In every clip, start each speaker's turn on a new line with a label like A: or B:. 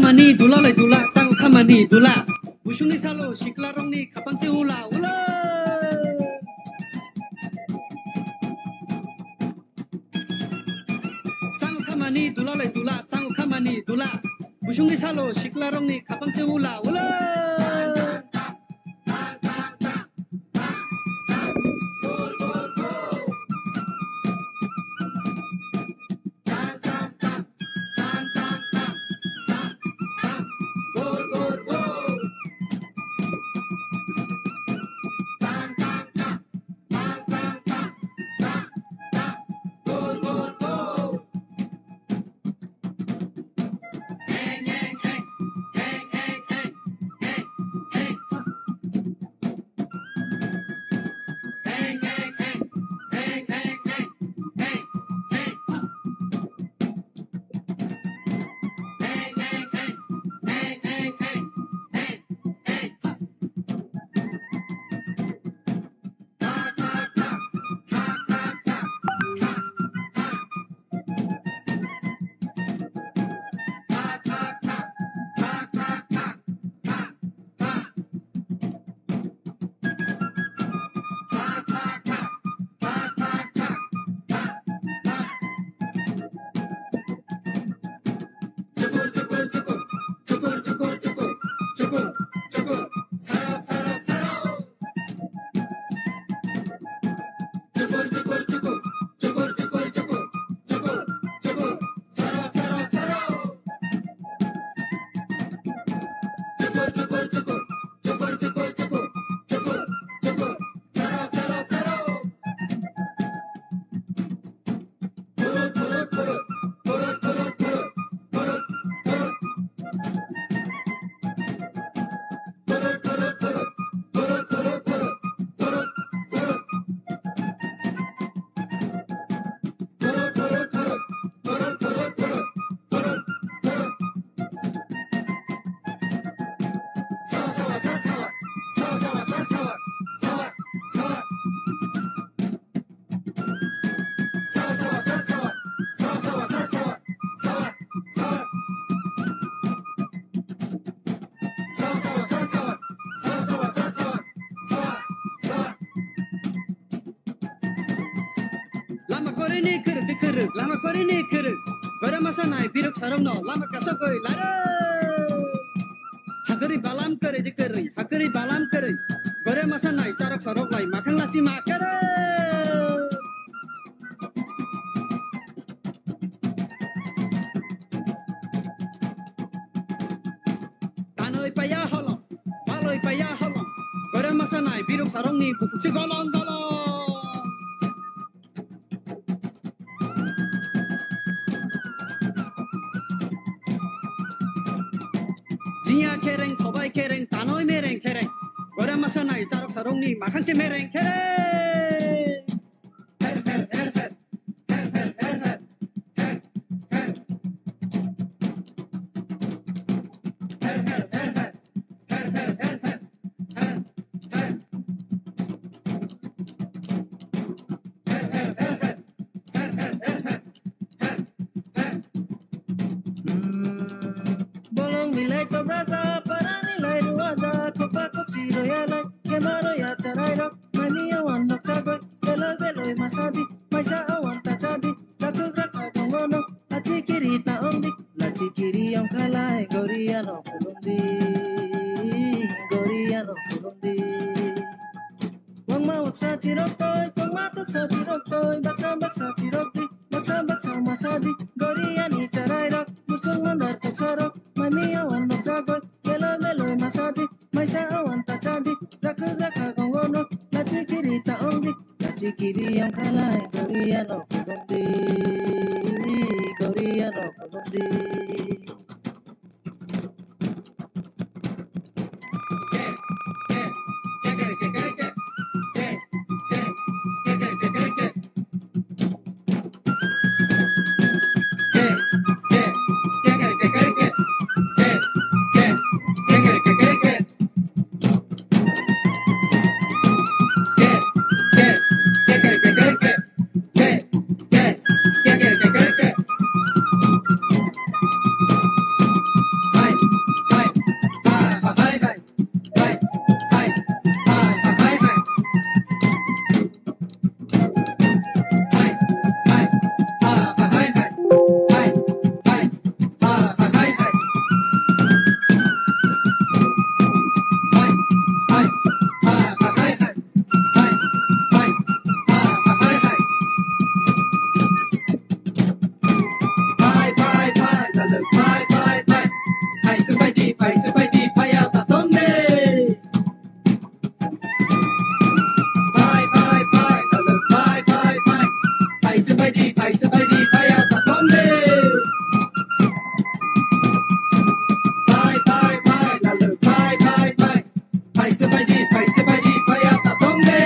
A: खामानि दुलालाय दुला चांगो खामानि दुला बुसुंनि सालो सिख्ला रंनि खापांसे उला उला चांगो खामानि दुलालाय दुला चांगो खामानि दुला बुसुंनि सालो सिख्ला रंनि खापांसे उला उला Lama korini keruk dikeruk, lama korini keruk. Bara masa naik biruk sarong no, lama kasokoi lada. Hakeri balam kere dikeri, hakeri balam kere. Bara masa naik sarok sarok lai, makan lasi makere. Tanoi payah holong, baloi payah holong. Bara masa naik biruk sarong ni bubuk segolong golong. Jia kereng, sobai kereng, tanoi mereng kereng. Gora masa naik carok sarong ni makan si mereng kereng. Her her her her, her her her her, her her. Her her her her, her her her her, her her. Her her her her, her her her her, her her. Bolong nilai to brasa para nilai ruaza kopa kopsi royalai kemaro ya charairo mami awan nok chagoy belo belo masadi maisa awan tachadi rakuk rakak gongono lachi kiri ta ondi lachi kiri yang kalai goriano kulundi wang mawak sa chiroktoy kong matuk sa chiroktoy baksa chirokti baksa masadi goriani charairo mursung mandar tok sarok mami awan nok chagoy belo belo masadi maisa awan tachadi rakuk rakak gongono lachi kiri ta ondi lachi kiri yang kalai goriano kulundi pai pai pai pai su pai di pai ata donde pai pai pai pai pai pai pai su pai di pai ata donde pai pai pai pai pai pai pai su pai di pai ata donde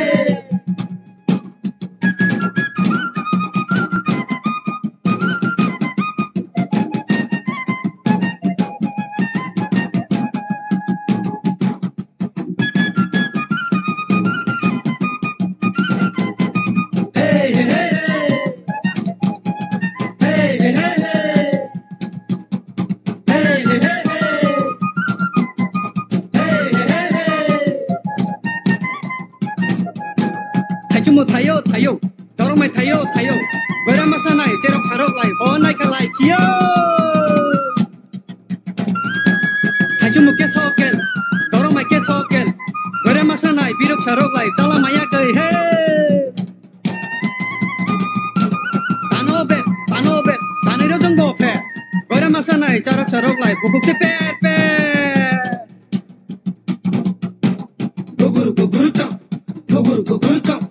A: Cuma tayo tayo, dorong mai tayo tayo, beramasa nai cerok sarok lai, honai kalai kio. Cuma kesokel, dorong mai kesokel, beramasa nai birok sarok lai, cala maya kai he. Tanobe, taniro jonggo fe, beramasa nai cerok sarok lai, bukuk si pe. Guguru chong, guguru chong.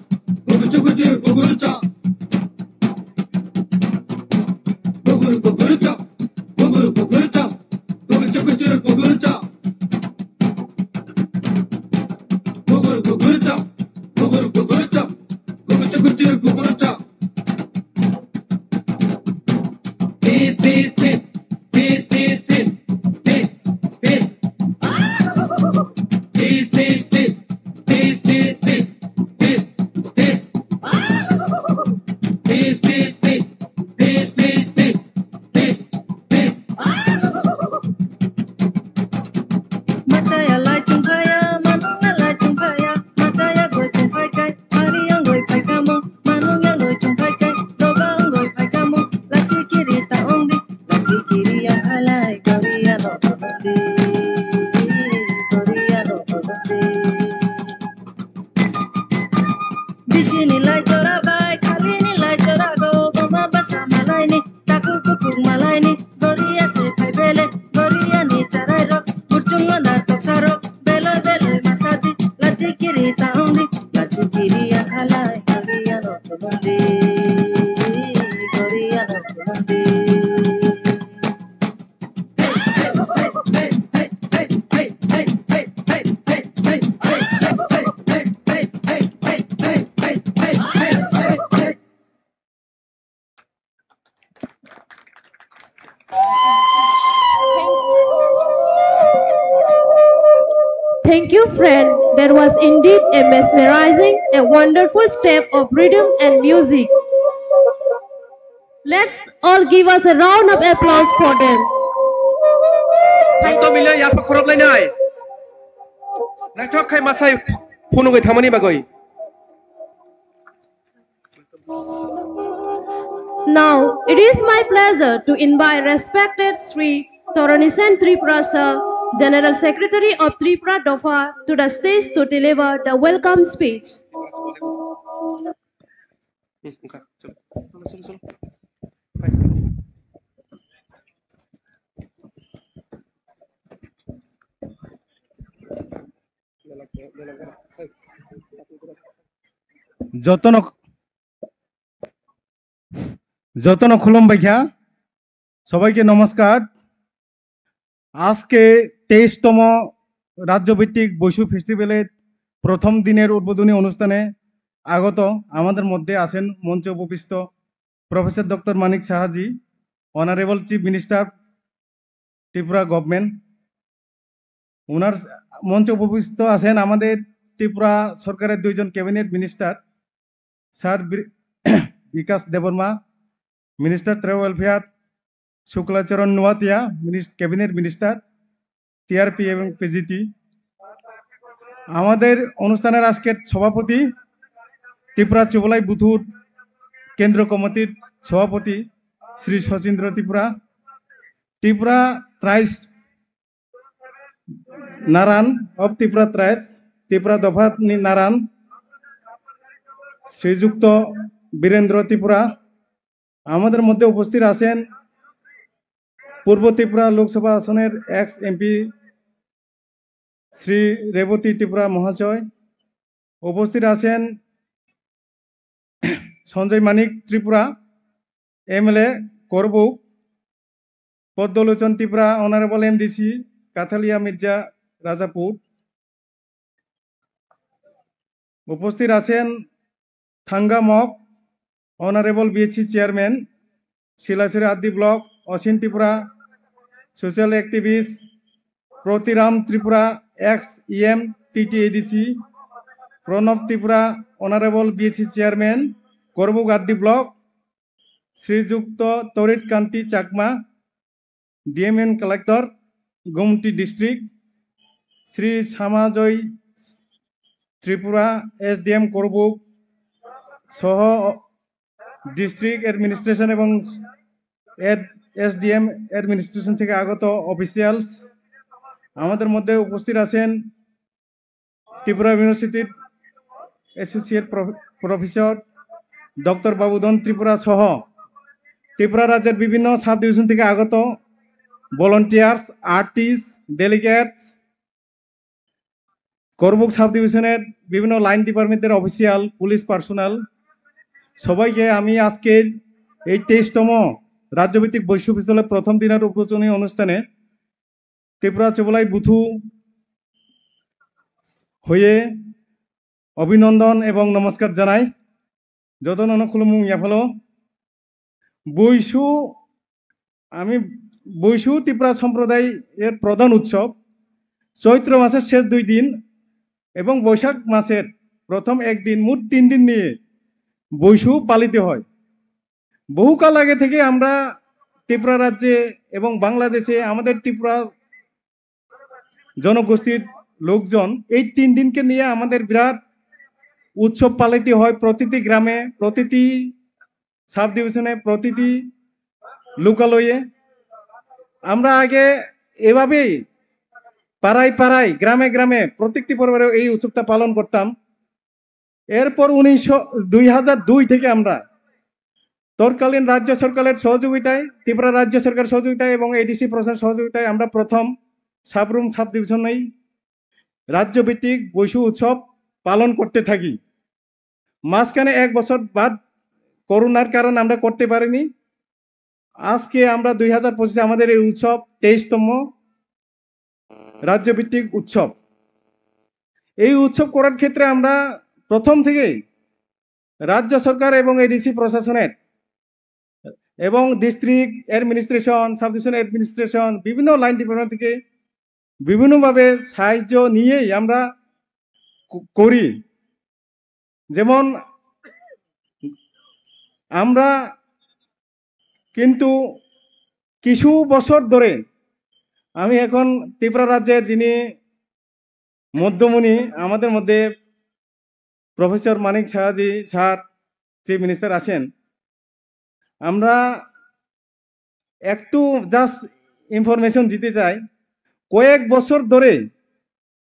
A: Peace, peace, peace, peace, peace, peace, peace, peace. Peace, peace, peace, peace, peace, peace, peace, peace. Peace, peace, peace, peace, peace, peace, peace, peace. Macaya lai chung kaya, manunga lai chung kaya, macaya goi chung pai kai, hari yang goi pai kamu, manung yang goi chung pai kai, lobang goi pai kamu, laci kiri ta ongdi, laci kiri yang halai, Korea no kodondi, Korea no kodondi. Di sini lai cora bai, kali ini lai cora go, goma basa malai ni, taku kukuk malai ni, Korea se pai bele, Korea ni carai rok, burcung mandar tok sarok, bele bele masati, laci kiri ta ongdi, laci kiri yang halai, Korea no kodondi, Korea no kodondi.
B: Thank you, friend. That was indeed a mesmerizing, a wonderful step of rhythm and music. Let's all give us a round of applause for them.
C: Chúng tôi mình lên nhạc khorop lên này. Nãy cho khai masai phun người thamani bagoi.
B: Now, it is my pleasure to invite respected Sri Thoronisen Triprasa, General Secretary of Tripura Dofa, to the stage to deliver the welcome speech.
D: যতন খুলম বাইখা সবাইকে নমস্কার। আজকে 23তম রাজ্যভিত্তিক বৈশু ফেস্টিভ্যালের প্রথম দিনের উদ্বোধনী অনুষ্ঠানে আগত আমাদের মধ্যে আছেন মঞ্চে উপবিষ্ট professor doctor Manik Sahaji, honourable chief minister Tripura government. ওনার মঞ্চে উপবিষ্ট আছেন আমাদের ত্রিপুরা সরকারের দুইজন cabinet minister, sir Bikash Debbarma minister tribal welfare, Shuklacharan Noatia cabinet minister TRP এবং পিজিটি। আমাদের অনুষ্ঠানের আজকের সভাপতি ত্রিপুরা চুবলাই বুথুর কেন্দ্র কমিটির সভাপতি Shri Sachindra Tripura, Tripura tribes Narayan of Tripura tribes Tripura দফা নারায়ণ, শ্রীযুক্ত বীরেন্দ্র ত্রিপুরা। আমাদের মধ্যে উপস্থিত আছেন পূর্ব ত্রিপুরা লোকসভা আসনের এক্স এমপি শ্রী রেবতী ত্রিপুরা মহাশয়, উপস্থিত আছেন Sanjay Manik Tripura MLA Karbook, Padmalochan Tripura honourable MDC Kathalia Mirza Rajapur, উপস্থিত আছেন Thanga Mog honourable BSC chairman Shilachari RD block, Asim Tripura social activist Pratiram Tripura ex EM TTADC, Pranab Tripura honourable BSC chairman Karbook RD block, Shriyukta Tarit Kanti Chakma DM and collector Gomati district, Shri Shyamajoy Tripura SDM Karbook সহ ডিস্ট্রিক্ট অ্যাডমিনিস্ট্রেশন এবং এসডিএম অ্যাডমিনিস্ট্রেশন থেকে আগত অফিসিয়ালস, আমাদের মধ্যে উপস্থিত আছেন ত্রিপুরা ইউনিভার্সিটির অ্যাসোসিয়েট প্রফেসর ডক্টর বাবুধন ত্রিপুরা সহ ত্রিপুরা রাজ্যের বিভিন্ন সাব ডিভিশন থেকে আগত volunteers, artist, delegates, Karbook sub ডিভিশনের বিভিন্ন লাইন ডিপার্টমেন্টের অফিসিয়াল, পুলিশ পার্সোনাল, সবাইকে আমি আজকের এই 23তম রাজ্যভিত্তিক বৈশ্য বিশ্ববিদ্যালয়ের প্রথম দিনের উদ্বোধনী অনুষ্ঠানে ত্রিপুরা চবলাই বুথু হয়ে অভিনন্দন এবং নমস্কার জানাই। যতন অনুকুলমুং ইয়াফালো বৈশু ত্রিপুরা সম্প্রদায় এর প্রধান উৎসব চৈত্র মাসের শেষ 2 দিন এবং বৈশাখ মাসের প্রথম 1 দিন, মোট 3 দিন নিয়ে বৈশু পালিত হয়। বহুকাল আগে থেকে আমরা ত্রিপুরা রাজ্যে এবং বাংলাদেশে আমাদের ত্রিপুরা জনগোষ্ঠীর লোকজন এই 3 দিনকে নিয়ে আমাদের বিরাট উৎসব পালিত হয়। প্রতিটি গ্রামে, প্রতিটি সাব ডিভিশনে, প্রতিটি লোকালয়ে আমরা আগে এভাবেই পাড়ায় পাড়ায়, গ্রামে গ্রামে প্রত্যেকটি পরিবারে এই উৎসবটা পালন করতাম। এরপর 2002 থেকে আমরা তৎকালীন রাজ্য সরকারের সহযোগিতায়, ত্রিপুরা রাজ্য সরকারের সহযোগিতায় এবং এডিসি প্রশাসনের সহযোগিতায় আমরা প্রথম সাবরুম সাব ডিভিশনেই রাজ্যভিত্তিক বৈশু উৎসব পালন করতে থাকি। মাঝখানে 1 বছর বাদ করোনার কারণে আমরা করতে পারিনি। আজকে আমরা 2025 আমাদের এই উৎসব 23তম রাজ্যভিত্তিক উৎসব। এই উৎসব করার ক্ষেত্রে আমরা প্রথম থেকেই রাজ্য সরকার এবং এডিসি প্রশাসনের এবং district administration, sub division administration, বিভিন্ন লাইন ডিপার্টমেন্ট থেকে বিভিন্নভাবে সাহায্য নিয়েই আমরা করি। যেমন আমরা কিন্তু কিছু বছর ধরে, আমি এখন ত্রিপুরা রাজ্যের যিনি মধ্যমণি আমাদের মধ্যে প্রফেসর মানিক সাহাজি স্যার চিফ মিনিস্টার আছেন, আমরা একটু জাস্ট ইনফরমেশন দিতে চাই। কয়েক বছর ধরে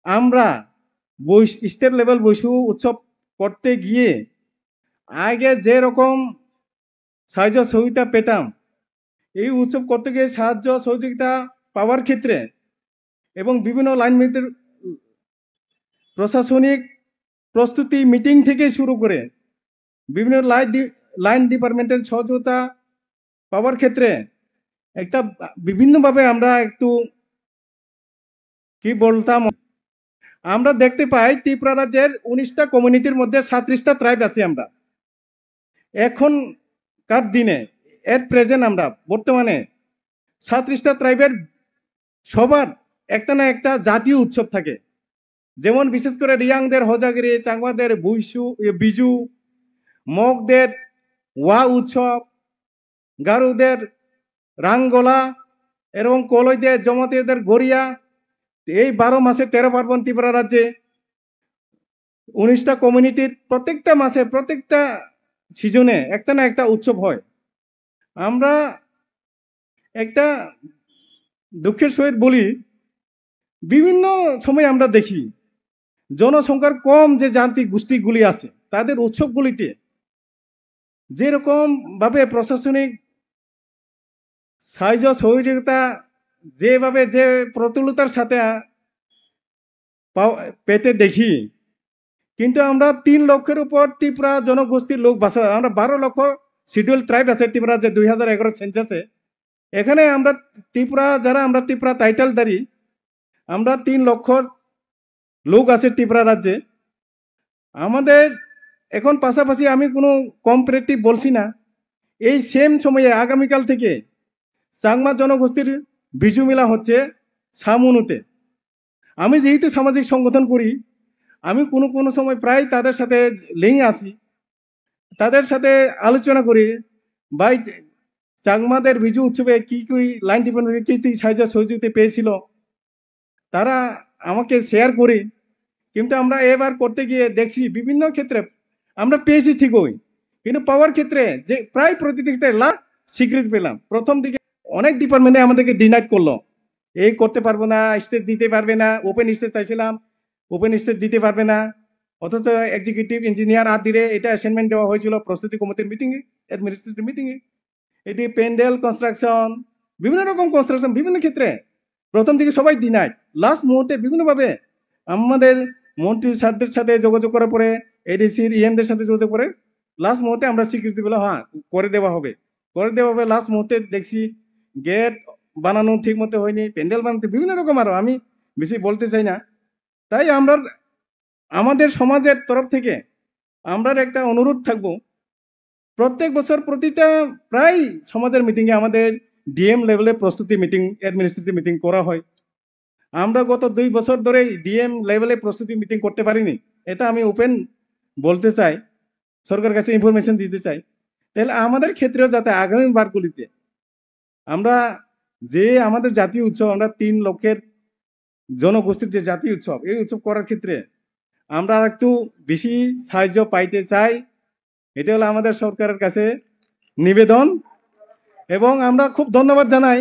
D: আমরা স্টেট লেভেল বৈশু উৎসব করতে গিয়ে আগে যেরকম সাহায্য সহযোগিতা পেতাম, এই উৎসব করতে গিয়ে সাহায্য সহযোগিতা পাওয়ার ক্ষেত্রে এবং বিভিন্ন লাইন প্রশাসনিক প্রস্তুতি মিটিং থেকে শুরু করে বিভিন্ন লাইন ডিপার্টমেন্টের সহযোগিতা পাওয়ার ক্ষেত্রে একটা বিভিন্নভাবে আমরা একটু কি বলতাম, আমরা দেখতে পাই ত্রিপুরা রাজ্যের 19টা কমিউনিটির মধ্যে 37টা ট্রাইব আছে। আমরা এখনকার দিনে এর প্রেজেন্ট আমরা বর্তমানে 37টা ট্রাইবের সবার একটা না একটা জাতীয় উৎসব থাকে। যেমন বিশেষ করে রিয়াংদের হজাগিরি, চাংমাদের বিজু, মগদের ওয়া উৎসব, গারুদের রাঙ্গলা এবং কলইদের জমাতীয়দের গড়িয়া। এই 12 মাসে 13 পার্বণ ত্রিপুরা রাজ্যে 19টা কমিউনিটির প্রত্যেকটা মাসে, প্রত্যেকটা সিজনে একটা না একটা উৎসব হয়। আমরা একটা দুঃখের সহিত বলি, বিভিন্ন সময় আমরা দেখি জনসংখ্যার কম যে যান্ত্রিক গোষ্ঠীগুলি আছে তাদের উৎসবগুলিতে যেরকম ভাবে প্রশাসনিক সাহায্য সহযোগিতা যেভাবে যে প্রতুলতার সাথে পেতে দেখি, কিন্তু আমরা 3 লক্ষের উপর ত্রিপুরা জনগোষ্ঠীর লোক বাসা, আমরা 12 লক্ষ শিডিউল ট্রাইব আছে ত্রিপুরা, যে 2011 সেন্সাসে। এখানে আমরা ত্রিপুরা যারা আমরা ত্রিপুরা টাইটেলধারী, আমরা 3 লক্ষ লোক আছে ত্রিপুরা রাজ্যে। আমাদের এখন পাশাপাশি আমি কোনো কম্পারেটিভ বলছি না, এই সেম সময়ে আগামীকাল থেকে চাকমা জনগোষ্ঠীর বিজু মেলা হচ্ছে সামুনুতে। আমি যেহেতু সামাজিক সংগঠন করি, আমি কোনো কোনো সময় প্রায় তাদের সাথে লিঙ্ক আসি, তাদের সাথে আলোচনা করি, ভাই চাকমাদের বিজু উৎসবে কি কি লাইন টিপেন কি কি সাহায্য সহযোগিতা পেয়েছিল, তারা আমাকে শেয়ার করে। কিন্তু আমরা এবার করতে গিয়ে দেখছি বিভিন্ন ক্ষেত্রে আমরা পেয়েছি ঠিকই, কিন্তু পাওয়ার ক্ষেত্রে যে প্রায় প্রতিটি ক্ষেত্রে স্বীকৃতি পেলাম। প্রথম দিকে অনেক ডিপার্টমেন্টে আমাদেরকে ডিনাইট করলো, এই করতে পারবো না, স্টেজ দিতে পারবে না, ওপেন স্টেজ চাইছিলাম, ওপেন স্টেজ দিতে পারবে না। অথচ এক্সিকিউটিভ ইঞ্জিনিয়ার দিলে এটা অ্যাসাইনমেন্ট দেওয়া হয়েছিল প্রস্তুতি কমিটির মিটিংয়ে, অ্যাডমিনিস্ট্রেটিভ মিটিংয়ে। এটি প্যান্ডেল কনস্ট্রাকশন, বিভিন্ন রকম কনস্ট্রাকশন, বিভিন্ন ক্ষেত্রে প্রথম দিকে সবাই ডিনাইট, লাস্ট মুহূর্তে বিভিন্নভাবে আমাদের মন্ত্রী স্যারদের সাথে যোগাযোগ করার পরে, এডিসির ইএমদের সাথে যোগাযোগ করে লাস্ট মুহূর্তে আমরা স্বীকৃতি পেলাম, হ্যাঁ করে দেওয়া হবে, করে দেওয়া হবে। লাস্ট মুহূর্তে দেখছি গেট বানানো ঠিক মতো হয়নি, প্যান্ডেল বানাতে বিভিন্ন রকম, আরো আমি বেশি বলতে চাই না। তাই আমরা আমাদের সমাজের তরফ থেকে আমরা একটা অনুরোধ থাকবো, প্রত্যেক বছর প্রতিটা প্রায় সমাজের মিটিংয়ে আমাদের ডিএম লেভেলে প্রস্তুতি মিটিং, অ্যাডমিনিস্ট্রেটিভ মিটিং করা হয়। আমরা গত 2 বছর ধরে ডিএম লেভেলে প্রস্তুতি মিটিং করতে পারিনি, এটা আমি ওপেন বলতে চাই, সরকারের কাছে ইনফরমেশন দিতে চাই। তাহলে আমাদের ক্ষেত্রেও যাতে আগামী বারগুলিতে আমরা যে আমাদের জাতীয় উৎসব, আমরা 3 লক্ষের জনগোষ্ঠীর যে জাতীয় উৎসব, এই উৎসব করার ক্ষেত্রে আমরা একটু বেশি সাহায্য পাইতে চাই। এটা হলো আমাদের সরকারের কাছে নিবেদন। এবং আমরা খুব ধন্যবাদ জানাই,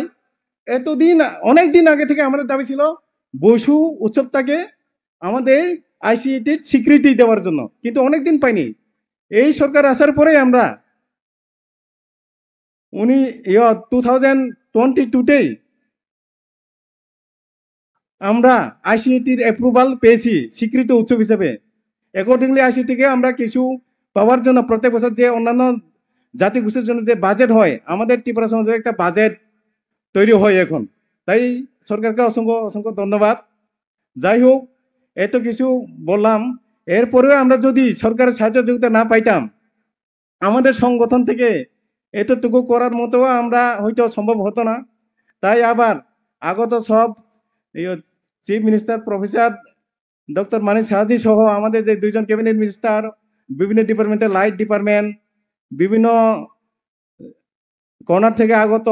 D: এতদিন অনেক দিন আগে থেকে আমাদের দাবি ছিল বসু উৎসবটাকে আমাদের আইসিটির স্বীকৃতি দেওয়ার জন্য, কিন্তু অনেক দিন পাইনি। এই সরকার আসার পরে আমরা 2022তেই আমরা আইসিটির অ্যাপ্রুভাল পেয়েছি স্বীকৃত উৎসব হিসেবে। অ্যাকর্ডিংলি আইসিটিকে আমরা কিছু পাওয়ার জন্য প্রত্যেক বছর যে অন্যান্য জাতিগোষ্ঠীর জন্য যে বাজেট হয়, আমাদের ত্রিপুরা সমাজের একটা বাজেট তৈরি হয় এখন। তাই সরকারকে অসংখ্য অসংখ্য ধন্যবাদ। যাই হোক, এত কিছু বললাম, এরপরেও আমরা যদি সরকারের সাহায্য সহযোগিতা না পাইতাম, আমাদের সংগঠন থেকে এতটুকু করার মতো আমরা হয়তো সম্ভব হতো না। তাই আবার আগত সব chief minister professor doctor Manik সাহাজি সহ আমাদের যে 2জন ক্যাবিনেট মিনিস্টার, বিভিন্ন ডিপার্টমেন্টের লাইট ডিপার্টমেন্ট, বিভিন্ন কর্নার থেকে আগত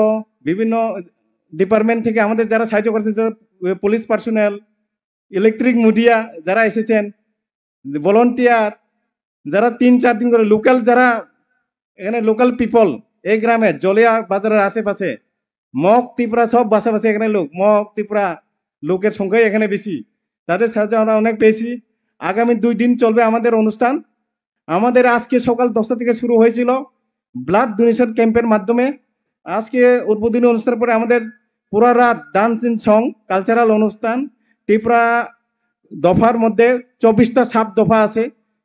D: বিভিন্ন ডিপার্টমেন্ট থেকে আমাদের যারা সাহায্য করেছেন, পুলিশ পার্সোনেল, ইলেকট্রিক মিডিয়া যারা এসেছেন, ভলান্টিয়ার যারা 3-4 দিন করে, লোকাল যারা এখানে লোকাল পিপল, এই গ্রামের জলিয়া বাজারের আশেপাশে মগ ত্রিপুরা সব বাসাবাসি এখানে লোক, মগ ত্রিপুরা লোকের সংখ্যাই এখানে বেশি, তাদের সাহায্য আমরা অনেক পেয়েছি। আগামী 2 দিন চলবে আমাদের অনুষ্ঠান। আমাদের আজকে সকাল 10টা থেকে শুরু হয়েছিল ব্লাড ডোনেশন ক্যাম্পের মাধ্যমে। আজকে উদ্বোধনী অনুষ্ঠানের পরে আমাদের পুরা রাত ডান্সিং সং কালচারাল অনুষ্ঠান। ত্রিপুরা দফার মধ্যে 24টা সাব দফা আছে,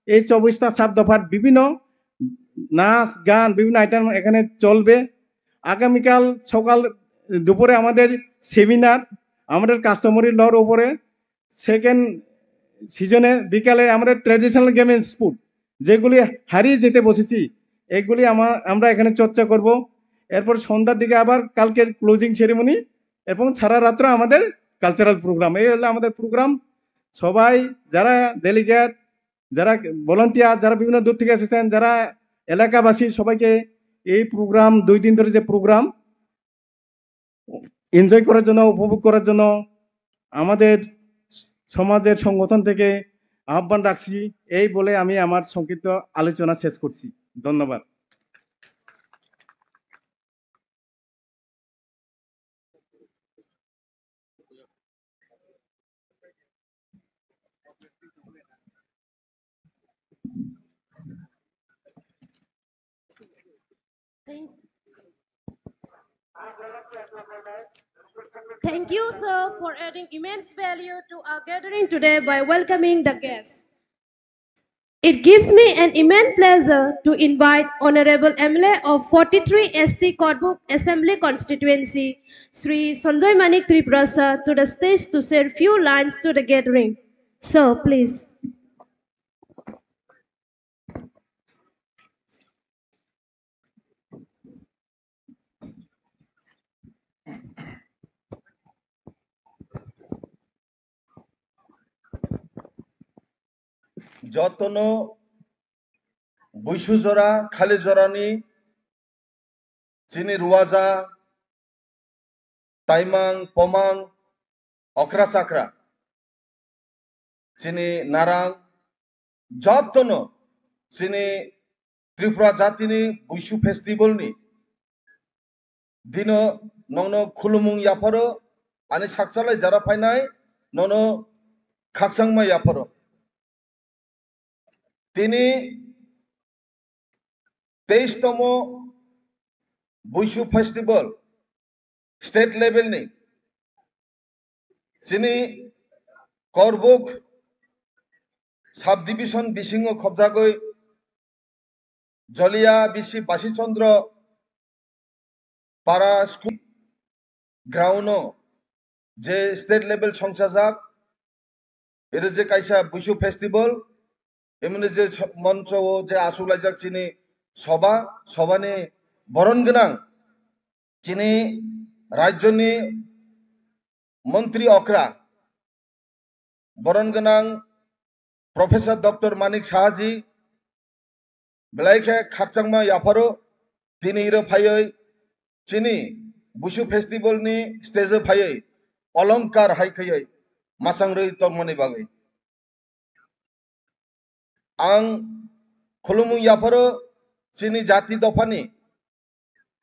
D: এই 24টা সাব দফার বিভিন্ন নাচ গান বিভিন্ন আইটেম এখানে চলবে। আগামীকাল সকাল দুপুরে আমাদের সেমিনার, আমাদের কাস্টমারি লর উপরে সেকেন্ড সিজনে। বিকালে আমাদের ট্র্যাডিশনাল গেম এন্ড স্পোর্ট যেগুলি হারিয়ে যেতে বসেছি, এগুলি আমরা এখানে চর্চা করব। এরপর সন্ধ্যার দিকে আবার কালকের ক্লোজিং সেরেমনি এবং সারা রাত্র আমাদের কালচারাল প্রোগ্রাম। এই হলো আমাদের প্রোগ্রাম। সবাই যারা ডেলিগেট, যারা ভলান্টিয়ার, যারা বিভিন্ন দূর থেকে এসেছেন, যারা এলাকাবাসী, সবাইকে এই প্রোগ্রাম 2 দিন ধরে যে প্রোগ্রাম এনজয় করার জন্য, উপভোগ করার জন্য আমাদের সমাজের সংগঠন থেকে আহ্বান রাখছি। এই বলে আমি আমার সংক্ষিপ্ত আলোচনা শেষ করছি। ধন্যবাদ।
B: Thank you, sir, for adding immense value to our gathering today by welcoming the guests. It gives me an immense pleasure to invite Honorable MLA of 43 ST Korbuk Assembly Constituency, Sri Sanjoy Manik Tripura sir, to the stage to share few lines to the gathering. Sir, please.
E: যতনো বৈশুজরা খালি জরানি চিনি রুয়াজা তাইমাং পমাং অকরা চাকরা চিনি নারাং যতনো চিনি ত্রিপুরা জাতিনি বৈশু ফেস্টিভেলনি দিনো নংনো খুলুমুং ইয়াফারো আনি সাকচালাই যারা ফাইনাই ননো খাকসাংমা ইয়াফারো তিনি 23তম Baishu festival state লেভেলনি যিনি Karbook sub division বিসিং খবজাগৈ জলিয়া BC বাসিচন্দ্র পারা স্কুল গ্রাউন্ড যে স্টেট লেভেল সংসাজাক এর যে কাইসা বৈশু ফেস্টিভ্যাল এমনি যে মঞ্চ যে আসুলাইজাক চিনি সবানি বরণ গোনাं চিনি রাজ্যনি মন্ত্রী অকরা বরণ গোনাं প্রফেসর ডক্টর মানিক সাহাজি বেলাইকে খাকচাংমা ইয়াফারো তিনি ইরো ফাইयै চিনি বৈশু ফেস্টিভেলনি স্টেজে ফাইयै অলংকার হাইखैयै मासांरै तंगमनि बागै आं खुलुमु याफारो चिनी जाति दफानी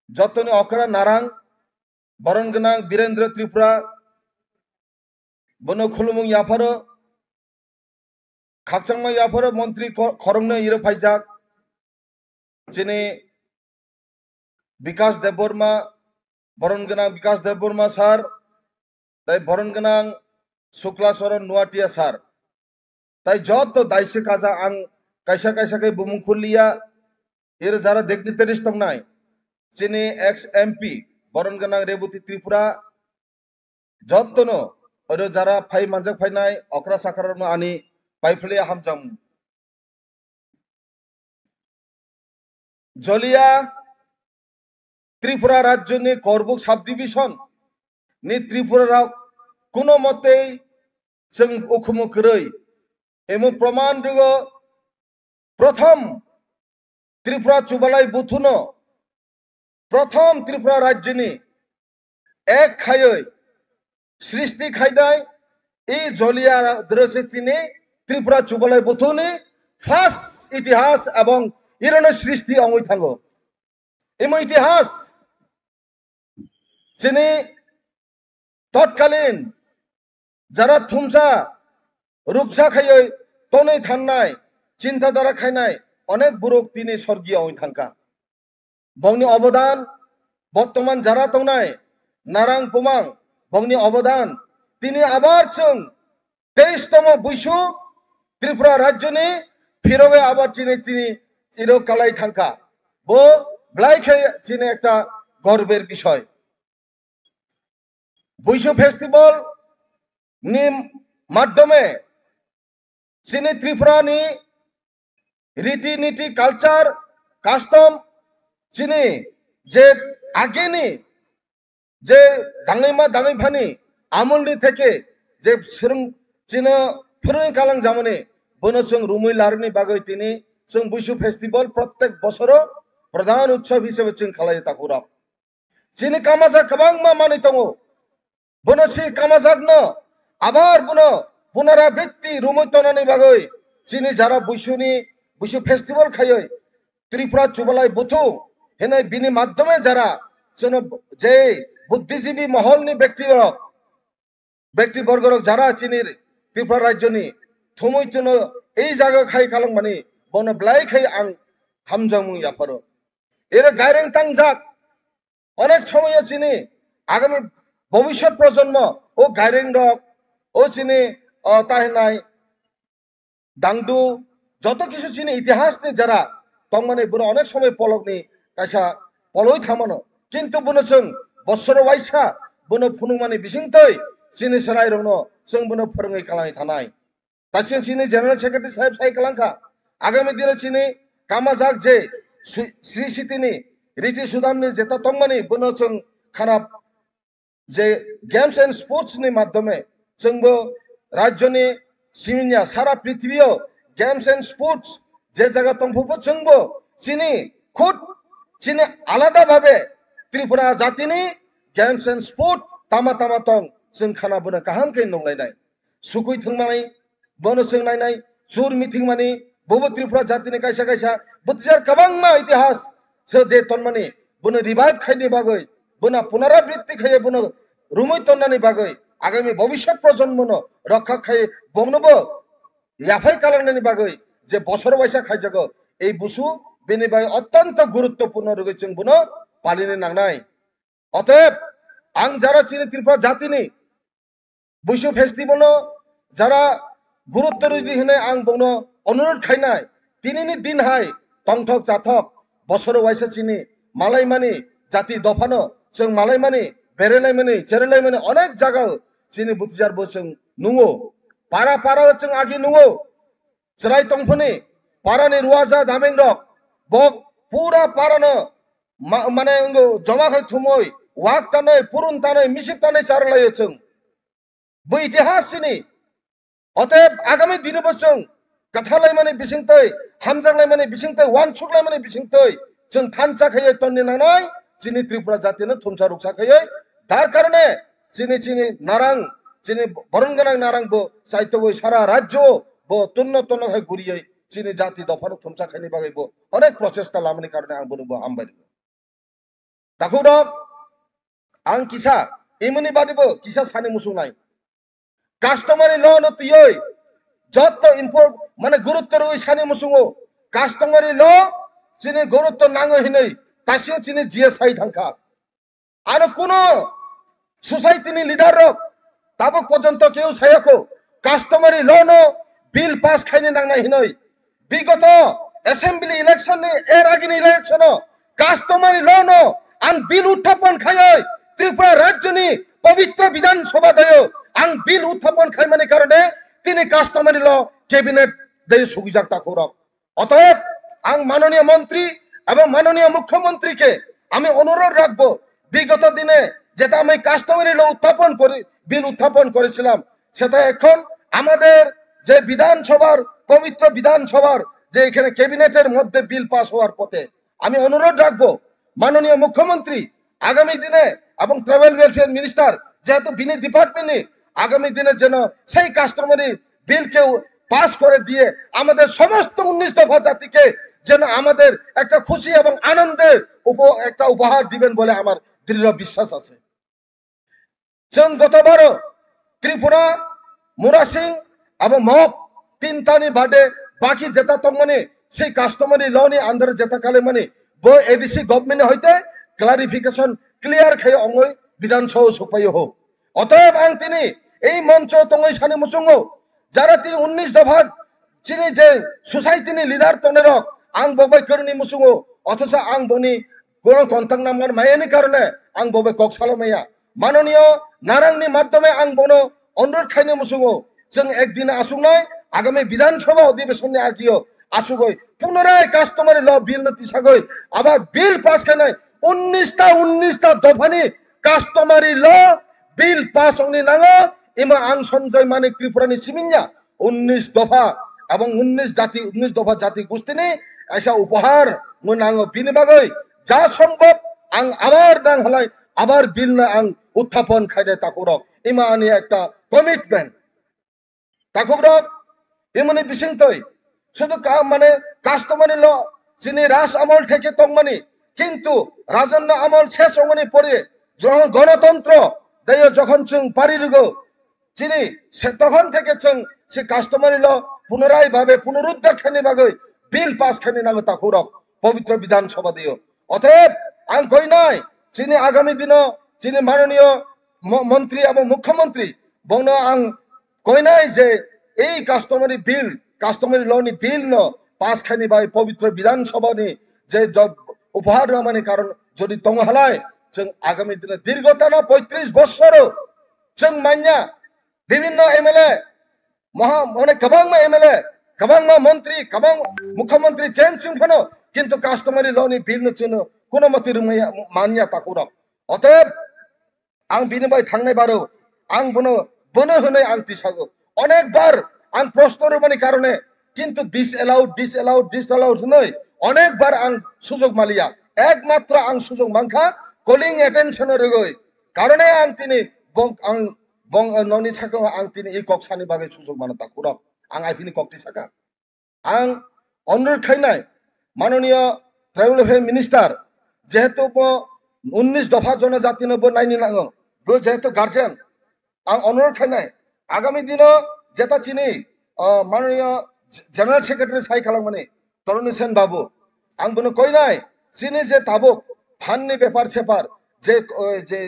E: जतने अकरा नारां बरन गोनां बीरेन्द्र त्रिपुरा बनो खुलुमु याफारो खाकचांमा याफारो मंत्री खरंनो इरो फाइजाक चिनी विकास देबबर्मा बरन गोनां विकास देबबर्मा सार ताई बरन गोनां शुक्लाचरण नुवाटिया सार তাই যত দাইসে কাজা আং কাইসা কাইসাকে বুমুখুলিয়া এর যারা ডিগনিটারিস নাই চিনি এক্স এমপি বরন গোনাं রেবতী ত্রিপুরা যতনো ওর যারা ফাই মানজাক ফাইনাই অকরা সাকারনো আনি পাইফলিয়া হামজাম জলিয়া ত্রিপুরা রাজ্যনি করবুক সাব ডিভিশন নি ত্রিপুরা কোনো মতেই जों उखुमुखरै एमु प्रमाण दङ प्रथम त्रिपुरा चुबालाय बुथुनो प्रथम त्रिपुरा राज्यनि एक खायै सृष्टि खायदाय ई जलिया द्रसे चिनि त्रिपुरा चुबालाय बुथुनि फार्स्ट इतिहास एवं इरनो सृष्टि अंगै थांगो एमु इतिहास चिनि तत्कालीन যারা থুমসা রূপসা খাইयै তनै থাননাই চিন্তাধারা খাইনাই অনেক বুরুক তিনি স্বর্গীয় হই থাঙ্কা বংনি অবদান বর্তমান যারা তংনাই নারাং পোমাং বংনি অবদান তিনি আবার जों 23তম বৈশু ত্রিপুরা রাজ্যনি ফিরগে আবার চিনি চিরকালাই থাঙ্কা বো ব্লাইখে চিনি একটা গর্বের বিষয় বৈশু ফেস্টিভ্যাল নিম মাধ্যমে চিনি ত্রিপুরানি রীতিনীতি কালচার কাস্টম চিনি যে আগেনি যে দাঙ্গাইমা দাঙ্গাইফানি আমলনি থেকে যে চিনো ফিরং কালাং জামনি বনো जों रुमै लारनि बागै তিনি जों বৈশু ফেস্টিভ্যাল প্রত্যেক বছর প্রধান উৎসব হিসেবে जों খালাই তাকুরা চিনি কামাজা গোबां मा मानि दङ বনো সি কামাজাগনো আবার পুনরাবৃত্তি রুমৈতনানি বাগৈ চিনি যারা বৈশু ফেস্টিভ্যাল খাইयै ত্রিপুরা চুবালাই বুথু হেনে বিনি মাধ্যমে যারা যে বুদ্ধিজীবী মহলনি ব্যক্তিবর্গরক যারা চিনির ত্রিপুরা রাজ্যনি থমৈতনো এই জায়গা খাই কালাং মানি বন ব্লাই খাই আং হামজামু ইয়াফারো এর গায়রেং তাংজাক অনেক সময় চিনি আগামী ভবিষ্যৎ প্রজন্ম ও গাইরেং রক ও চিনি তাহিনাই দাংদু যত কিছু চিনি ইতিহাস নি যারা তংমানে বুনো অনেক সময় পলক নি কাইসা পলই থামানো কিন্তু বুনো जों বছর ওয়াইসা বুনো ফুনুমানি बिसिंतै চিনি सराय रंनो जों बुनो फोरोङै खालामै थानाय दासिम चिनी जनरल सेक्रेटारि साहेब साय कलांखा आगामी दिन चिनी कामाजाक जे श्री सिटीनि रिटि सुदामनि जेता तंमानि बुनो जों खाना जे गेम्स एंड स्पोर्ट्स नि माध्यमे जोंबो राज्यनि सिमिनिया सारा पृथ्वीयाव गेम्स एंड स्पोर्ट्स जे जायगा तंफुबो जोंबो चिनी खुद चिनी आलादा भाबे त्रिपुरा जातिनि गेम्स एंड स्पोर्ट तामा तामा तं जों खाना बुनो गाहाम के नंलायनाय सुकुय थंनाय बोनो जों नायनाय जुर मिथिं मानि बबो त्रिपुरा जातिनि कायसा कायसा बुद्धियार गोबां इतिहास सो जे तनमानि बुनो रिभाइव खायनि बागै बुना पुनरावृत्ति खाय बुनो रुमै तन्नानि बागै आगामी भविष्यत प्रजन्मनो रक्षा खाय बंनोबो याफाय कालांनानि बागै जे बছর वाइसा खायजागो এই बुसु बेनि बागै अत्यंत गुरुत्वपूर्ण रगै जों बुनो पालिनो नांनाय अतएव आं जारा चिनि त्रिपुरा जातिनि बैसु फेस्टिवल जारा गुरुत्व रुदि होने आं बंनो अनुरोध खायनाय दिनैनि दिन हाय तंथक जाथक बছর वाइसा चिनि मालायमानि जाति दफानो जों मालायमानि बेरेलायमानि जेरेलायमानि अनेक जागा चिनि बुद्धियारबो जों नुङो पारा पारा जों आगि नुङो चराय तंफनि पारानि रुवाजा दामें रक बक पूरा पारानो माने जमा खाय थुमै वाक तानै पुरुन तानै मिसिप तानै चारलायो जों बै इतिहासनि अतएव आगामी दिन जों कथालायमानि बिसिंतै हामजांलायमानि बिसिंतै वानसुकलायमानि बिसिंतै जों थानचाखायै तन्नि नांनाय चिनि त्रिपुरा जातिनो थुमसा रुखसाखायै दार कारणे चिनि चिनि नारां चिनि बरनगोनां नारांबो साहित्यगै सारा राज्य बो तन्न तन्न खाय गुरियै चिनि जाति दफानो थुमसाखायनि बागैबो अनेक प्रचेष्टा लामनि कारणे आं बुनोबो हामबाय दाखौरक आं किसा इमनि बादिबो किसा सानि मुसुनाय कास्टमारी ल न तुयै जत इम्पोर्ट माने गुरुत्व रुई सानि मुसुङो कास्टमारी ल चिनि गुरुत्व नाङो हिनै तासियो चिनि जीएसआई थांखा आरो कोनो सोसाइटिनि लिडार रक ताबो पर्यन्त केउ सायाको कास्टमारी ल न बिल पास खायनि नांनाय हिनै बिगत एसेम्बली इलेक्शन नि एर आगिनि इलेक्शन कास्टमारी ल न आं बिल उत्थापन खायै त्रिपुरा राज्यनि पवित्र विधानसभा दयो आं बिल उत्थापन खायमानि कारणे तिनि कास्टमारी ल कैबिनेट दे सुगिजाक ताखौरक अतएव आं माननीय मंत्री एवं माननीय मुख्यमंत्री के आमी अनुरोध राखबो विगत दिने जेटा आमी कास्टमारी ल उत्थापन करि बिल उत्थापन करेছিলাম সেটা এখন আমাদের যে বিধানসভার পবিত্র বিধানসভার যে এখানে ক্যাবিনেটের মধ্যে বিল পাস হওয়ার পথে আমি অনুরোধ রাখবো মাননীয় মুখ্যমন্ত্রী আগামী দিনে এবং ট্রাভেল ওয়েলফেয়ার মিনিস্টার যেহেতু বিনি ডিপার্টমেন্টে আগামী দিনে যেন সেই কাস্টমারি বিলকে পাস করে দিয়ে আমাদের সমস্ত 19 দফা জাতিকে যেন আমাদের একটা খুশি এবং আনন্দের একটা উপহার দিবেন বলে আমার দৃঢ় বিশ্বাস আছে जों गतबारो त्रिपुरा मुरासिं এবং মক তিনটানি বাদে বাকি যেটা তংমানি সেই কাস্টমারি লনি আন্ডার যেটা কালে মানে বো এডিসি গভর্নমেন্ট হইতে ক্লারিফিকেশন ক্লিয়ার খায় অঙ্গই বিধানসভা সুপাই হোক অতএব আং তিনি এই মঞ্চ তঙ্গই সানি মুসুঙ্গো যারা তিনি 19 দফা চিনি যে সোসাইটিনি লিডার তনেরক আং ববাই করনি মুসুঙ্গো অথচ আং বনি কোন কন্টাক্ট নাম্বার মায়ানি কারণে আং ববাই কক্সালমাইয়া माननीय नारांगनि माध्यमे आं बनो अनुरोध खायनो मुसुङो जों एकदिन आसुंनाय आगामी विधानसभा अधिवेशननि आगियो आसुगै पुनराय कास्टमारी ल बिल नतिसागै आबार बिल पास खायनाय 19टा दफानि कास्टमारी ल बिल पास अंनि नाङो इमा आं सन्जय मानिक त्रिपुरानि सिमिन्या 19 दफा এবং 19 दफा जाति गोष्ठीनि ऐसा उपहार मोनाङो बिनि बागै जा सम्भव आं आबार दान हलाय आबार बिल ना आं उत्थापन खायदे ताखौरक इमानि एकटा कमिटमेंट ताखौरक इमानि बिसिंतै शुधु का माने कास्टमारी ल चिनि राज আমল থেকে তংমানি কিন্তু রাজন্য আমল শেষ হওয়ানি পরে যখন গণতন্ত্র দেয় যখন जों পারিলগো চিনি সে তখন থেকে जों সে কাস্টমারি ল পুনরায় ভাবে পুনরুদ্ধার খানি বাগৈ বিল পাস খানি নাগো তাখৌরক পবিত্র বিধানসভা দিও অতএব আং কই নাই চিনি আগামী দিন চিনি মাননীয় মন্ত্রী এবং মুখ্যমন্ত্রী বংন আং কইনাই যে এই কাস্টমারি ল'नि বিল ন পাস খাইনি বাই পবিত্র বিধানসভাनि যে উপহার মানে কারণ যদি দङ हालाय जों आगामी दिन दीर्घताना 35 বছর जों मान्या বিভিন্ন एमएलए মানে गोबां एमएलए गोबां मन्त्री गोबां मुख्यमंत्री चेंज सिंफनो किंतु कास्टमारी ल'नि बिल न चिनो कोनो मते मान्या ताकुर अतएव आं बिनि बाय थांनाय बारो आं बुनो होनाय आं तिसागो अनेक बार आं प्रश्न रोमानि कारणे किंतु डिसअलाउड होनाय अनेक बार आं सुजोग मालिया एकमात्र आं सुजोग मांखा कलिंग एटेंशन रगै कारणे आं तिनि आं बंग ननि साखो आं तिनि इ कक्सानि बागै सुजोग मानो ताकुर आं आइपिनि कक्ति साका आं अनुरोध खायनाय माननीय ट्राइबल वेलफेयर मिनिस्टार जेहेतु 19 दफा जनजातिनोबो नायनो नांगौ बो जेहेतु गार्जियन आं अनुरोध खायनाय आगामी दिनाव जेता चिनि माननीय जनरल सेक्रेटारि साय खालामनानै तरुणी सेन बाबू आं बुनो कइनाय चिनि जे ताबुक फाननि बेपार सेपार जे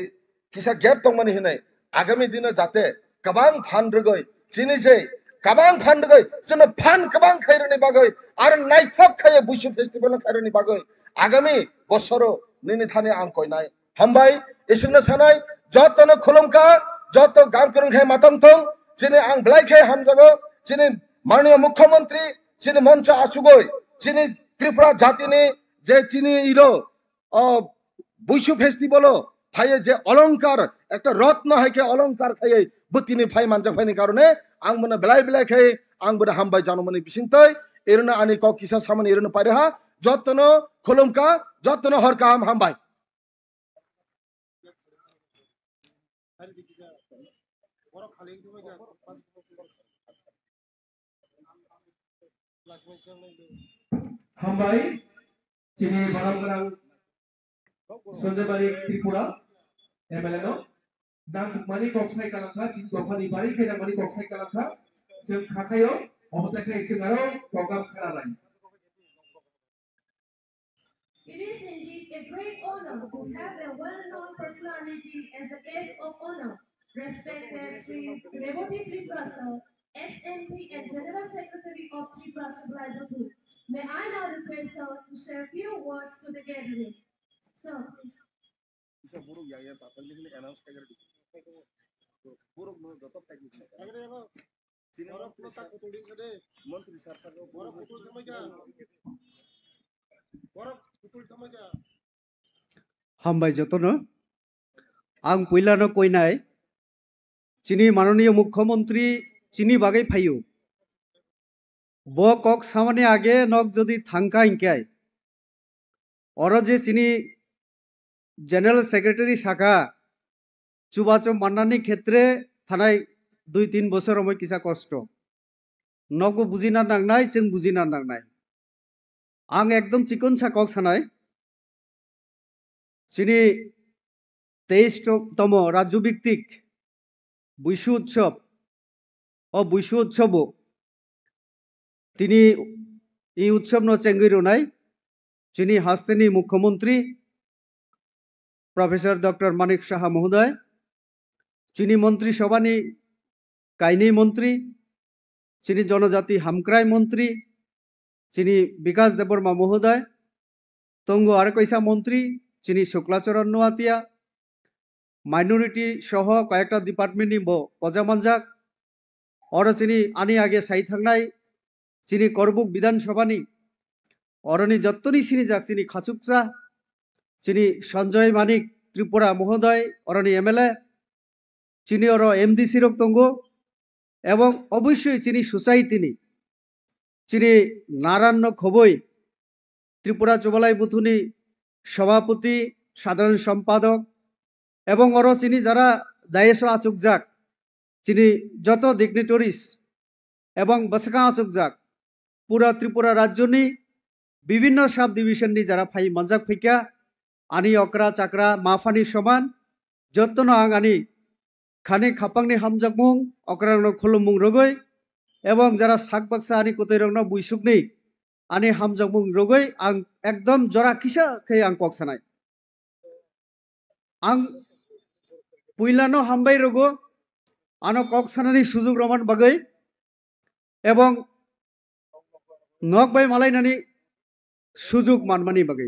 E: किसा गेप दंमोन हिनाय आगामी दिनाव जाते गोबां फान रगै चिनि जे गोबां फान रगै जोंनो फान गोबां खायरनि बागै आरो नायथक खायो बुसु फेस्टिभेल खायरनि बागै आगामी बोसोराव निनि थाने आं कइनाय हामबाय इसुनो सानाय जतनो खुलुमका जत गाम करंखाय मातम थं चिनि आं ब्लाइखाय हामजागो चिनि माननीय मुख्यमंत्री चिनि मंच आसुगै चिनि त्रिपुरा जातिनि जे चिनि इरो बुसु फेस्टिभेल थायो जे अलंकार एक रत्न हायके अलंकार खायै बुतिनि फाय मानजा फायनि कारणे आं मने ब्लाइखाय आं बो हामबाय जानमनि बिसिंतै एरनो आनि क किसा सामान एरनो पारेहा जतनो खुलुमका जतनो हरका हामबाय
C: हामबाय चिनि बारामग्रां सन्जयबारि त्रिपुरा एमएलए नो नांगुमानि कक्साय कालाखा चिनि दफानि बारि खेदामानि कक्साय कालाखा जों खाखायो अबताखाय जों आरो प्रग्राम खालामनाय
B: It is indeed a great honor to have a well-known personality as a guest of honor, respected Sri Revati Triprasa, ex-MP and General Secretary of Triprasa Blaibutu. May I now request her to share a few words to the gathering. Sir, please.
F: हामबाय जतनो आं पहिलानो कइनाय चिनि माननीय मुख्यमंत्री चिनि बागै फायो ब कक सामाने आगे नक जदि थांका इंकाय और जे चिनि जनरल सेक्रेटारि शाखा चुबाचो माननानि क्षेत्रे थानाय 2-3 बोसोर मैं किसा कष्ट नकबो बुजिना नांनाय जों बुजिना नांनाय आं एकदम चिकन सा कक सानाय चिनि 23तम राज्यभित्तिक बुसु उत्सव और बुसु उत्सव तिनी ई उत्सव न चेंगिरोनाय चिनि हास्तेनि मुख्यमंत्री प्रोफेसर डॉक्टर मानिक साहा महोदय चिनि मंत्री सभानि कायनी मंत्री चिनि जनजाति हामक्राय मंत्री चिनि विकास देबबर्मा महोदय तंगो आरो कैसा मंत्री चिनि शुक्लाचरण नोआतिया माइनरिटी सह कयेकटा डिपार्टमेंटनि पजामानजाक और चिनि आनी आगे साई थांनाय चिनि करबुक विधानसभानि अरनि जत्तनि सिनिजाक चिनि खाचुकचा चिनि संजय मानिक त्रिपुरा महोदय अरनि एमएलए चिनि और एमडीसी रक तंगो एवं अवश्य चिनि सोसाइटिनि चिनि नारायण खबई त्रिपुरा चुबालाई बुथुनि सभापति साधारण सम्पादक एवं और चिनि जरा दायेश आचुकजाक चिनि जत डिग्निटरिज एवं बसका आचुकजाक पूरा त्रिपुरा राज्यनि विभिन्न सब डिविजननि जरा फाइ मनजाक फैका आनी अक्रा चाक्रा माफानि समान जत्तनो आं आनी खाने खापांनि हामजाकमुं अक्रानो खुलुमुं रगै एवं जरा साक बाक्सा आनी कुतैरंनो बुइसुकनि आनी हामजाकमुं रगै आं एकदम जरा किसा खै आं कक्सानाय आं पुइलानो हामबाय रगो आनो कक सानानि सुजुग रमान बागै एवं नक बाय मालायनानि सुजुग मानमानि बागै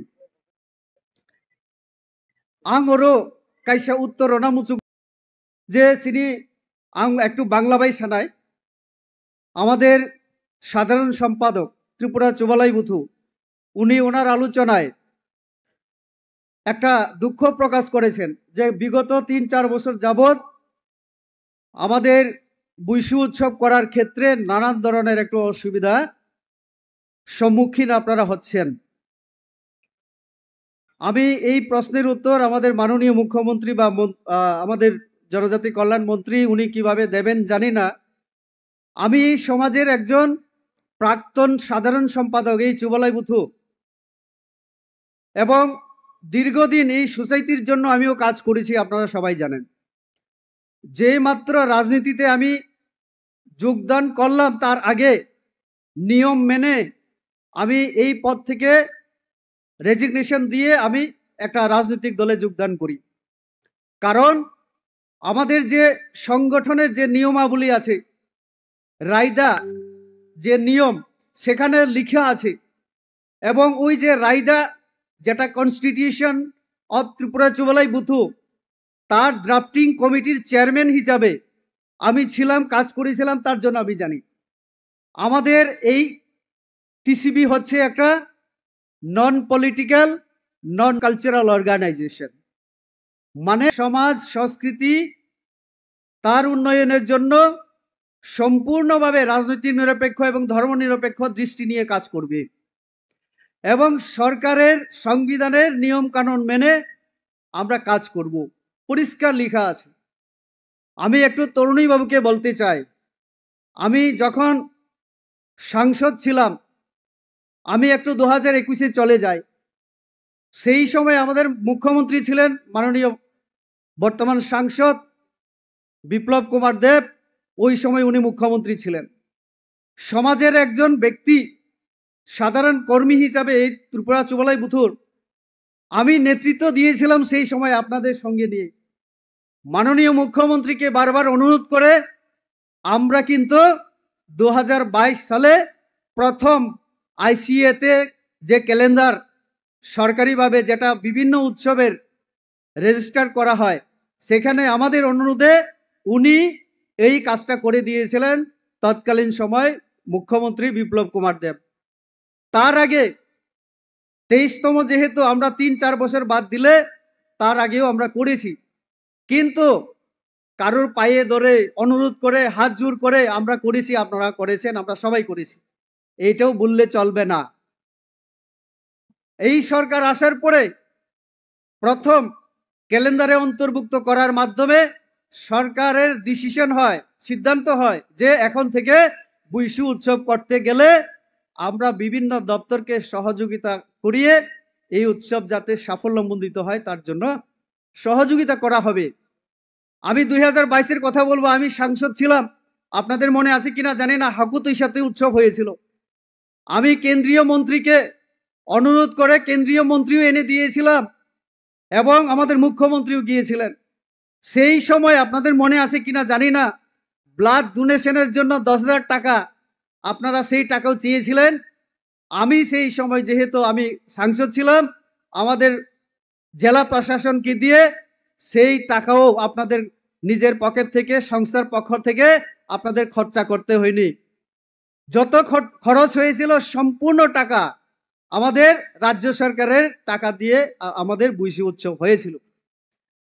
F: आं ओरो कायसा उत्तर ना मुचुग जे चिनी आं एकटू बांला बाई सानाय आमादेर साधारण सम्पादक त्रिपुरा चुबालाई बुथु उनी ओनार आलोचनाय একটা দুঃখ প্রকাশ করেছেন যে বিগত ৩-৪ বছর যাবত আমাদের বৈশু উৎসব করার ক্ষেত্রে নানান ধরনের একটু অসুবিধা সম্মুখীন আপনারা হচ্ছেন। আমি এই প্রশ্নের উত্তর আমাদের মাননীয় মুখ্যমন্ত্রী বা আমাদের জনজাতি কল্যাণ মন্ত্রী উনি কিভাবে দেবেন জানি না। আমি এই সমাজের একজন প্রাক্তন সাধারণ সম্পাদক এই চুবালাই বুথু এবং দীর্ঘদিন এই সোসাইটির জন্য আমিও কাজ করেছি, আপনারা সবাই জানেন। যে মাত্র রাজনীতিতে আমি যোগদান করলাম তার আগে নিয়ম মেনে আমি এই পদ থেকে রেজিগনেশন দিয়ে আমি একটা রাজনৈতিক দলে যোগদান করি। কারণ আমাদের যে সংগঠনের যে নিয়মাবলী আছে, রায়দা যে নিয়ম সেখানে লেখা আছে এবং ওই যে রায়দা যেটা কনস্টিটিউশন অফ ত্রিপুরা চুবালাই বুথু তার ড্রাফটিং কমিটির চেয়ারম্যান হিসাবে আমি ছিলাম, কাজ করেছিলাম, তার জন্য আমি জানি। আমাদের এই টিসিবি হচ্ছে একটা non political non cultural organization, মানে সমাজ সংস্কৃতি তার উন্নয়নের জন্য সম্পূর্ণভাবে রাজনৈতিক নিরপেক্ষ এবং ধর্মনিরপেক্ষ দৃষ্টি নিয়ে কাজ করবে এবং সরকারের সংবিধানের নিয়ম কানুন মেনে আমরা কাজ করব, পরিষ্কার লেখা আছে। আমি একটু তরুণী বাবুকে বলতে চাই, আমি যখন সাংসদ ছিলাম আমি একটু 2021-এ চলে যাই। সেই সময় আমাদের মুখ্যমন্ত্রী ছিলেন মাননীয় বর্তমান সাংসদ বিপ্লব কুমার দেব, ওই সময় উনি মুখ্যমন্ত্রী ছিলেন। সমাজের একজন ব্যক্তি সাধারণ কর্মী হিসাবে এই ত্রিপুরা চুবালাই বুথুর আমি নেতৃত্ব দিয়েছিলাম সেই সময় আপনাদের সঙ্গে নিয়ে। মাননীয় মুখ্যমন্ত্রীকে বারবার অনুরোধ করে আমরা কিন্তু 2022 সালে প্রথম আইসিএতে যে ক্যালেন্ডার সরকারিভাবে যেটা বিভিন্ন উৎসবের রেজিস্টার করা হয় সেখানে আমাদের অনুরোধে উনি এই কাজটা করে দিয়েছিলেন তৎকালীন সময় মুখ্যমন্ত্রী বিপ্লব কুমার দেব। তার আগে 23তম যেহেতু আমরা 3-4 বছর বাদ দিলে তার আগেও আমরা করেছি, কিন্তু কারোর পায়ে ধরে অনুরোধ করে হাত জোর করে আমরা করেছি, আপনারা করেছেন, আমরা সবাই করেছি, এইটাও বললে চলবে না। এই সরকার আসার পরে প্রথম ক্যালেন্ডারে অন্তর্ভুক্ত করার মাধ্যমে সরকারের ডিসিশন হয়, সিদ্ধান্ত হয় যে এখন থেকে বৈশু উৎসব করতে গেলে আমরা বিভিন্ন দপ্তরকে সহযোগিতা করিয়ে এই উৎসব যাতে সাফল্যমণ্ডিত হয় তার জন্য সহযোগিতা করা হবে। আমি 2022-এর কথা বলবো, আমি সাংসদ ছিলাম, আপনাদের মনে আছে কিনা জানি না, হাকুতই সাথে উৎসব হয়েছিল। আমি কেন্দ্রীয় মন্ত্রীকে অনুরোধ করে কেন্দ্রীয় মন্ত্রীও এনে দিয়েছিলাম এবং আমাদের মুখ্যমন্ত্রীও গিয়েছিলেন। সেই সময় আপনাদের মনে আছে কিনা জানি না, ব্লাড ডোনেশনের জন্য 10,000 টাকা আপনারা সেই টাকাও চেয়েছিলেন। আমি সেই সময় যেহেতু আমি সাংসদ ছিলাম আমাদের জেলা প্রশাসনকে দিয়ে সেই টাকাও আপনাদের নিজের পকেট থেকে সংস্থার পক্ষ থেকে আপনাদের খরচা করতে হয়নি। যত খরচ হয়েছিল সম্পূর্ণ টাকা আমাদের রাজ্য সরকারের টাকা দিয়ে আমাদের বৈশু উৎসব হয়েছিল।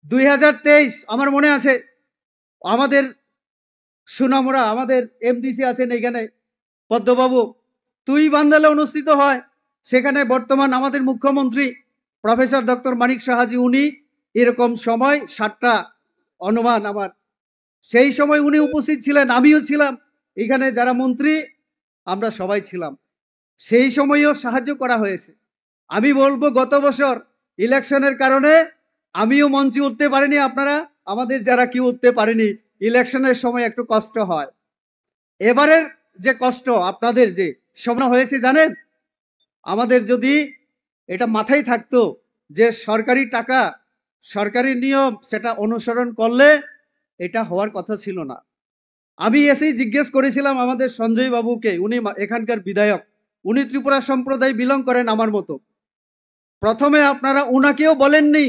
F: 2023 আমার মনে আছে, আমাদের সুনামরা আমাদের এমডিসি আছেন এখানে পদ্মবাবু, তুই বান্দালে অনুষ্ঠিত হয়, সেখানে বর্তমান আমাদের মুখ্যমন্ত্রী প্রফেসর ডক্টর মানিক সাহাজি উনি এরকম সময় 7টা অনুমান আমার, সেই সময় উনি উপস্থিত ছিলেন, আমিও ছিলাম, এখানে যারা মন্ত্রী আমরা সবাই ছিলাম, সেই সময়ও সাহায্য করা হয়েছে। আমি বলবো গত বছর ইলেকশনের কারণে আমিও মঞ্চে উঠতে পারিনি, আপনারা আমাদের যারা কেউ উঠতে পারেনি, ইলেকশনের সময় একটু কষ্ট হয়। এবারের যে কষ্ট আপনাদের যে সময় হয়েছে জানেন, আমাদের যদি এটা মাথায় থাকতো যে সরকারি টাকা সরকারি নিয়ম সেটা অনুসরণ করলে এটা হওয়ার কথা ছিল না। আমি এসেই জিজ্ঞেস করেছিলাম আমাদের সঞ্জয় বাবুকে, উনি এখানকার বিধায়ক, উনি ত্রিপুরা সম্প্রদায় বিলং করেন আমার মতো। প্রথমে আপনারা উনাকেও বলেননি,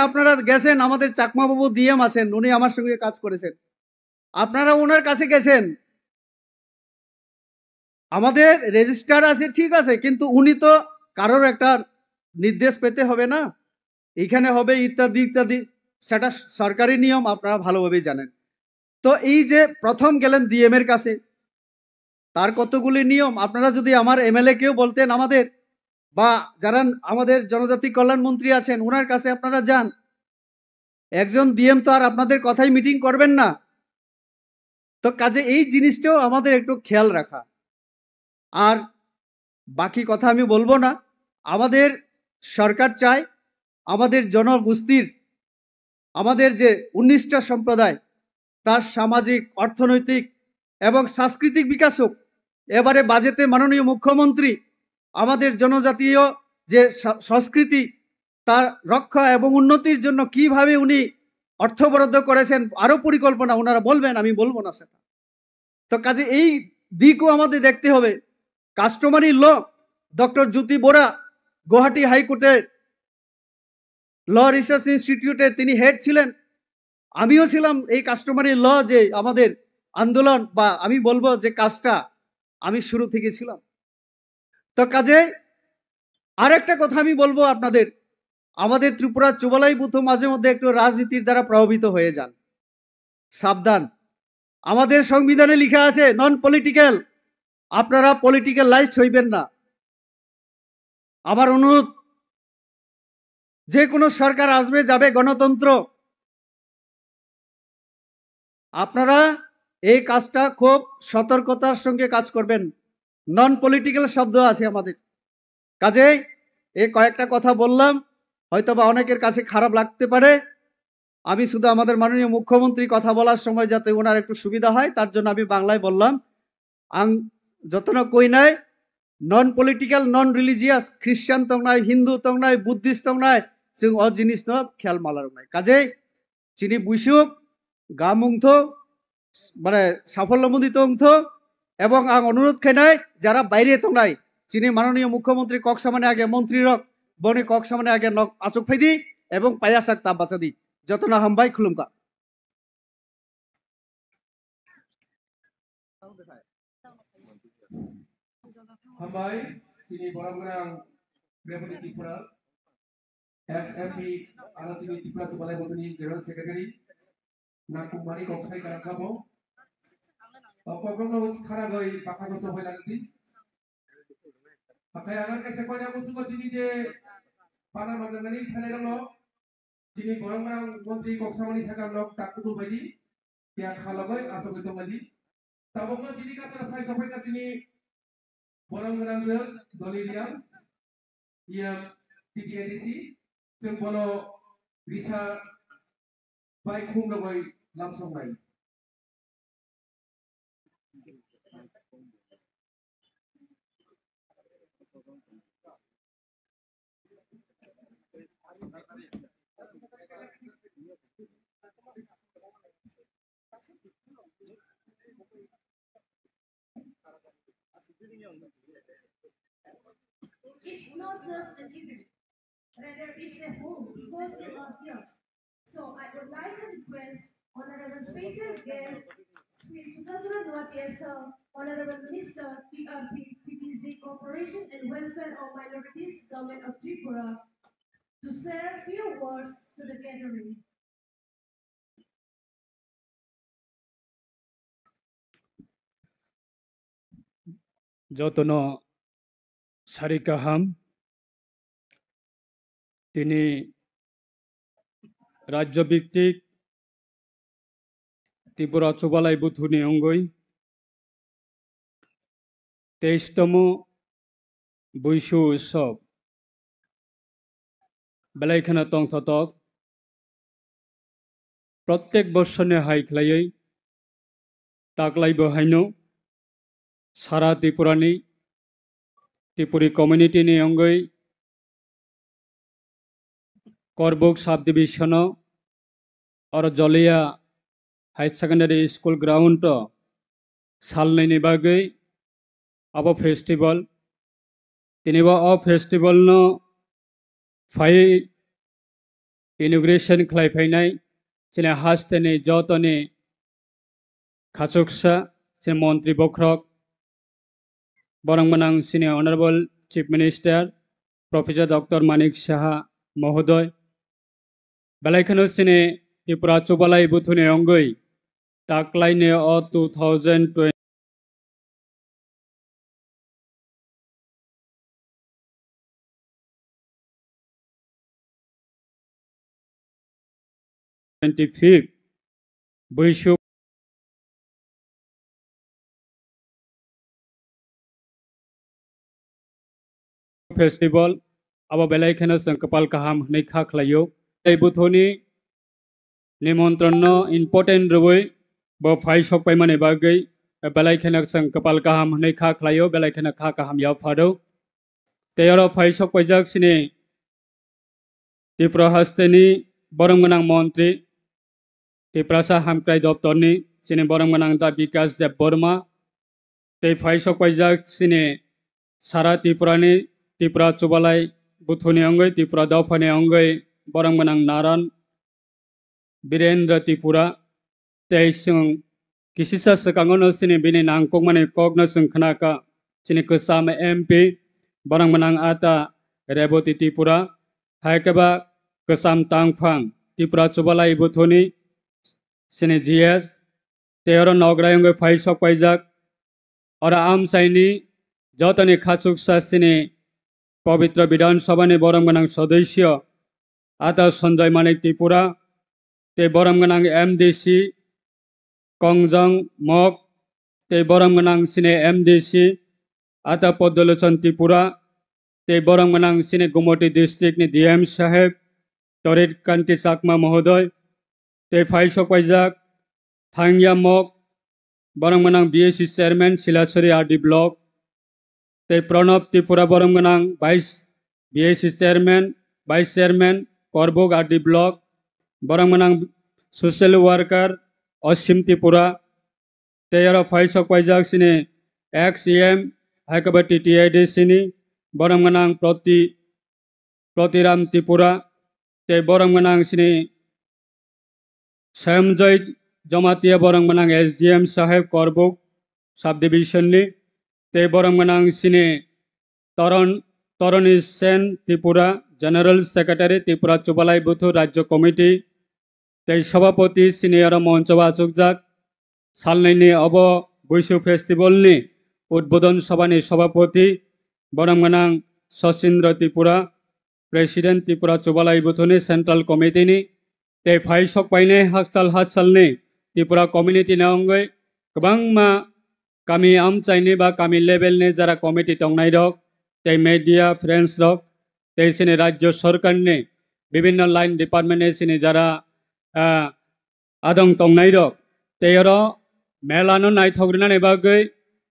F: আপনারা গেছেন, আমাদের চাকমা বাবু ডিএম আছেন, উনি আমার সঙ্গে কাজ করেছেন, আপনারা ওনার কাছে গেছেন, আমাদের রেজিস্টার আছে ঠিক আছে, কিন্তু উনি তো কারোর একটা নির্দেশ পেতে হবে না, এখানে হবে ইত্যাদি ইত্যাদি, সেটা সরকারি নিয়ম, আপনারা ভালোভাবেই জানেন। তো এই যে প্রথম গেলেন ডিএম এর কাছে, তার কতগুলি নিয়ম, আপনারা যদি আমার এমএলএ কেউ বলতেন আমাদের, বা যারা আমাদের জনজাতি কল্যাণ মন্ত্রী আছেন ওনার কাছে আপনারা যান, একজন ডিএম তো আর আপনাদের কথাই মিটিং করবেন না। তো কাজে এই জিনিসটাও আমাদের একটু খেয়াল রাখা। আর বাকি কথা আমি বলবো না। আমাদের সরকার চায় আমাদের জনগোষ্ঠীর, আমাদের যে 19টা সম্প্রদায়, তার সামাজিক, অর্থনৈতিক এবং সাংস্কৃতিক বিকাশ হোক। এবারে বাজেটে মাননীয় মুখ্যমন্ত্রী আমাদের জনজাতীয় যে সংস্কৃতি তার রক্ষা এবং উন্নতির জন্য কিভাবে উনি অর্থ বরাদ্দ করেছেন, আরো পরিকল্পনা ওনারা বলবেন, আমি বলবো না সেটা। তো কাজে এই দিকও আমাদের দেখতে হবে। কাস্টমারি ল, ডক্টর জ্যোতি বোরা গুয়াহাটি হাইকোর্টের ল রিসার্চ ইনস্টিটিউটের তিনি হেড ছিলেন, আমিও ছিলাম এই কাস্টমারি ল যে আমাদের আন্দোলন, বা আমি বলবো যে কাজটা আমি শুরু থেকে ছিলাম। তো কাজে আরেকটা কথা আমি বলবো আপনাদের, আমাদের ত্রিপুরা চুবালাই বুথ মাঝে মধ্যে একটু রাজনীতির দ্বারা প্রভাবিত হয়ে যান, সাবধান। আমাদের সংবিধানে লেখা আছে নন পলিটিক্যাল, আপনারা পলিটিক্যাল লাইজ হইবেন না। আমার অনুরোধ, যে কোনো সরকার আসবে যাবে, গণতন্ত্র, আপনারা এই কাজটা খুব সতর্কতার সঙ্গে কাজ করবেন। নন পলিটিক্যাল শব্দ আছে আমাদের কাজে। এই কয়েকটা কথা বললাম, হয়তো বা অনেকের কাছে খারাপ লাগতে পারে। আমি শুধু আমাদের মাননীয় মুখ্যমন্ত্রী কথা বলার সময় যাতে ওনার একটু সুবিধা হয় তার জন্য আমি বাংলায় বললাম। আং যতন কই নাই, নন পলিটিক্যাল, নন রিলিজিয়াস, খ্রিস্টান তং নাই, হিন্দু তং নাই, বুদ্ধিস্ট তং নাই, जों अ जिनिस न खेल मालार নাই। কাজে চিনি বুইসুক গামুংথ মানে সাফল্যমণ্ডিত অংথ, এবং আং অনুরোধ খাইনাই যারা বাইরে তংনাই চিনি মাননীয় মুখ্যমন্ত্রী কক সামনে আগে মন্ত্রী রক বনি কক সামনে আগে নক আচুক ফাইদি এবং পায়াসাক তাবাসাদি যতনা হামবাই খুলুমকা।
C: হামবাই চিনি বরাবরাং রেপুটি ত্রিপুরা एसएमपी आलोचनी ত্রিপুরা চুবালাই বতনি জেনারেল সেক্রেটারি নাকুমানি কক্সাই কারাখাবো অপগ্রহ খারা গই পাকা গছ হইলান্তি পাকায় আমার কাছে কয়না বুঝু চিনি যে পানা মাননানি ফেলে দङ চিনি বরাবরাং মন্ত্রী কক্সামানি সাকা লক টাকুদু বাयदि या खालागय आसगय दङदि ताबोनो चिनि काथार फाय सफाय कासिनि बराबरां दलिलिया या टीटीआईडीसी जों बनो रिसा bye खुंगबाय लामसंनाय
B: It's not just an event, rather it's a home because you are here. So I would like to request Honorable Special Guest, Sri Sudhasura Nwatiya, Honorable Minister, TRP, PTZ, Cooperation and Welfare of Minorities, Government of Tripura, to share a few words to the gathering.
G: যতন সারিকাহাম তিনি রাজ্যভিত্তিক ত্রিপুরা চুবালাই বুথুনি অঙ্গই 23তম বৈশু উৎসব বেলাইখানা তংথতক প্রত্যেক বর্ষনে হাইখ্লাयै তাকলাইবো হাইনো सारा त्रिपुरानि Tripuri कम्युनिटीनि अंगै करबुक sub division और जलिया high secondary school ground सालनैनि बागै अब फेस्टिवल तिनिबा फेस्टिवल नो फाइ इनग्रेशन खालायफैनाय चिने हास्तेनि जतनि खासुकसा चिने मंत्री बख्रक बरंमनां सिने honourable chief minister professor doctor Manik Saha महोदय बेलायखनो सिने त्रिपुरा चुबालाई बुथुने अंगै ताकलाइने 2020 25 बैसु फेस्टिवल अब बेलायखनो जों कपाल काहाम नै खाख्लायो ए बुथनि निमंत्रण इम्पोर्टेंट रुबै ब फाइ सकबाय माने बागै बेलायखनो जों कपाल काहाम नै खाख्लायो बेलायखनो खा काहाम या फादौ तेरो फाइ सकबाय जाकसिनि त्रिपुरा हास्तेनि बरंमनां मंत्री त्रिपुरा हामक्राय दप्तरनि सिने बरंमनां दा विकास देव बर्मा ते फाइ सकबाय जाकसिनि सारा त्रिपुरानि त्रिपुरा चुबालाई बुथुनि अंगै त्रिपुरा दफानि अंगै बरंमनां नारायण वीरेंद्र त्रिपुरा तेइसं किसिसा सकांगनो सिने बिनि नांगक माने कगनो संखनाका सिने कसाम एमपी बरंमनां आता रेवती त्रिपुरा हायकबा कसाम तांगफां त्रिपुरा चुबालाई बुथुनि सिने जीएस तेरो नगरायंगै फाइ सकबाय जाक और आमसाइनि जतनि खासुकसा सिने पवित्र विधानसभा ने बरंमनां सदस्य आता संजय मानिक त्रिपुरा ते बरंमनां एमडीसी कंजंग मक ते बरंमनां सिने एमडीसी आता पद्मलोचन त्रिपुरा ते बरंमनां सिने गुमटी डिस्ट्रिक्ट नि डीएम साहेब तरित कांति चाकमा महोदय ते फाइ सकबायजाक थांगिया मक बरंमनां BSC chairman Shilachari RD block ते प्रणब त्रिपुरा बरंमनां vice BSC chairman vice chairman Karbook RD block बरंमनां सोशल वर्कर असीम त्रिपुरा तेरो फाइ सकबायजाक सिने एक्स एम हायकबा टीटीआईडीसी बरंमनां प्रतिराम त्रिपुरा ते बरंमनां सिने श्यामजय जमातिया बरंमनां एसडीएम साहेब करबुक सब डिविजन नि ते बरंमनां सिने तरणी सेन त्रिपुरा जनरल सेक्रेटारी त्रिपुरा चुबालाई बुथु राज्य कमिटी ते सभापति सिनियर मंचवा चुकजाक सालनैनि अब बैसु फेस्टिवल नि उद्बोधन सभानि सभापति बरंमनां सचिन्द्र त्रिपुरा प्रेसिडेंट त्रिपुरा चुबालाई बुथुनि सेंट्रल कमिटी नि ते फाइ सकबायने हाकसालनि त्रिपुरा कम्युनिटी अंगै गोबांमा गामि आमचाइनि बा गामि लेभेलनि जरा कमिटी दंनाय दं ते मीडिया फ्रेंड्स दं ते सिनि राज्य सरकारनि विभिन्न लाइन डिपार्टमेंटनि सिनि जरा आदं दंनाय दं तेरो मेलानो नायथग्रोनानै बागै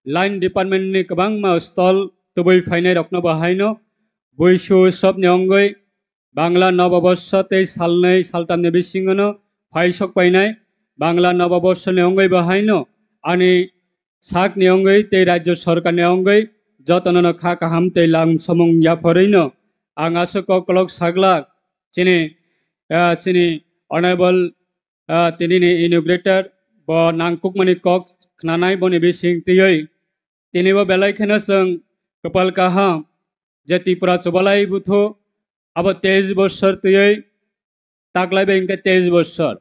G: लाइन डिपार्टमेंटनि गोबांमा स्टल तुबै फायनाय रखनो बाहायनो बैसु उत्सवनि अंगै बांला नवबर्ष ते सालनै सालथामनि बिसिङावनो फाइ सकबायनाय बांला नवबर्षनि अंगै बाहायनो आनि साकनि अंगै ते राज्य सरकारनि अंगै जतननो खा काहाम ते लां समं याफरैनो आं आसक कलक सागलाक चिनि ऑनरेबल तिनिनि इनग्रेटर ब नांगकुकमनि कक खनानाय बनि बिसिं तियै तिनिबो बेलायखनो जों कपाल काहाम जे त्रिपुरा चुबालाई बुथु अब 23 बছর तुयै ताकलायबाय इनके 23 बছর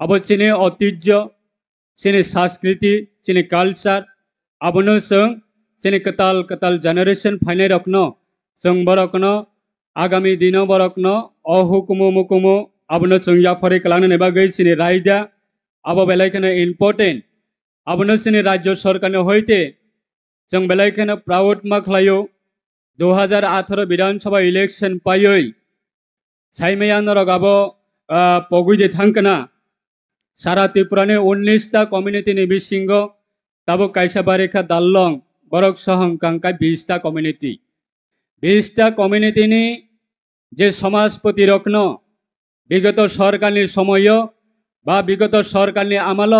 G: अब चिनि ऐतिह्य चिनि संस्कृति चिनि कल्चर अबनो जों चिनि कताल जेनेरेशन फाइनाय रखनो जों बरकनो आगामी दिनाव बरकनो अहुकुमु मुकुमु अबनो जों याफारि खालामनो बागै चिनि रायदा अब बेलायखनो इम्पोर्टेंट अबनो चिनि राज्य सरकारनि होइते जों बेलायखनो प्राउड मा खालायो 2018 विधानसभा इलेक्शन पायै साइमयान रगाबो पगुइदे थांकना सारा त्रिपुरानि 19टा कम्युनिटीनि बिसिंगो ताबो काइसाबारिखा दाललं बरक सहं कांका 20टा कम्युनिटी 20टा कम्युनिटीनि जे समाजपति रखनो বিগত সরকারনি সময়ও বা বিগত সরকারনি আমল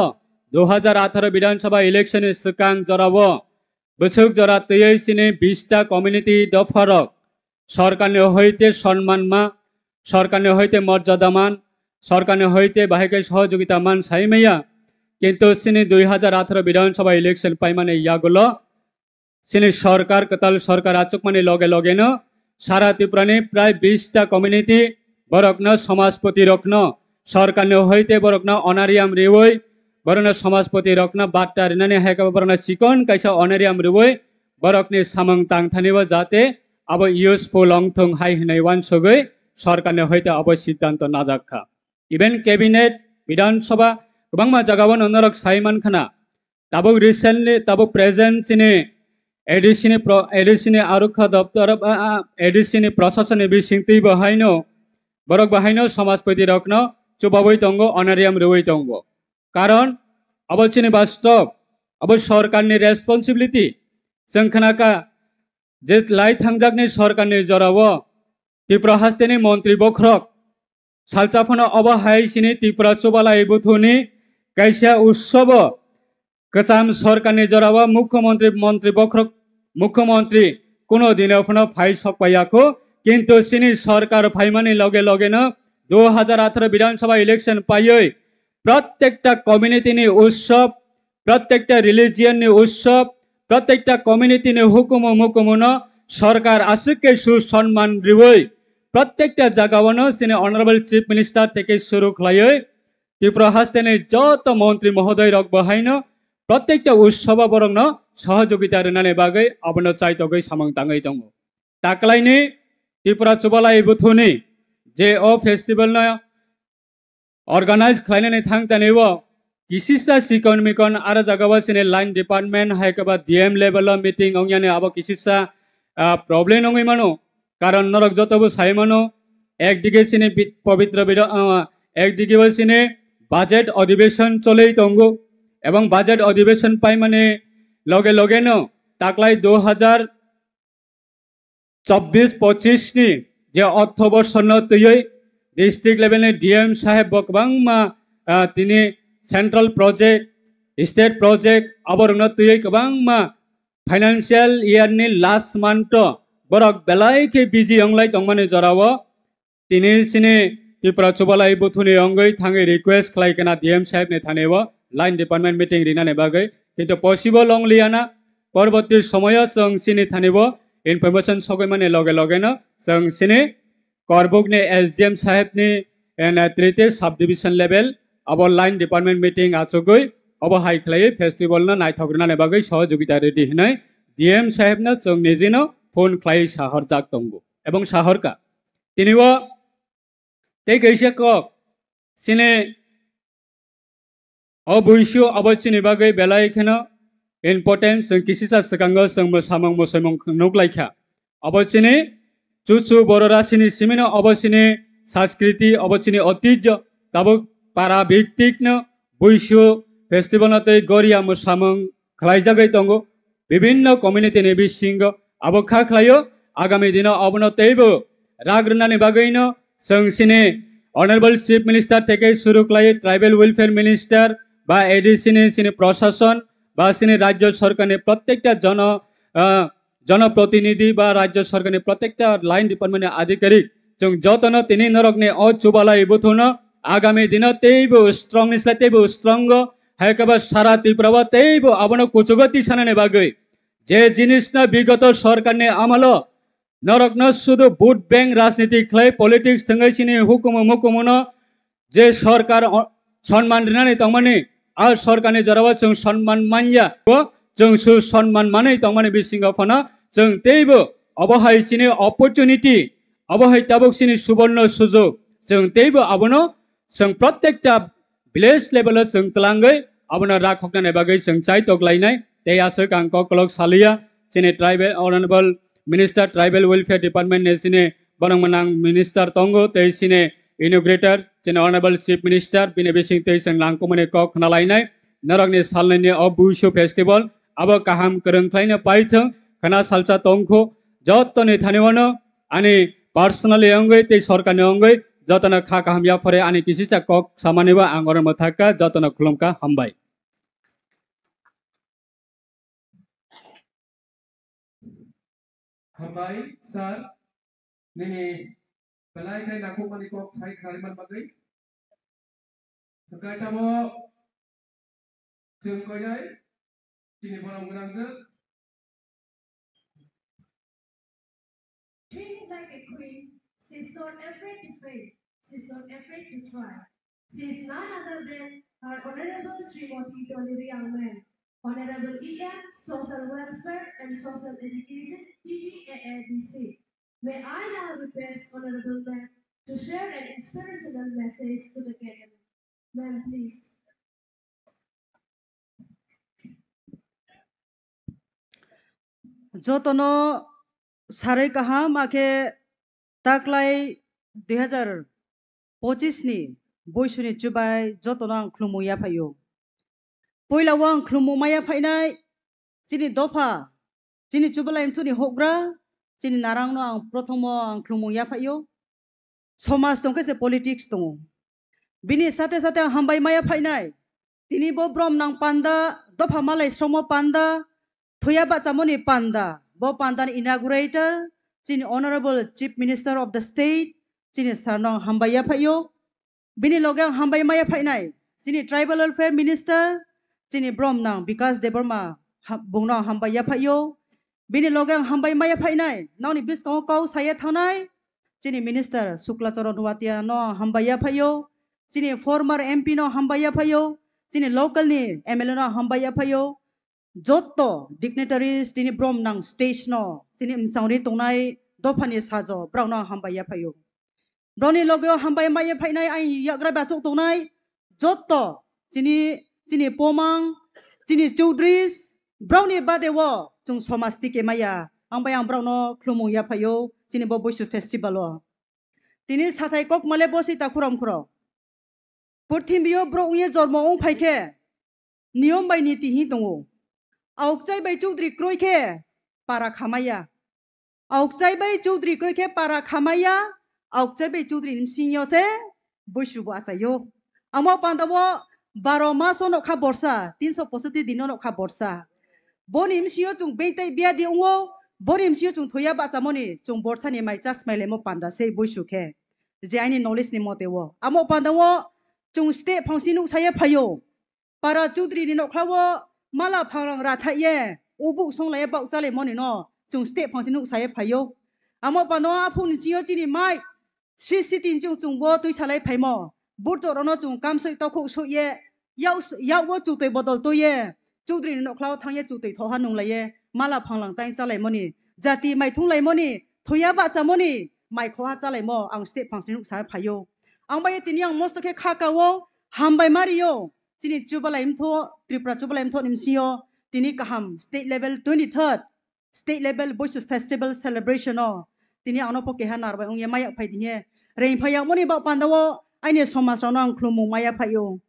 G: 2018 বিধানসভা ইলেকশন সিকাং জরাব বছক জরা তৈয় সিনে 20টা কমিউনিটি দফারক সরকারনি হইতে সম্মানমা সরকারনি হইতে মর্যাদামান সরকারনি হইতে বাহিকে সহযোগিতা মান সাইমেয়া কিন্তু সিনে 2018 বিধানসভা ইলেকশন পাইমানে ইয়াগুলো সিনে সরকার কতাল সরকার আচক মানে লগে লগে ন সারা ত্রিপুরানি প্রায় 20টা কমিউনিটি বরকন সমাজপতি রকন সরকারনি হইতে বরকন অনারিয়াম রেওই বরন সমাজপতি রকন বাট্টা রিনানি হাইকা বরন চিকন কাইসা অনারিয়াম রেওই বরকনি সামং তাংথানিব যাতে আবো ইউজফুল অংথং হাই হিনাই ওয়ান সগৈ সরকারনি হইতে আবো সিদ্ধান্ত নাজাখা ইভেন ক্যাবিনেট বিধানসভা गोबां जगावन नरक साइमान खाना तब रिसेंटली तब प्रेजेंट सिने एडिसिनी आरक्षा दप्तर एडिसिनी प्रशासन बिसिंगति बहायनो बरक बहायनो समाजपति रखनो चुबाबै दंगो अनारियाम रुबै दंगो कारण अब सिने वास्तव अब सरकारनि रेसपन्सिबिलिटी जों खानाका जे लाई थांजाकनि सरकारनि जराव त्रिपुरा हास्तेनि मन्त्री बख्रक सालचाफनो अबहाय सिनि त्रिपुरा चुबालाई बुथुनि कैसा उत्सव कचाम सरकारनि जराव मुख्यमंत्री मंत्री बख्रक मुख्यमंत्री कोनो दिन फाइ सकपायाखो किन्तु सिनि सरकार फाइमानि लगे लगे न 2018 विधानसभा इलेक्शन पायै प्रत्येकटा कम्युनिटीनि उत्सव प्रत्येकटा रिलिजियननि उत्सव प्रत्येकटा कम्युनिटीनि हुकुम मुकुमन सरकार आसुके सुसम्मान रिवै प्रत्येकटा जागावनो सिनि अनारेबल चीफ मिनिस्टर থেকে शुरू खालायै त्रिपुरा हास्तेनि जत मंत्री महोदय रक बहायनो प्रत्येकटा उत्सव बरंग सहयोगिता रिनानि बागै अबनो चाइतगै सामंताङै दङ ताकलाइनि त्रिपुरा चुबालाई बुथुनि जे ओ फेस्टिवल न अर्गानाइज खालायनानै थांतानिव किसिसा सिकन मिकन आरो जागावा सिनि लाइन डिपार्टमेंट हायकबा डीएम लेवल मीटिंग अंगयानि आबो किसिसा प्रॉब्लेम नङै मानो कारण नरक जतबो साइमानो एकदिके सिनि पवित्र एकदिके सिनि बाजेट अधिवेशन चले दंगो एवं बाजेट अधिवेशन पाई माने लगे लगे न ताकलाई 2024-25 नि जे अर्थ वर्ष न तयै डिस्ट्रिक्ट लेवल डीएम साहेब बकबांमा तिनि सेंट्रल प्रोजेक्ट स्टेट प्रोजेक्ट अबरंग तयै गोबांमा फाइनेंशियल इयर नि लास्ट मंथ बरक बेलायके बिजि अंगलाय दंमाने जराव तिनि सिनि त्रिपुरा चुबालाई बुथुनि अंगै थाङै रिक्वेस्ट खालायकेना डीएम साहेब ने थानेव लाइन डिपार्टमेंट मीटिंग रिनाने बागै किन्तु पसिबल अंगलियाना परवर्ती समय जों सिनि थानेव इनफरमेशन सगै माने लगे लगे न जों सिनि करबुकनि एसडीएम साहेब नि नेतृत्वे सब डिविजन लेवल अब लाइन डिपार्टमेंट मीटिंग आचुगै अब हाई खालायै फेस्टिवल न नायथग्रनाने बागै सहयोगिता रेडी हिनाय डीएम साहेब न जों निजिनो फोन खालाय साहर जाक दंगो एवं साहरका तिनिव ते कैसे कक सिने अबुइसु अबसिनि बागै बेलायखेनो इम्पोर्टेंट जों किसिसा सिगाङो जों मोसामं मोसामं नुग्लायखा अबसिनि चुचु बररासिनि सिमिनो अबसिनि संस्कृति अबसिनि ऐतिह्य ताबो पारा भित्तिकनो बुइसु फेस्टिवल नतै गरिया मोसामं खालायजागै दंगो विभिन्न कम्युनिटीनि बिसिंग अब खाख्लायो आगामी दिन अबनतैबो राग्रनानि बागैनो जों सिनि अनारेबल चीफ मिनिस्टर থেকে শুরু খালাयै ट्राइबल वेलफेयर मिनिस्टर बा एडिसिनि सिनि प्रशासन बा सिनि राज्य सरकारनि प्रत्येकटा जनप्रतिनिधि बा राज्य सरकारनि प्रत्येकटा लाइन डिपार्टमेंट आधिकारिक जों जतन तिनि नरकनि अचुबालाई बुथुन आगामी दिन तैबो स्ट्रंग निस्लाय तैबो स्ट्रंग हायकबा सारा त्रिपुरा तैबो अबनो कुचुगति सानाने बागै जे जिनिस न विगत सरकारनि आमल नरकन शुद्ध भोट बैंक राजनीति खालाय पलिटिक्स थंगायसिनि हुकुम मुकुमन जे सरकार सम्मान रिनानै तंमानि आ सरकारनि जरावा जों सम्मान मानया जों सु सम्मान मानै तंमानि बिसिंगाफना जों तैबो अबहायसिनि अपॉर्चुनिटी अबहाय ताबकसिनि सुवर्ण सुजोग जों तैबो अबनो जों प्रत्येकटा विलेज लेवल जों तलांगै अबनो राखकनानै बागै जों चाइ तगलायनाय ते आसो कांको क्लक सालिया सिनि tribal honourable minister tribal welfare department ने सिने बरंगमनां मिनिस्टर तंगो ते सिने इनोग्रेटर सिने ऑनरेबल चीफ मिनिस्टर बिने बिसिं ते जों लांकोमने क खनालायनाय नरकनि सालनायनि अबुइसु फेस्टिवल अब काहाम करंख्लायनो पाइथों खना सालसा तंखो जतने थानेवनो आनि पर्सनली अंगै ते सरकारनि अंगै jatana kha kaham ya phore ani kisi cha kok samaniba angor mathaka jatana khulumka hambai.
C: Hambai sir nini pelai kai naku mani kok sai khariman bagai. Kai tamo jeng koyai sini borong genang je.
B: Treat like a queen, she's not afraid to fail, she's not afraid to try. She is none other than our Honorable Srimati Dolly Youngman, Honorable EM, Social Welfare and Social Education, EDAABC. May I now request Honorable Ma'am to share an inspirational message to the gathering. Ma'am, please.
H: Jotono sarai kaham ake taklai 2025 ni boisuni chubai jotono ang khlumoya phayo poila wang khlumoya phainai chini dofa chini chubalai mthuni hogra chini narang no ang prothomo ang khlumoya phayo somas tongke se politics tongo bini sate sate hambai maya phainai tini bo brom nang panda dofa malai sromo panda thoya ba chamoni panda bo pandan inaugurator chini Honorable Chief Minister of the State chini sarnong hambaya phayo bini logang hambai maya phainai chini Tribal Welfare Minister chini brom nang Vikas Deborma bungnong hambaya phayo bini logang hambai maya phainai nauni biskong kau saya thanai chini Minister Shukla Charan Watia no hambaya phayo chini former MP no hambaya phayo chini local ni MLA no hambaya phayo Joto dignitaries tini brom nang stage no tini mchangri tongnai dofani sajo browna hambaya phayo browni logyo hambaya maya phainai ai yagra bachok tongnai joto tini pomang tini chowdhuries browni badewo chung somasti ke maya angbayang browno khlumu ya phayo tini bo boisu festival o tini sathai kok male bosi ta khuram khuro porthimbiyo bro uye jormo ong phaike niyom bai niti hi tongo Aukjai bai Chaudhry kroike para khamaya Aukjai bai Chaudhry kroike para khamaya Aukjai bai Chaudhry nimsinyo se boisu bo achayo amo pandawo 12 maso no kha borsa 365 dino no kha borsa boni nimsinyo chung beitai bia di ungo boni nimsinyo chung thoya ba chamoni chung borsa ni mai chas mai lemo panda sei boisu khe je ani knowledge ni motewo amo pandawo chung stay phangsinu saya phayo para Chaudhry ni no khlawo mala phangrang rathaye ubuk songlai bak chale moni no chung step phangsinu saye phayo amo pano aphuni chiyo chini mai sisitin chung bo tui salai phaimo burto rono chung kamsoi tokho soye yaw wo chu toi bodol toye Chaudhry no khlaw thangye chu toi thoha nunglaye mala phanglang tai chalai moni jati mai thunglai moni thoya ba chamoni mai khoha chalai mo ang step phangsinu saye phayo angbai tiniang mostokhe khakawo hambai mario chini chubalai mtho Tripura chubalai mtho nimsio tini kaham state level 23rd state level boys festival celebration o tini anopo keha narbai ong yamaya phaidinge rein phaya moni ba pandawo aine somas ro nang khlumu maya phayo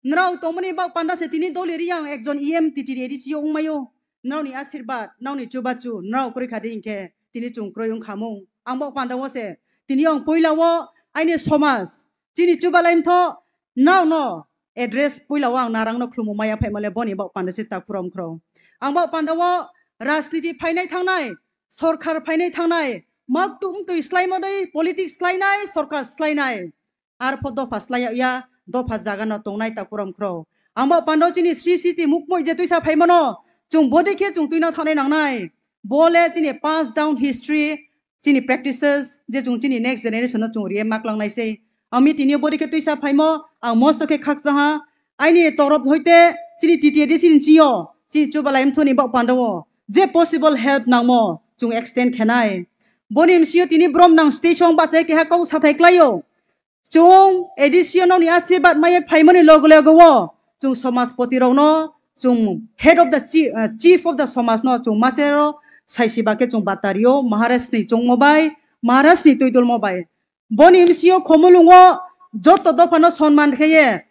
H: nrau tomoni ba panda se tini doli riang ekjon EM TTD edisio ong mayo nauni ashirbat nauni chubachu nrau kori khade ingke tini chung kroyung khamung angbo pandawo se tini ong poilawo aine somas chini chubalai mtho now no address puilawang narang no khlumu maya phaimale boni ba pandasi ta khuram khro angba pandawo rajniti phainai thangnai sarkar phainai thangnai maktum tu islaimodai politics slainai sarkar slainai ar podo faslaya ya dofa jaga no tongnai ta khuram khro angba pando chini sri siti mukmoi je tuisa phaimono chung bodi khe chung tuina thanai nangnai bole chini pass down history chini practices je chung chini next generation no chung rie maklangnai sei ami tini bodi ke tuisa phaimo ang most ke khaksaha aini torop hoite chini TTD sin chiyo chini chubalai mthoni ba pandawo je possible help nangmo chung extend khenai bonim siyo tini brom nang station ba che ke ha kau sathai klayo chung edition ni asirbat mai phaimoni logo chung samaj poti rono chung head of the chief of the samaj no chung masero saisiba ke chung batario maharashtra ni chung mobai maharashtra ni toidol mobai bonim siyo khomulungo joto dofano sonman kheye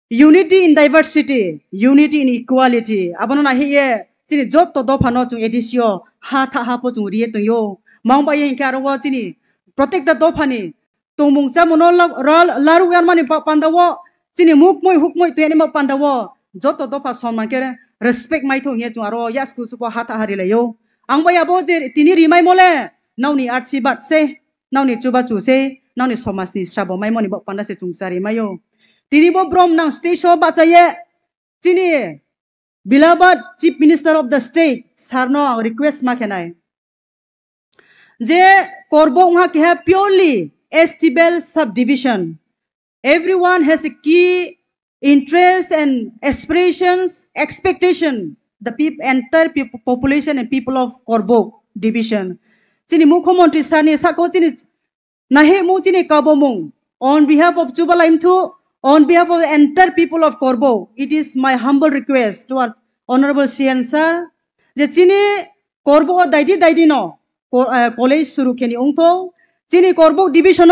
H: unity in diversity unity in equality abono na heye chini joto dofano chung edisio ha tha ha po chung rie to yo mangba ye karo chini protect the dofani tungmung chamuno laru yan mani pandawo chini mukmoi hukmoi tu ani ma pandawo joto dofa sonman kere respect mai to nge aro yas ku supo hata hari leyo angbaya bo je tini rimai mole nauni archi bat se nauni chuba chu se nauni somas ni strabo mai moni bo panda se chungsari mayo tini bo brom nang state show bachaye chini beloved chief minister of the state sarno request ma kenai je korbo unha ke purely Estibel subdivision. Everyone has a key interest and aspirations, expectation. The entire population and people of Korbok division. Chini Mukhomontri Sani Sako chini nahe mu chini kabomung. On behalf of Jubalaim too, on behalf of the entire people of Korbok, it is my humble request to our Honorable CN sir. Je chini Korbok daidi no college suru keni ungto. Chini Korbok division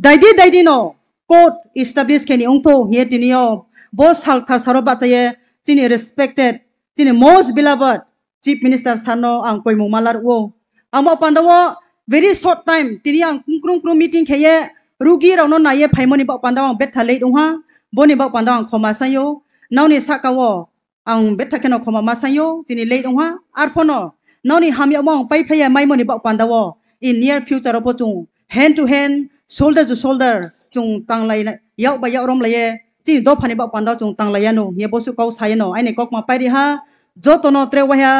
H: daidi no court established keni ungto here tinio boss halthar saroba chaye chini respected chini most beloved chief minister sano ang koimung malar wo amo pandawo very short time tini ang krum meeting kheye rugi rauno naye phaimoni ba pandawo bethalei dungha boni ba pandawo khoma sayo nauni sakawo ang bethakeno khoma masayo chini lei dungha arphono nauni hamya mong pai phaya maimoni ba pandawo in near future opo chung hand to hand shoulder to shoulder chung tang lai yaw ba yaw rom laye chi do phani ba panda chung tang lai no ye bosu kau sai no aine kok ma pai ri ha jotono tre wa ha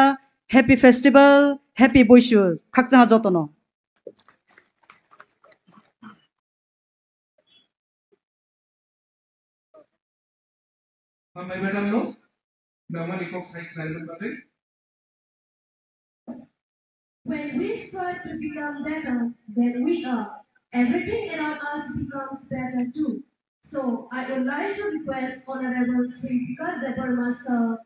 H: happy festival happy boishu khakcha jotono
C: Mamai madam no namani kok sai klan bagai.
B: When we strive to become better than we are, everything around us becomes better too. So I would like to request Honorable Sri Vikas Debarma Sir,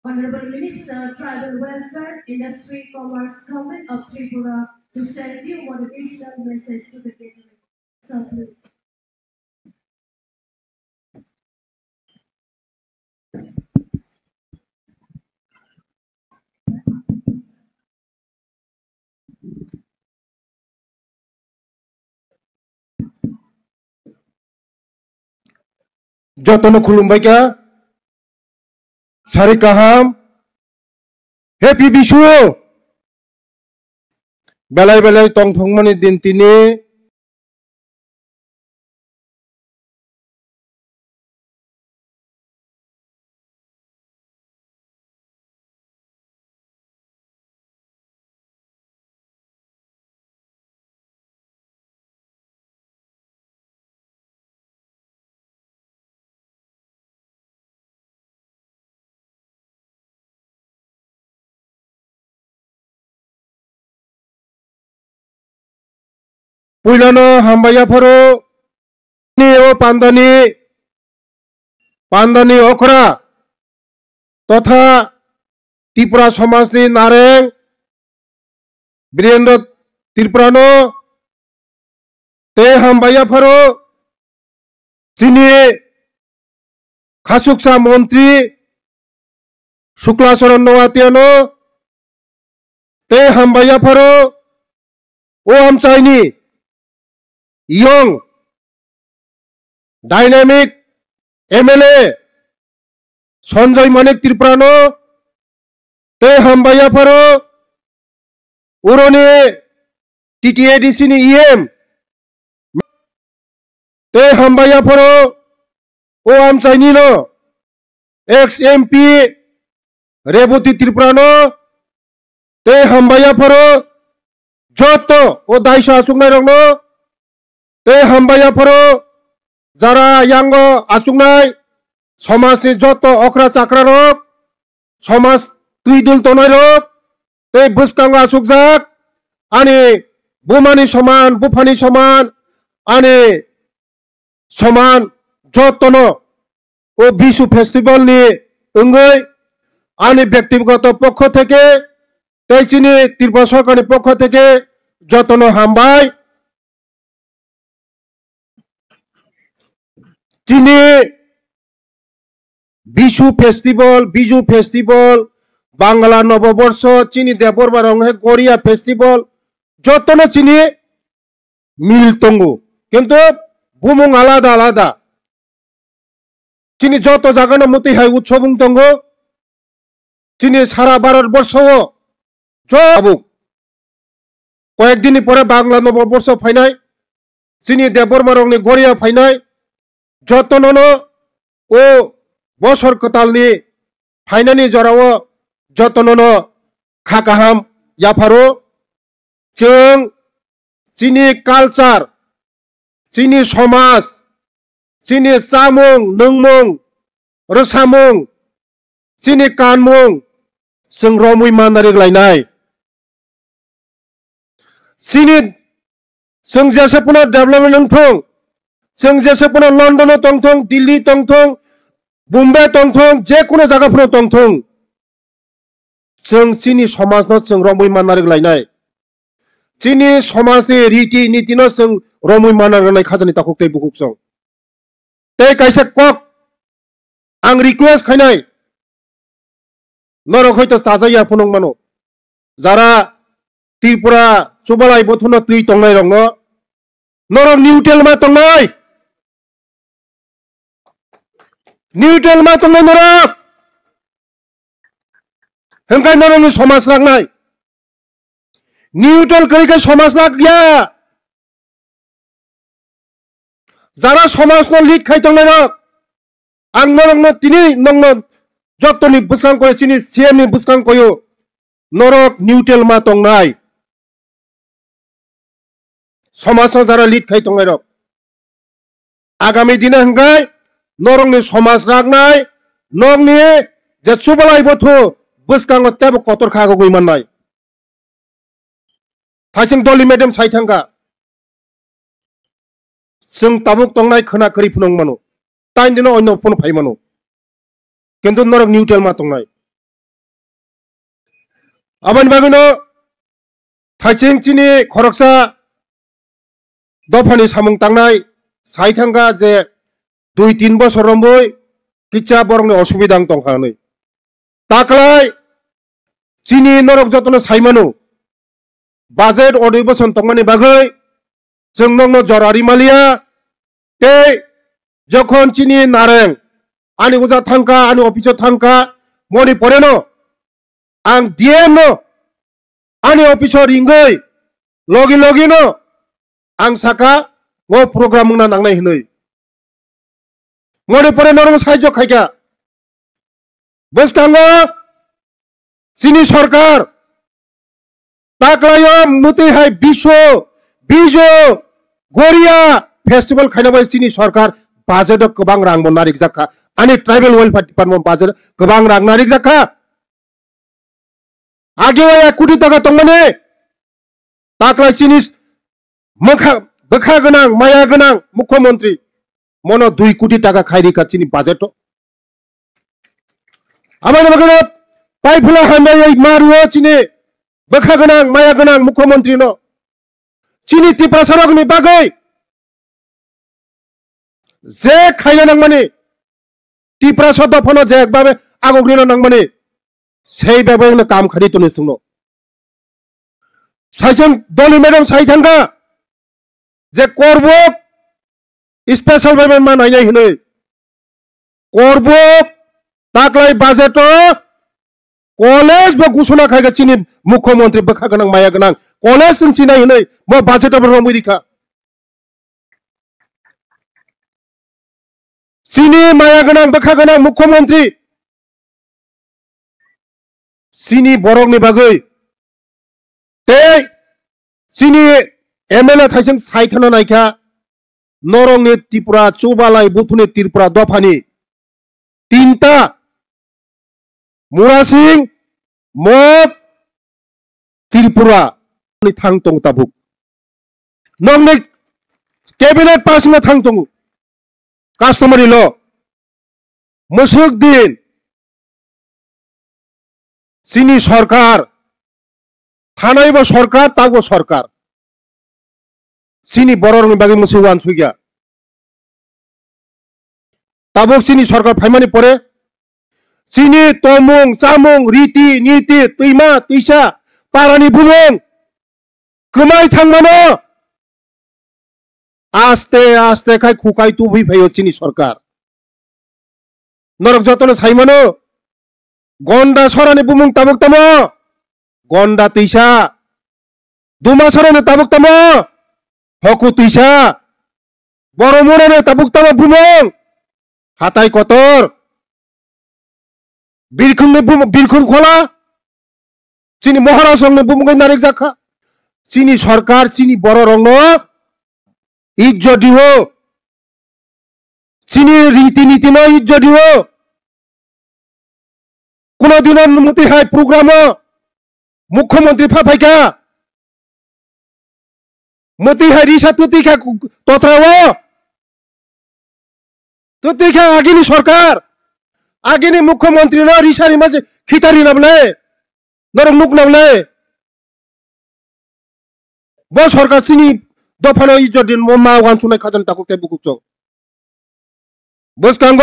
B: Honorable Minister, Tribal Welfare, Industry, Commerce, Government of Tripura, to send you motivational message to the gathering. Sir, please.
I: Jotono khulumbai kya sari kaham happy bishu belai tong thongmani din tini Puilano hambaya faro ni o pandani okra totha Tripura Samaj ni nareng Birendra Tripurano te hambaya faro chini khasuksa montri Shukla Charan Nowatiano te hambaya faro o amchaini young, dynamic MLA Sanjay Manik Tripurano te hambaya faro urone TTADC ni EM te hambaya faro o amchaini no ex MP Reboti Tripurano te hambaya faro joto o daisha achungnai rokno te hambaya faro jara yango achungnai samaj ni joto okra chakra rok samaj tuidul tonai rok te buskango achukjak ani bumani saman bufani saman ani saman jotono o bishu festival ni ongoi ani ব্যক্তিগত পক্ষ থেকে তেইচিনি ত্রিপুরা সরকারি পক্ষ থেকে jotono hambai chini bishu festival bangla noboborsho chini deborba rong he goria festival jotono chini mil tongo কিন্তু বুমুং আলাদা আলাদা তিনি যত জায়গানো মতে হয় উৎসব তঙ্গ তিনি সারা ভারতবর্ষ যাবুক কয়েকদিন পরে বাংলা নববর্ষ ফাইনাই তিনি দেববর্মা রংনি গড়িয়া ফাইনাই যতন ও বছর কতালনি फाइनानि जराव जतन खाकाहाम याफारो जों चिनी कालचार चिनी समाज चिनी चामुं नोंमुं रसामुं चिनी कानमुं जों रमुई मानारिग्लायनाय चिनी जों जेसेबां डेभेलपमेन्ट दंथों जों जेसेबां लन्डन दंथों दिल्ली दंथों बुम्बे दंथों जेकुनु जायगाफोराव दंथों जों चिनी समाजनो जों रमुई मानारिग्लायनाय चिनी समाजनि रीति नीतिनो जों रमुई मानारिग्लायनाय खाजानि ताखुक तै बुकुक जों तै काइसे कक आं रिक्वेस्ट खायनाय नरक हयतो चाजाया फुनं मानो जारा त्रिपुरा चुबालाय बथुनो तै तंनाय रंग नरक निउटेल मा तंनाय निउटेल मा तंनाय नरक हंगाय नरकनि समाज लागनाय निउटेल करिके समाज लाग गया जारा समाजनो लिड खाय तंनाय रक आं नरकनो तिनि नंनो जत्तनि बुसकां कय चिनि सीएमनि बुसकां कयो नरक निउटेल मा तंनाय समाजनो जारा लिड खाय तंनाय रक आगामी दिने हंगाय नरकनि समाज रागनाय नरकनि जे चुबालाय बथु बुसकां तेब कतर खागो गयमाननाय थाइसिं दलि मेडम साइथांगा जों ताबुक तंनाय खोना करि फुनं मानो टाइम दिनो अन्य फन फाय मानो किन्तु नरक निउटेल मा तंनाय आबान बागनो थाइसिं चिनि खरकसा दफानि सामुं तांनाय साइथांगा जे 2-3 बছর रंबय किचा बरंनि असुबिदा दंखानै ताकलाय चिनि नरक जतन साइमानो बाजेट अधिवेशन तंमानि बागै जों नंनो जरारि मालिया ते जखन चिनि नारें आनि उजा थांका आनि अफिसाव थांका मनि परेनो आं डीएम नो आनि अफिसाव रिंगै लगी लगिनो आं साका वो प्रोग्राम मुना नांनाय हनै मनि परे नरक साहाय्य खायगा बसकांगो चिनी सरकार ताकलायो मुते हाय बिजो गोरिया फेस्टिवल खायनाबाय चिनी सरकार बाजेट गोबां रां नारिक जाखा आनि ट्राइबल वेलफेयर डिपार्टमेंट बाजेट गोबां रां नारिक जाखा आगे 1 कोटी टाका तंमाने ताकलाय चिनी बखा गोनां माया गोनां मुख्यमंत्री मनो 2 कोटी टाका खायरिका चिनी बाजेट आमाने बगनो पाइफुला हामनाय मारुओ चिनी बखा गोनां माया गोनां मुख्यमंत्री नो चिनी त्रिपुरा सरकनि बागै जे खायना नांमाने त्रिपुरा सदफनो जे एकबाबे आगग्रिनो नांमाने सेई बेबायनो काम खारि तने सुनो साइजन दलि मेडम साइथांगा जे करबक स्पेशल पेमेन्ट मा नायनाय हनै करबक ताकलाय बाजेट कलेज बो घोषणा खायगा चिनी मुख्यमंत्री बखा गोनां माया गोनां कलेज जों सिनाय हनै मो बाजेट बो अमेरिका चिनी माया गोनां बखा गोनां मुख्यमंत्री चिनी बरकनि बागै ते चिनी एमएलए थाइसिं साइथाना नायखा नरंनि त्रिपुरा चौबालाय बुथुनि त्रिपुरा दफानि 3टा मुरासिं मग त्रिपुरा थां तंग ताबुक नंनि कैबिनेट पासिंग थां तंग कास्टमारि ल मुसुक दिन चिनी सरकार थानायबो सरकार ताबो सरकार चिनी बररनि बागै मुसुवान सुगिया ताबुक चिनी सरकार फाइमानि परे चिनी तमुं चामुं रीति नीति तैमा तैसा पारानि बुमुं गोमाय थांमानो আস্তে আস্তে খাই খুকাই তুবি ফাইও চিনি সরকার নরক যতন সাইমানো গন্ডা সরানি বুমুং তাবুক তামো গন্ডা তৈসা দুমা সরানি তাবুক তামো হকু তৈসা বড় মোড়ানে তাবুক তামো বুমুং হাতাই কতর বীরখুন খোলা চিনি মহারাষ্ট্র বুমুঙ্গাই নারেক জাখা চিনি সরকার চিনি বড় রং ইজ্জত দিব চিনি রীতিনীতি নয় ইজ্জত দিব কোনদিন মতি হাই প্রোগ্রাম মুখ্যমন্ত্রী ফাফাইকা মতি হাই রিসা তুতিখা তত্রাও তুতিখা আগিনী সরকার আগিনী মুখ্যমন্ত্রী ন রিসারি মাঝে খিতারি নাবলে নরক নুক নাবলে ব সরকার চিনি দফানো ইজ্জত দিন মা ওয়ান সুনাই খাজান তাকু কে বুকুক চং বসকাঙ্গ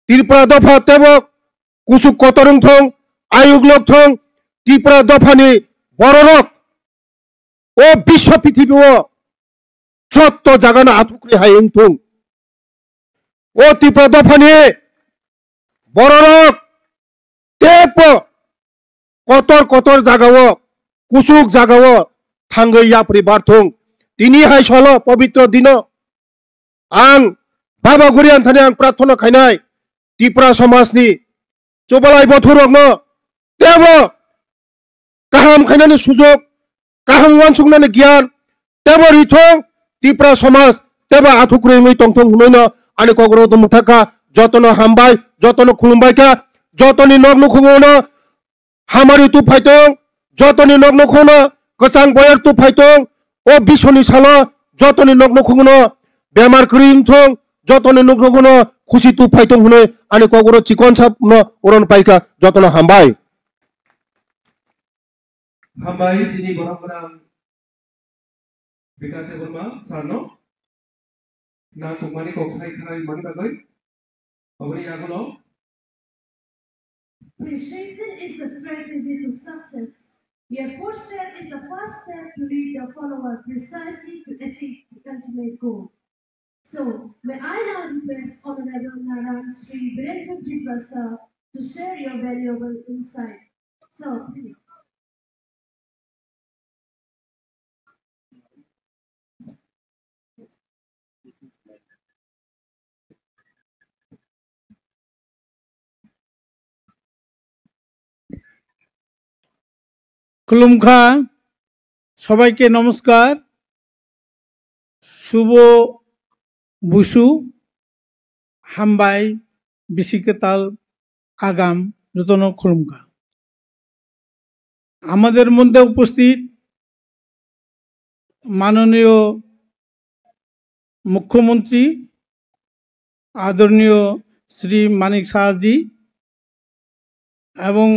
I: ত্রিপুরা দফা তেবক কুসুক কতরং থং আয়োগ লোক থং ত্রিপুরা দফানি বড় রক ও বিশ্ব পৃথিবী ও যত জাগানা আথুকরি হাইং থং ও ত্রিপুরা দফানি বড় রক তেপ কতর কতর জাগাও কুসুক জাগাও থাঙ্গै यापरि बारथुं तिनि हाय सल पवित्र दिन आं बाबा गुरियान थाने आं प्रार्थना खायनाय त्रिपुरा समाजनि चबलाय बथुरगनो तेब गाहाम खायनानि सुजोग गाहाम वानसुंनानि गियान तेब रिथं त्रिपुरा समाज तेब आथुख्रैङै तंथं हुनैनो आनि कग्रो दमथाका जतनो हामबाय जतनो खुलुमबायका जतनि नग्न खुङोनो हामारि तुफायथं जतनि नग्न खुङोनो कचां बयर तु फाइथं ओ बिसनि सालो जतनि नग्न खुगनो बेमार करिं थं जतनि नग्न खुगनो खुशी तु फाइथं हुने आनि कगरो चिकन साप न ओरन पाइका जतनो हामबाय
C: जिनि बरमगोनां बिकाते बर्मा सारनो ना कुमानि कक्साय थानाय मानि बागै अबरि आगोलो
B: Precision is the strategy to success. Your first step is the first step to lead your follower precisely to achieve the ultimate goal. So, may I now request Honorable Naran Sri Virendra Triprasa to share your valuable insight. So, please.
J: খুলুমখা সবাইকে নমস্কার শুভ বুসু হামবাই বিশিকেতাল আগাম যতন খুলুমখা আমাদের মধ্যে উপস্থিত মাননীয় মুখ্যমন্ত্রী আদরণীয় শ্রী মানিক সাহাজি এবং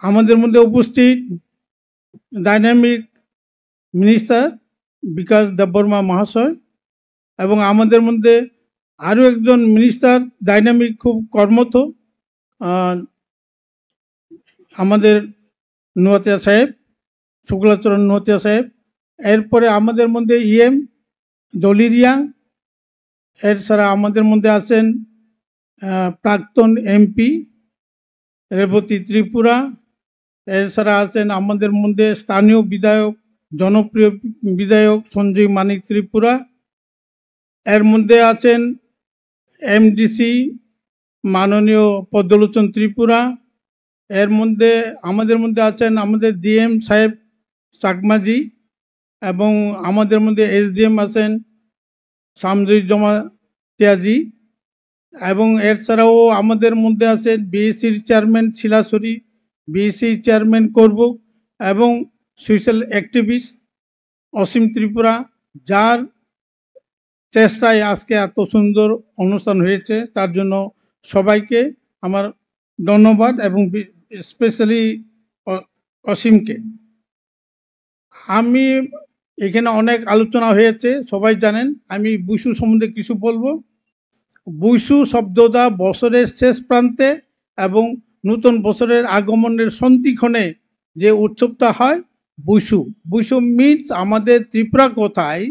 J: আমাদের মধ্যে উপস্থিত ডাইনামিক মিনিস্টার বিকাশ দেববর্মা মহাশয় এবং আমাদের মধ্যে আরও একজন মিনিস্টার ডাইনামিক খুব কর্মঠ আমাদের নোয়াতিয়া সাহেব শুক্লাচরণ নোয়াতিয়া সাহেব এরপরে আমাদের মধ্যে ইএম দলিরিয়া এছাড়া আমাদের মধ্যে আছেন প্রাক্তন এমপি রেবতী ত্রিপুরা এছাড়া আছেন আমাদের মধ্যে স্থানীয় বিধায়ক জনপ্রিয় বিধায়ক সঞ্জয় মানিক ত্রিপুরা এর মধ্যে আছেন এমডিসি মাননীয় পদ্মলোচন ত্রিপুরা এর মধ্যে আমাদের মধ্যে আছেন আমাদের ডিএম সাহেব চাকমাজি এবং আমাদের মধ্যে এসডিএম আছেন শামজুজ্জমা তিয়াজি এবং এছাড়াও আমাদের মধ্যে আছেন বিএসসির চেয়ারম্যান শিলাসরি বিএসসি চেয়ারম্যান করব এবং সোশ্যাল অ্যাক্টিভিস্ট অসীম ত্রিপুরা যার চেষ্টায় আজকে এত সুন্দর অনুষ্ঠান হয়েছে তার জন্য সবাইকে আমার ধন্যবাদ এবং স্পেশালি অসীমকে আমি এখানে অনেক আলোচনা হয়েছে সবাই জানেন আমি বুসু সম্বন্ধে কিছু বলবো বুসু শব্দটা বছরের শেষ প্রান্তে এবং নতুন বছরের আগমনের সন্ধিক্ষণে যে উৎসবটা হয় বুসু বুসু মিনস আমাদের ত্রিপুরা কথায়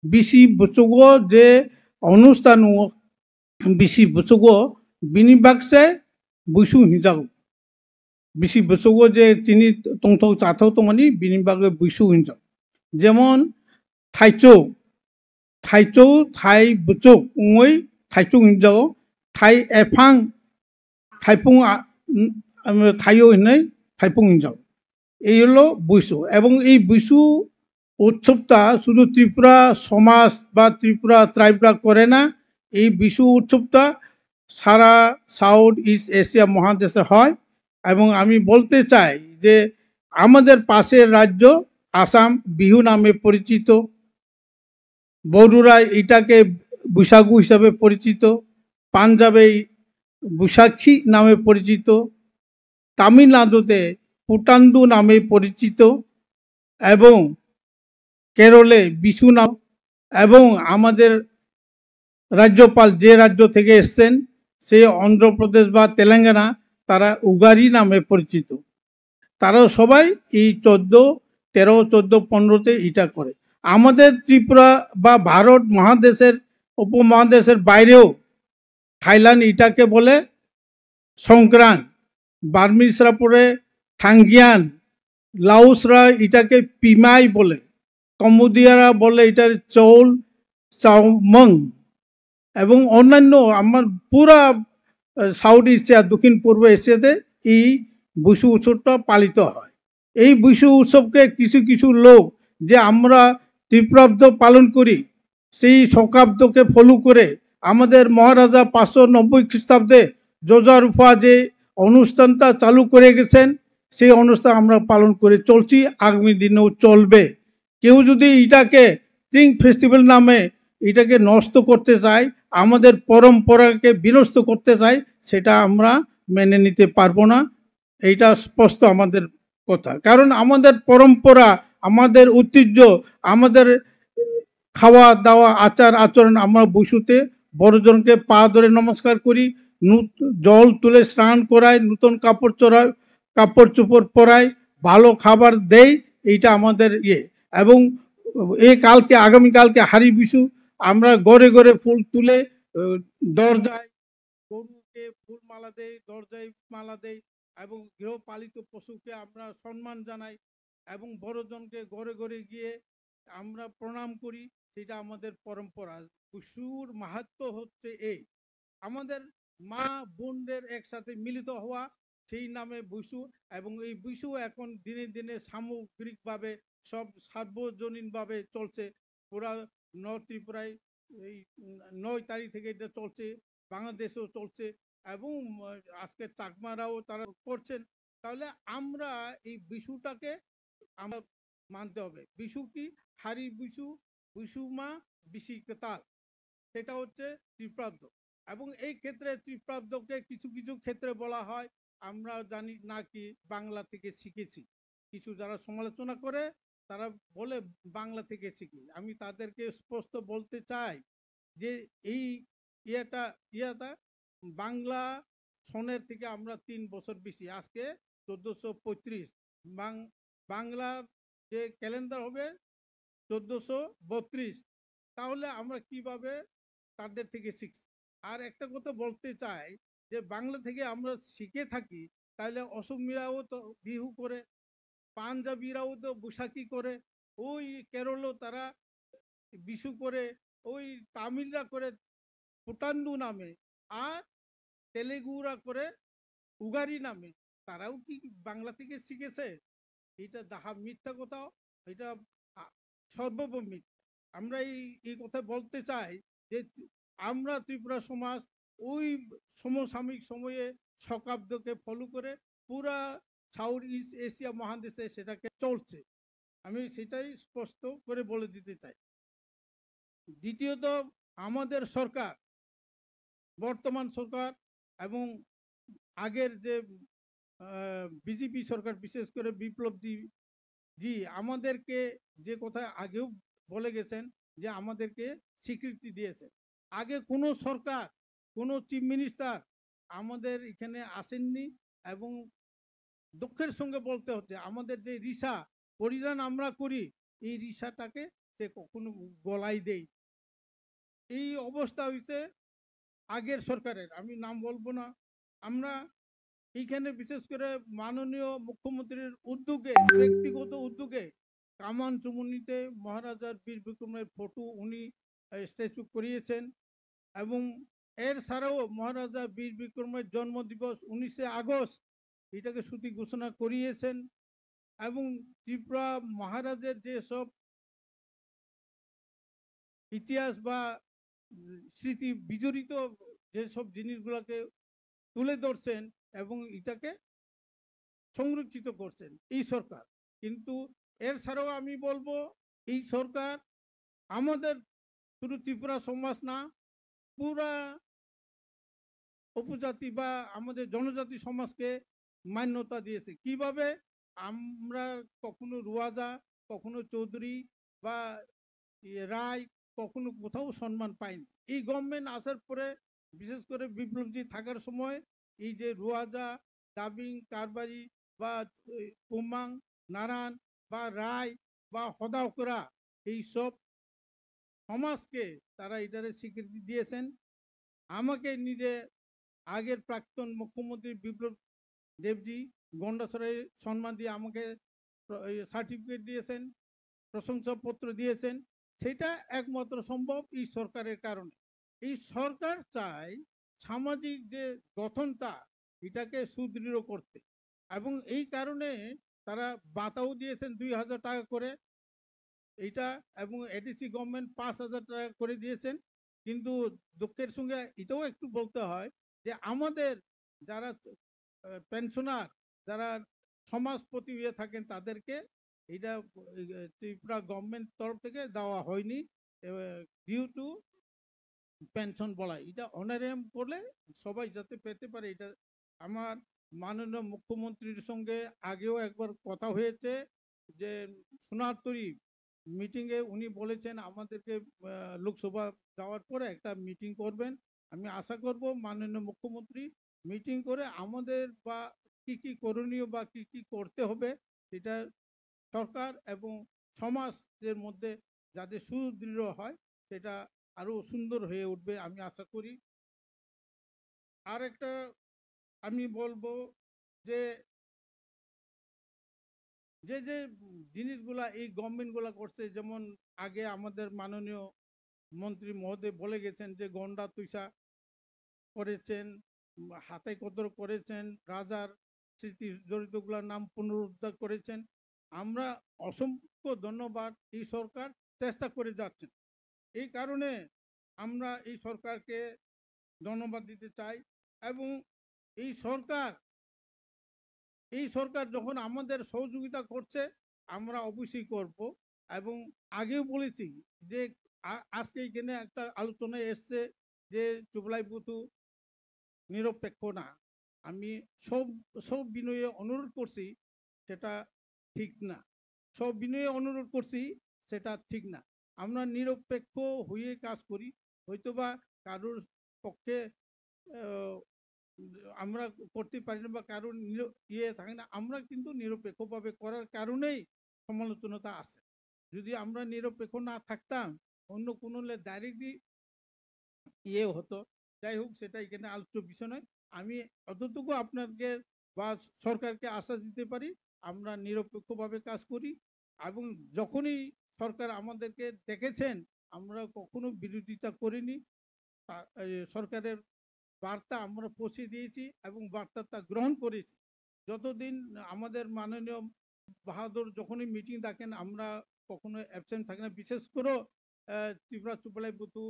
J: বিসি বুচুগ যে অনুষ্ঠান বিসি বুচুগ বিনি বাক্সে বুইসু হিজাও বিসি বুচুগ যে চিনি টংথौ চাথौ तंगनि बिनि बागै बुइसु हिंजाव जेमन थाइचौ थाइचौ थाइ बुचुक उङै थाइचौ हिंजाव थाइ एफां थाइफुं थाइयो हिनै थाइफुं हिंजाव এই হলো বুইসু এবং এই বুইসু উৎসবটা শুধু ত্রিপুরা সমাজ বা ত্রিপুরা ট্রাইবরা করে না এই বিশু উৎসবটা সারা সাউথ ইস্ট এশিয়া মহাদেশে হয় এবং আমি বলতে চাই যে আমাদের পাশের রাজ্য আসাম বিহু নামে পরিচিত বড়ুরা এটাকে বৈশাখু হিসাবে পরিচিত পাঞ্জাবে বৈশাখী নামে পরিচিত তামিলনাড়ুতে পুটান্দু নামে পরিচিত এবং কেরলে বিশু নাম এবং আমাদের রাজ্যপাল যে রাজ্য থেকে এসেছেন সে অন্ধ্রপ্রদেশ বা তেলেঙ্গানা তারা উগারি নামে পরিচিত তারাও সবাই এই 13, 14, 15তে এটা করে আমাদের ত্রিপুরা বা ভারত মহাদেশের উপমহাদেশের বাইরেও থাইল্যান্ড এটাকে বলে সংক্রান্ত বার্মিসরা পরে থাঙ্গিয়ান লাউসরা এটাকে পিমাই বলে কম্বোডিয়ারা বলে এটার চৌল চাউমং এবং অন্যান্য আমার পুরা সাউথ এশিয়া দক্ষিণ পূর্ব এশিয়াতে এই বুইসু উৎসবটা পালিত হয় এই বুইসু উৎসবকে কিছু কিছু লোক যে আমরা ত্রিপ্রাব্দ পালন করি সেই শকাব্দকে ফলো করে আমাদের মহারাজা 590 খ্রিস্টাব্দে যোজারুফা যে অনুষ্ঠানটা চালু করে গেছেন সেই অনুষ্ঠান আমরা পালন করে চলছি আগামী দিনেও চলবে কেউ যদি এটাকে থিং ফেস্টিভ্যাল নামে এটাকে নষ্ট করতে চায় আমাদের পরম্পরাকে বিনষ্ট করতে চায় সেটা আমরা মেনে নিতে পারবো না এইটা স্পষ্ট আমাদের কথা কারণ আমাদের পরম্পরা আমাদের ঐতিহ্য আমাদের খাওয়া দাওয়া আচার আচরণ আমরা বুইসুতে বড়জনকে পা ধরে নমস্কার করি জল তুলে স্নান করাই নতুন কাপড় চোপড় পরাই ভালো খাবার দেই এইটা আমাদের এবং এই কালকে আগামীকালকে হারি বিশু আমরা ঘরে ঘরে ফুল তুলে দরজায় গরুকে ফুল মালা দেই দরজায় মালা দেই এবং গৃহপালিত পশুকে আমরা সম্মান জানাই এবং বড়জনকে ঘরে ঘরে গিয়ে আমরা প্রণাম করি সেটা আমাদের পরম্পরা বিশুর মাহাত্ম্য হচ্ছে এই আমাদের মা বোনদের একসাথে মিলিত হওয়া সেই নামে বুইসু এবং এই বুইসু এখন দিনে দিনে সামগ্রিকভাবে সব সার্বজনীনভাবে চলছে পুরা নর্থ ত্রিপুরায় এই 9 তারিখ থেকে এটা চলছে বাংলাদেশেও চলছে এবং আজকে চাকমারাও তারা করছেন তাহলে আমরা এই বিশুটাকে আমরা মানতে হবে বিশু কি হারি বিশু বিশু মা বিশি তাল সেটা হচ্ছে ত্রিপ্রাব্দ এবং এই ক্ষেত্রে ত্রিপ্রাব্দকে কিছু কিছু ক্ষেত্রে বলা হয় আমরা জানি নাকি বাংলা থেকে শিখেছি কিছু যারা সমালোচনা করে তারা বলে বাংলা থেকে শিখি আমি তাদেরকে স্পষ্ট বলতে চাই যে এই ইয়াটা বাংলা সনের থেকে আমরা 3 বছর বেশি আজকে 1435 বাংলার যে ক্যালেন্ডার হবে 1432 তাহলে আমরা কিভাবে তাদের থেকে শিখছি আর একটা কথা বলতে চাই যে বাংলা থেকে আমরা শিখে থাকি তাহলে অসমীয়াও তো বিহু করে পাঞ্জাবিরাও তো বৈশাখী করে ওই কেরলও তারা বিশু করে ওই তামিলরা করে পুটান্দু নামে আর তেলেগুরা করে উগারি নামে তারাও কি বাংলা থেকে শিখেছে এটা যাহা মিথ্যা কথা এটা সর্বপ্রথম মিথ্যা আমরা এই কথা বলতে চাই যে আমরা ত্রিপুরা সমাজ ওই সমসাময়িক সময়ে শকাব্দকে ফলো করে পুরা সাউথ ইস্ট এশিয়া মহাদেশে সেটাকে চলছে আমি সেটাই স্পষ্ট করে বলে দিতে চাই দ্বিতীয়ত আমাদের সরকার বর্তমান সরকার এবং আগের যে বিজেপি সরকার বিশেষ করে বিপ্লব জি আমাদেরকে যে কথা আগেও বলে গেছেন যে আমাদেরকে স্বীকৃতি দিয়েছে আগে কোনো সরকার কোনো চিফ মিনিস্টার আমাদের এখানে আসেননি এবং দুঃখের সঙ্গে বলতে হচ্ছে আমাদের যে রিসা পরিধান আমরা করি এই রিসাটাকে সে কখনো গলায় দেয়। এই অবস্থা হয়েছে আগের সরকারের, আমি নাম বলবো না। আমরা এইখানে বিশেষ করে মাননীয় মুখ্যমন্ত্রীর উদ্যোগে, ব্যক্তিগত উদ্যোগে কামান চুমুনিতে মহারাজার বীর বিক্রমের ফটো উনি স্ট্যাচু করিয়েছেন, এবং এর ছাড়াও মহারাজা বীর বিক্রমের জন্মদিবস 19শে আগস্ট এটাকে ছুটি ঘোষণা করিয়েছেন, এবং ত্রিপুরা মহারাজের যে সব ইতিহাস বা স্মৃতি বিজড়িত যেসব জিনিসগুলোকে তুলে ধরছেন এবং এটাকে সংরক্ষিত করছেন এই সরকার। কিন্তু এর ছাড়াও আমি বলবো এই সরকার আমাদের শুধু ত্রিপুরা সমাজ না, পুরা উপজাতি বা আমাদের জনজাতি সমাজকে মান্যতা দিয়েছে। কিভাবে? আমরা কখনো রুয়াজা, কখনো চৌধুরী বা রায় কখনো কোথাও সম্মান পাইনি। এই গভর্নমেন্ট আসার পরে, বিশেষ করে বিপ্লবজি থাকার সময়, এই যে রুয়াজা, ডাবিং, কারবারি বা কুমাং, নারায়ণ বা রায় বা হদাওকরা, এই সব সমাজকে তারা এটারে স্বীকৃতি দিয়েছেন। আমাকে নিজে আগের প্রাক্তন মুখ্যমন্ত্রী বিপ্লব দেবজি গন্ডাছড়ায় সম্মান দিয়ে আমাকে সার্টিফিকেট দিয়েছেন, প্রশংসাপত্র দিয়েছেন। সেটা একমাত্র সম্ভব এই সরকারের কারণে। এই সরকার চায় সামাজিক যে গঠনটা এটাকে সুদৃঢ় করতে, এবং এই কারণে তারা বাতাও দিয়েছেন 2000 টাকা করে এইটা, এবং এডিসি গভর্নমেন্ট 5000 টাকা করে দিয়েছেন। কিন্তু দুঃখের সঙ্গে এটাও একটু বলতে হয় যে আমাদের যারা পেনশনার, যারা সমাজপতি হয়ে থাকেন, তাদেরকে এটা ত্রিপুরা গভর্নমেন্ট তরফ থেকে দেওয়া হয়নি ডিউ টু পেনশন বলা। এটা অনারিয়াম করলে সবাই যাতে পেতে পারে। এটা আমার মাননীয় মুখ্যমন্ত্রীর সঙ্গে আগেও একবার কথা হয়েছে, যে সোনারতরী মিটিংয়ে উনি বলেছেন আমাদেরকে লোকসভা যাওয়ার পরে একটা মিটিং করবেন। আমি আশা করব মাননীয় মুখ্যমন্ত্রী মিটিং করে আমাদের বা কি কি করণীয় বা কি কি করতে হবে সেটা সরকার এবং সমাজের মধ্যে যাতে সুদৃঢ় হয়, সেটা আরো সুন্দর হয়ে উঠবে আমি আশা করি। আর একটা আমি বলবো যে যে যে জিনিসগুলা এই গভর্নমেন্টগুলা করছে, যেমন আগে আমাদের মাননীয় মন্ত্রী মহোদয় বলে গেছেন যে গন্ডা তুষা করেছেন, হাতে কদর করেছেন, রাজার স্মৃতি জড়িতগুলোর নাম পুনরুদ্ধার করেছেন। আমরা অসংখ্য ধন্যবাদ, এই সরকার চেষ্টা করে যাচ্ছেন। এই কারণে আমরা এই সরকারকে ধন্যবাদ দিতে চাই, এবং এই সরকার যখন আমাদের সহযোগিতা করছে আমরা অবশ্যই করব। এবং আগেও বলেছি যে আজকে এখানে একটা আলোচনায় এসছে যে চুবলাই বুথু নিরপেক্ষ না। আমি সব বিনয়ে অনুরোধ করছি সেটা ঠিক না, সব বিনয়ে অনুরোধ করছি সেটা ঠিক না। আমরা নিরপেক্ষ হয়ে কাজ করি, হয়তোবা কারোর পক্ষে আমরা করতে পারি না বা কারোর থাকে না, আমরা কিন্তু নিরপেক্ষভাবে করার কারণেই সমালোচনাটা আসে। যদি আমরা নিরপেক্ষ না থাকতাম, অন্য কোনো ডাইরেক্টলি হতো। যাই হোক, সেটা এখানে আলোচ্য বিষয় নয়। আমি অতটুকু আপনাকে বা সরকারকে আশ্বাস দিতে পারি, আমরা নিরপেক্ষভাবে কাজ করি, এবং যখনই সরকার আমাদেরকে দেখেছেন আমরা কখনো বিরোধিতা করিনি। সরকারের বার্তা আমরা পৌঁছে দিয়েছি এবং বার্তাটা গ্রহণ করেছি। যতদিন আমাদের মাননীয় বাহাদুর যখনই মিটিং ডাকেন আমরা কখনো অ্যাবসেন্ট থাকি না। বিশেষ করে ত্রিপুরা চুপলাই বুথু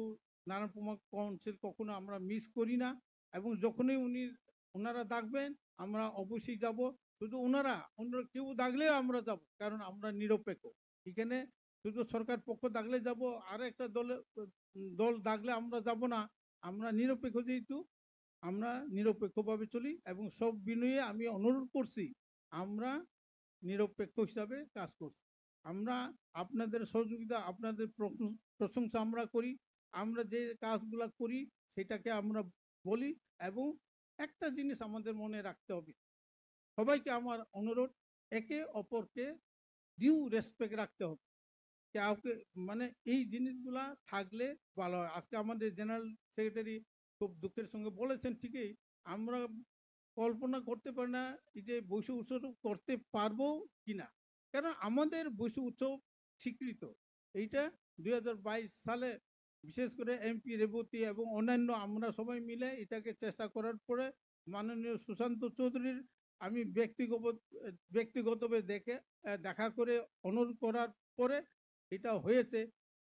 J: নারায়ণপুর কাউন্সিল কখনো আমরা মিস করি না, এবং যখনই ওনারা ডাকবেন আমরা অবশ্যই যাব। শুধু ওনারা কেউ ডাকলেও আমরা যাব, কারণ আমরা নিরপেক্ষ। এখানে শুধু সরকার পক্ষ ডাকলে যাব, আর একটা দল ডাকলে আমরা যাব না। আমরা নিরপেক্ষ, যেহেতু আমরা নিরপেক্ষভাবে চলি, এবং সব বিনয়ে আমি অনুরোধ করছি আমরা নিরপেক্ষ হিসাবে কাজ করছি। আমরা আপনাদের সহযোগিতা, আপনাদের প্রশংসা আমরা করি। আমরা যে কাজগুলা করি সেটাকে আমরা বলি, এবং একটা জিনিস আমাদের মনে রাখতে হবে, সবাইকে আমার অনুরোধ, একে অপরকে ডিউ রেসপেক্ট রাখতে হবে। কাউকে মানে এই জিনিসগুলা থাকলে ভালো হয়। আজকে আমাদের জেনারেল সেক্রেটারি খুব দুঃখের সঙ্গে বলেছেন, ঠিকই আমরা কল্পনা করতে পারি না এই যে বৈশ্ব উৎসব করতে পারবো কিনা, কারণ আমাদের বৈশ্ব উৎসব স্বীকৃত। এইটা 2022 সালে বিশেষ করে এমপি রেবতী এবং অন্যান্য আমরা সবাই মিলে এটাকে চেষ্টা করার পরে মাননীয় সুশান্ত চৌধুরীর আমি ব্যক্তিগতভাবে দেখা করে অনুরোধ করার পরে এটা হয়েছে।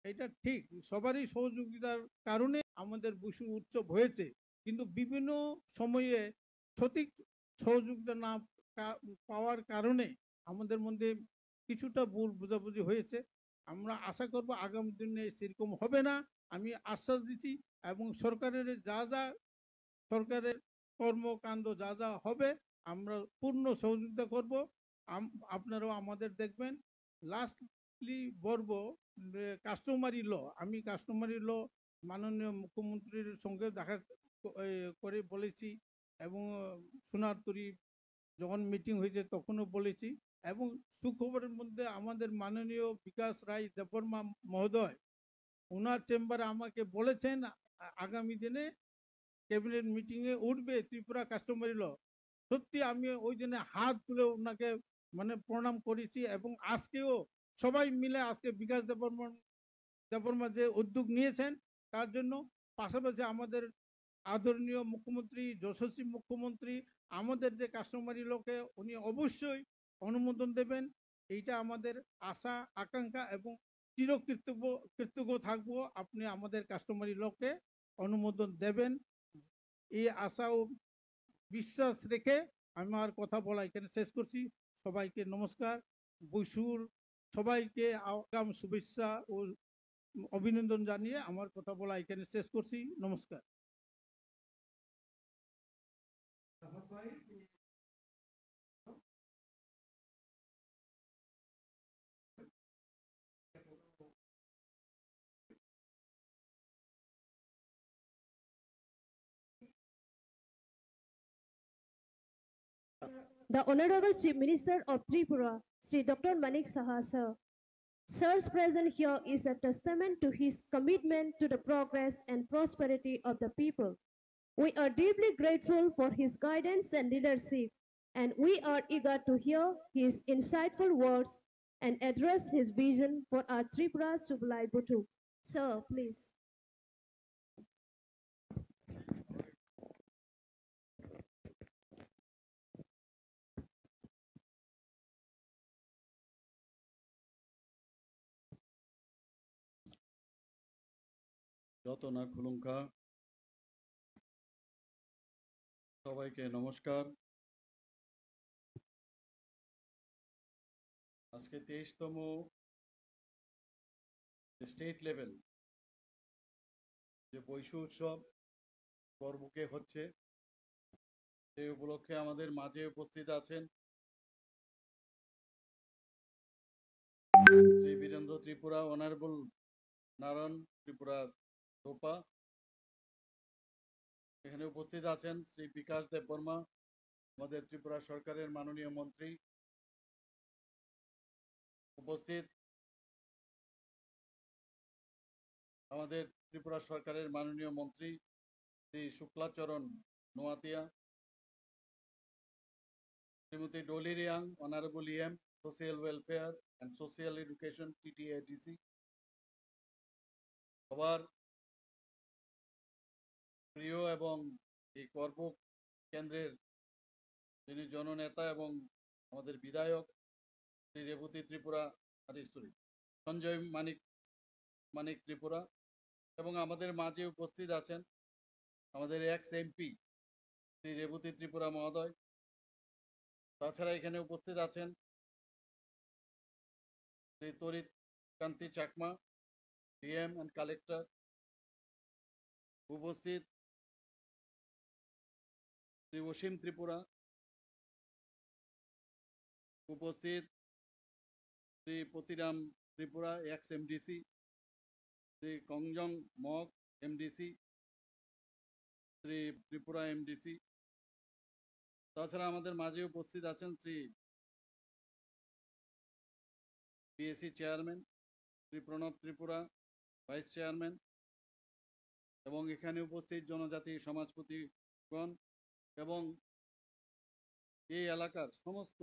J: এটা ঠিক সবারই সহযোগিতার কারণে আমাদের বৈশ্ব উৎসব হয়েছে, কিন্তু বিভিন্ন সময়ে সঠিক সহযোগিতা না পাওয়ার কারণে আমাদের মধ্যে কিছুটা ভুল বোঝাবুঝি হয়েছে। আমরা আশা করব আগামী দিনে সেরকম হবে না, আমি আশ্বাস দিচ্ছি। এবং সরকারের সরকারের কর্মকাণ্ড যা যা হবে আমরা পূর্ণ সহযোগিতা করব। আপনারাও আমাদের দেখবেন। লাস্টলি বলবো কাস্টমারি ল, আমি কাস্টমারি ল মাননীয় মুখ্যমন্ত্রীর সঙ্গে দেখা করে বলেছি এবং সোনারতরী যখন মিটিং হয়েছে তখনও বলেছি। এবং সুখবরের মধ্যে আমাদের মাননীয় বিকাশ রায় দেববর্মা মহোদয় ওনার চেম্বারে আমাকে বলেছেন আগামী দিনে ক্যাবিনেট মিটিংয়ে উঠবে ত্রিপুরা কাস্টমারি ল। সত্যি আমি ওই দিনে হাত তুলে ওনাকে মানে প্রণাম করেছি। এবং আজকেও সবাই মিলে আজকে বিকাশ দেববর্মা যে উদ্যোগ নিয়েছেন তার জন্য, পাশাপাশি আমাদের আদরণীয় মুখ্যমন্ত্রী যশস্বী মুখ্যমন্ত্রী আমাদের যে কাস্টমারি লোকে উনি অবশ্যই অনুমোদন দেবেন। এইটা আমাদের আশা আকাঙ্ক্ষা এবং কৃতজ্ঞ থাকবো আপনি আমাদের কাস্টমারি লোকে অনুমোদন দেবেন, এই আশা ও বিশ্বাস রেখে আমার কথা বলা এখানে শেষ করছি। সবাইকে নমস্কার। বৈশুর সবাইকে আগাম শুভেচ্ছা ও অভিনন্দন জানিয়ে আমার কথা বলা এখানে শেষ করছি। নমস্কার।
B: The Honorable Chief Minister of Tripura, Sri Dr. Manik Saha sir. Sir's presence here is a testament to his commitment to the progress and prosperity of the people. We are deeply grateful for his guidance and leadership, and we are eager to hear his insightful words and address his vision for our Tripura Chubalai Butu. Sir, please.
K: যতনা খুলুঙ্কা সবাইকে নমস্কার। আজকে 23তম state level যে বৈশ্ব উৎসব করবুকে হচ্ছে, সেই উপলক্ষে আমাদের মাঝে উপস্থিত আছেন শ্রী বীরেন্দ্র ত্রিপুরা অনারেবল নারায়ণ ত্রিপুরা দোপা। এখানে উপস্থিত আছেন শ্রী বিকাশ দেববর্মা, আমাদের ত্রিপুরা সরকারের মাননীয় মন্ত্রী। উপস্থিত আমাদের ত্রিপুরা সরকারের মাননীয় মন্ত্রী Shri Shuklacharan Noatia, Shrimati Dolly Reang, honourable EM social welfare and social education TTADC। সবার প্রিয় এবং এই কর্ম কেন্দ্রের যিনি জননেতা এবং আমাদের বিধায়ক শ্রী রেবতী ত্রিপুরা সঞ্জয় মানিক ত্রিপুরা, এবং আমাদের মাঝে উপস্থিত আছেন আমাদের এক্স এমপি শ্রী রেবতী ত্রিপুরা মহোদয়। তাছাড়া এখানে উপস্থিত আছেন Shri Tarit Kanti Chakma, DM and collector. উপস্থিত শ্রী অসীম ত্রিপুরা, উপস্থিত Shri Patiram Tripura ex MDC, Shri Kongjong Mog MDC, Shri Tripura MDC। তাছাড়া আমাদের মাঝে উপস্থিত আছেন Shri PAC chairman Shri Pranab Tripura vice chairman এবং এখানে উপস্থিত জনজাতি সমাজপতিগণ এবং এই এলাকার সমস্ত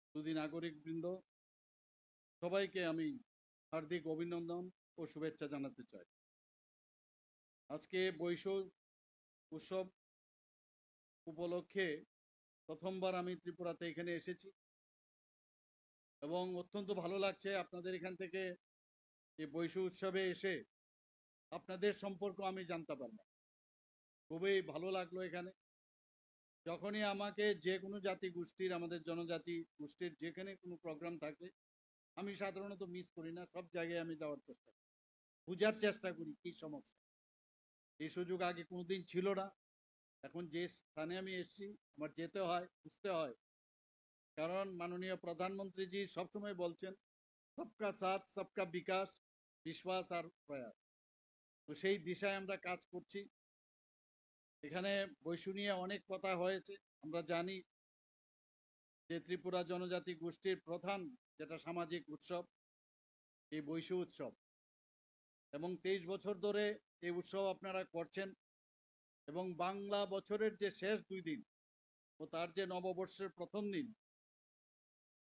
K: সুধী নাগরিকবৃন্দ, সবাইকে আমি হার্দিক অভিনন্দন ও শুভেচ্ছা জানাতে চাই। আজকে বৈশু উৎসব উপলক্ষে প্রথমবার আমি ত্রিপুরাতে এখানে এসেছি এবং অত্যন্ত ভালো লাগছে আপনাদের এখান থেকে এই বৈশু উৎসবে এসে আপনাদের সম্পর্ক আমি জানতে পারলাম। খুবই ভালো লাগলো। এখানে যখনই আমাকে যে কোনো জাতি গোষ্ঠীর, আমাদের জনজাতি গোষ্ঠীর যেখানে কোনো প্রোগ্রাম থাকে আমি সাধারণত মিস করি না, সব জায়গায় আমি যাওয়ার চেষ্টা করি, বোঝার চেষ্টা করি কি সমস্যা। এই সুযোগ আগে কোনোদিন ছিল না, এখন যে স্থানে আমি এসেছি আমার যেতে হয়, বুঝতে হয়। কারণ মাননীয় প্রধানমন্ত্রীজি সবসময় বলছেন সবকা সাথ সবকা বিকাশ, বিশ্বাস আর প্রয়াস। তো সেই দিশায় আমরা কাজ করছি। এখানে বৈশু নিয়ে অনেক কথা হয়েছে। আমরা জানি যে ত্রিপুরা জনজাতি গোষ্ঠীর প্রধান যেটা সামাজিক উৎসব এই বৈশু উৎসব, এবং 23 বছর ধরে এই উৎসব আপনারা করছেন। এবং বাংলা বছরের যে শেষ 2 দিন ও তার যে নববর্ষের প্রথম দিন,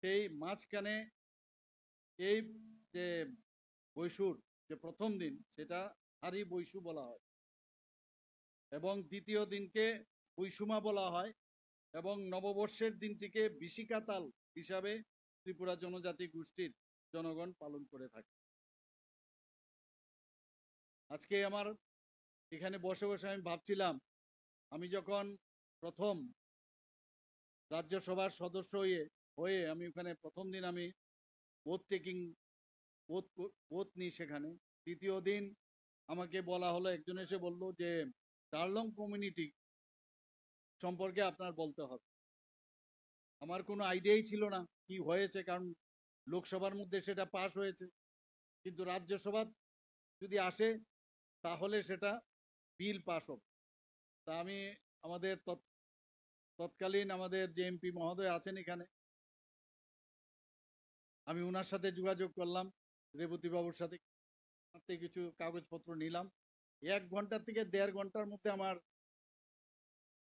K: সেই মাঝখানে এই যে বৈশুর যে প্রথম দিন সেটা হারি বৈশু বলা হয় এবং দ্বিতীয় দিনকে বৈশুমা বলা হয় এবং নববর্ষের দিনটিকে বিশিকাতাল হিসাবে ত্রিপুরা জনজাতি গোষ্ঠীর জনগণ পালন করে থাকে। আজকে আমার এখানে বসে বসে আমি ভাবছিলাম, আমি যখন প্রথম রাজ্যসভার সদস্য হয়ে আমি ওখানে প্রথম দিন আমি ওথ নিই সেখানে। দ্বিতীয় দিন আমাকে বলা হলো, একজন এসে বলল যে ডার্লং কমিউনিটি সম্পর্কে আপনার বলতে হবে। আমার কোনো আইডিয়াই ছিল না কি হয়েছে, কারণ লোকসভার মধ্যে সেটা পাশ হয়েছে, কিন্তু রাজ্যসভা যদি আসে তাহলে সেটা বিল পাস হবে। তা আমি আমাদের তৎকালীন আমাদের যে এমপি মহোদয় আছেন এখানে, আমি ওনার সাথে যোগাযোগ করলাম, রেবতী বাবুর সাথে কিছু কাগজপত্র নিলাম। 1 ঘন্টা থেকে 1.5 ঘন্টার মধ্যে আমার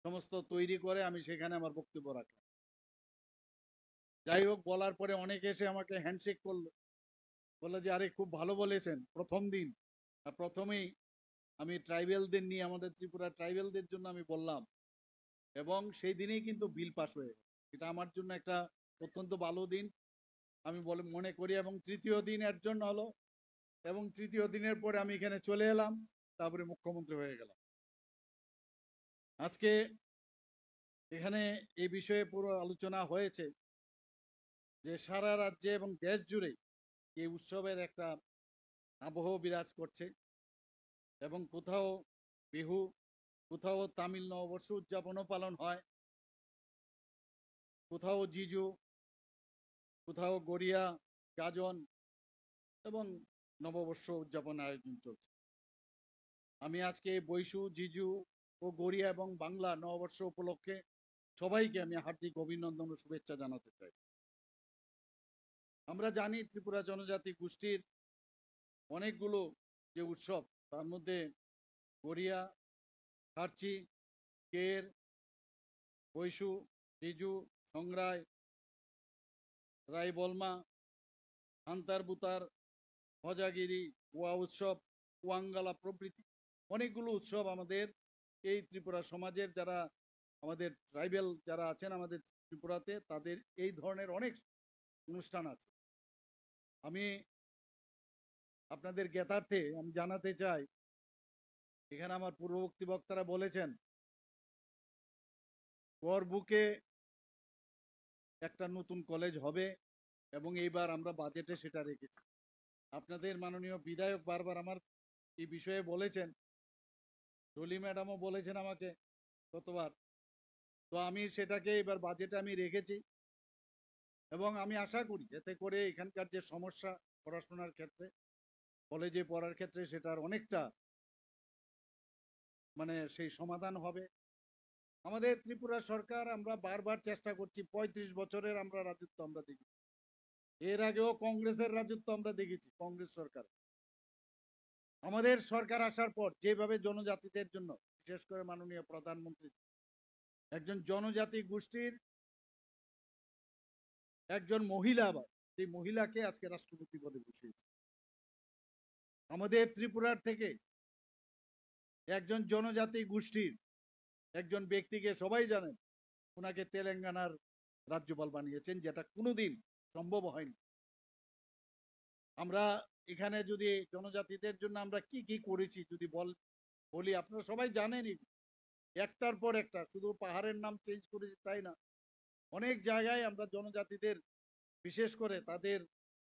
K: সমস্ত তৈরি করে আমি সেখানে আমার বক্তব্য রাখলাম। যাই হোক, বলার পরে অনেকে এসে আমাকে হ্যান্ডশেক করলো, বললো যে আরে খুব ভালো বলেছেন প্রথম দিন। আর প্রথমেই আমি ট্রাইবেলদের নিয়ে, আমাদের ত্রিপুরা ট্রাইবেলদের জন্য আমি বললাম এবং সেই দিনেই কিন্তু বিল পাস হয়ে গেল। এটা আমার জন্য একটা অত্যন্ত ভালো দিন আমি মনে করি। এবং তৃতীয় দিন এর জন্য হলো, এবং তৃতীয় দিনের পরে আমি এখানে চলে এলাম, তারপরে মুখ্যমন্ত্রী হয়ে গেলাম। আজকে এখানে এই বিষয়ে পুরো আলোচনা হয়েছে যে সারা রাজ্যে এবং দেশ জুড়ে এই উৎসবের একটা আবহ বিরাজ করছে এবং কোথাও বিহু, কোথাও তামিল নববর্ষ উদযাপনও পালন হয়, কোথাও জিজু, কোথাও গড়িয়া, গাজন এবং নববর্ষ উদযাপন আয়োজন চলছে। আমি আজকে বৈশু, জিজু ও গড়িয়া এবং বাংলা নববর্ষ উপলক্ষে সবাইকে আমি হার্দিক অভিনন্দন ও শুভেচ্ছা জানাতে চাই। আমরা জানি ত্রিপুরা জনজাতি গোষ্ঠীর অনেকগুলো যে উৎসব, তার মধ্যে গড়িয়া, খার্চি, কের, বৈশু, জিজু, সংগ্রায়, রায়বলমা, আন্তার বুতার, হজাগিরি, ওয়া উৎসব, ওয়াঙ্গালা প্রভৃতি অনেকগুলো উৎসব আমাদের এই ত্রিপুরা সমাজের যারা আমাদের ট্রাইবেল যারা আছেন আমাদের ত্রিপুরাতে, তাদের এই ধরনের অনেক অনুষ্ঠান আছে। আমি আপনাদের জ্ঞাতার্থে আমি জানাতে চাই, এখানে আমার পূর্ববর্তী বক্তারা বলেছেন গড়বুকে একটা নতুন কলেজ হবে এবং এইবার আমরা বাজেটে সেটা রেখেছি। আপনাদের মাননীয় বিধায়ক বারবার আমার এই বিষয়ে বলেছেন, ডলি ম্যাডামও বলেছেন আমাকে গতবার। তো আমি সেটাকে এবার বাজেটে আমি রেখেছি এবং আমি আশা করি এতে করে এখানকার যে সমস্যা পড়াশোনার ক্ষেত্রে, কলেজে পড়ার ক্ষেত্রে, সেটার অনেকটা সেই সমাধান হবে। আমাদের ত্রিপুরা সরকার আমরা বারবার চেষ্টা করছি, 35 বছরের আমরা রাজত্ব আমরা দেখি, এর আগেও কংগ্রেসের রাজত্ব আমরা দেখেছি, কংগ্রেস সরকার। আমাদের সরকার আসার পর যেভাবে জনজাতিদের জন্য, বিশেষ করে মাননীয় প্রধানমন্ত্রী একজন জনজাতি গোষ্ঠীর একজন মহিলা, আবার সেই মহিলাকে আজকে রাষ্ট্রপতি পদে বসিয়েছে। আমাদের ত্রিপুরার থেকে একজন জনজাতি গোষ্ঠীর একজন ব্যক্তিকে সবাই জানেন, ওনাকে তেলেঙ্গানার রাজ্যপাল বানিয়েছেন, যেটা কোনোদিন সম্ভব হয়নি। আমরা এখানে যদি জনজাতিদের জন্য আমরা কি কি করেছি যদি বলি, আপনারা সবাই জানেনই, একটার পর একটা, শুধু পাহাড়ের নাম চেঞ্জ করেছি তাই না, অনেক জায়গায় আমরা জনজাতিদের, বিশেষ করে তাদের,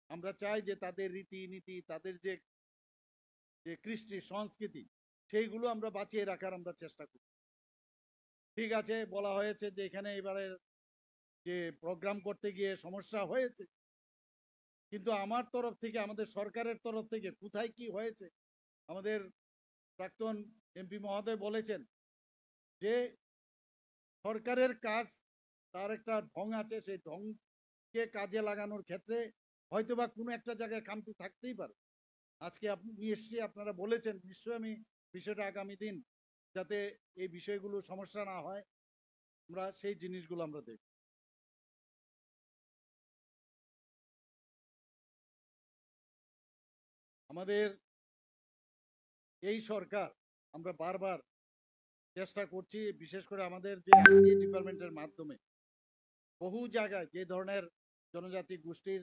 K: আমরা চাই যে তাদের রীতিনীতি, তাদের যে কৃষ্টি সংস্কৃতি, সেইগুলো আমরা বাঁচিয়ে রাখার আমরা চেষ্টা করি। ঠিক আছে, বলা হয়েছে যে এখানে এবারে যে প্রোগ্রাম করতে গিয়ে সমস্যা হয়েছে, কিন্তু আমার তরফ থেকে, আমাদের সরকারের তরফ থেকে কোথায় কি হয়েছে, আমাদের প্রাক্তন এমপি মহোদয় বলেছেন যে সরকারের কাজ তার একটা ঢং আছে, সেই ঢংকে কাজে লাগানোর ক্ষেত্রে হয়তোবা কোনো একটা জায়গায় খামতি থাকতেই পারে। আজকে আপনি এসে আপনারা বলেছেন, নিশ্চয়ই আমি বিষয়টা আগামী দিন যাতে এই বিষয়গুলো সমস্যা না হয়, আমরা সেই জিনিসগুলো আমরা দেখব। আমাদের এই সরকার, আমরা বারবার চেষ্টা করছি, বিশেষ করে আমাদের যে আইসি ডিপার্টমেন্টের মাধ্যমে বহু জায়গায় যে ধরনের জনজাতি গোষ্ঠীর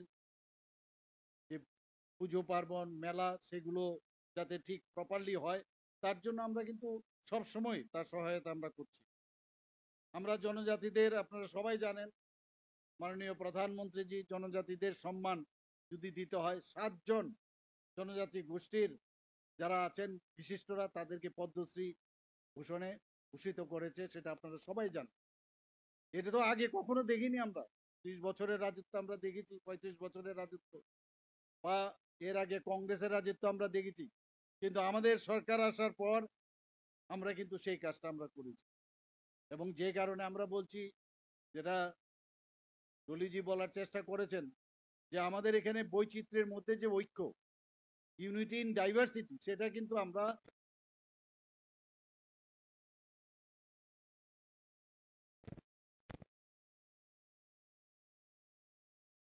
K: যে পুজো পার্বণ মেলা, সেগুলো যাতে ঠিক প্রপারলি হয়, তার জন্য আমরা কিন্তু সব সময় তার সহায়তা আমরা করছি। আমরা জনজাতিদের, আপনারা সবাই জানেন, মাননীয় প্রধানমন্ত্রীজি জনজাতিদের সম্মান যদি দিতে হয়, 7 জন জনজাতি গোষ্ঠীর যারা আছেন বিশিষ্টরা, তাদেরকে পদ্মশ্রী ভূষণে ভূষিত করেছে, সেটা আপনারা সবাই জানেন। এটা তো আগে কখনো দেখিনি আমরা। 30 বছরের রাজত্ব আমরা দেখেছি, 35 বছরের রাজত্ব, বা এর আগে কংগ্রেসের রাজত্ব আমরা দেখেছি, কিন্তু আমাদের সরকার আসার পর আমরা কিন্তু সেই কাজটা আমরা করেছি। এবং যে কারণে আমরা বলছি, যেটা দলিজি বলার চেষ্টা করেছেন, যে আমাদের এখানে বৈচিত্র্যের মধ্যে যে ঐক্য, ইউনিটি ইন ডাইভার্সিটি, সেটা কিন্তু আমরা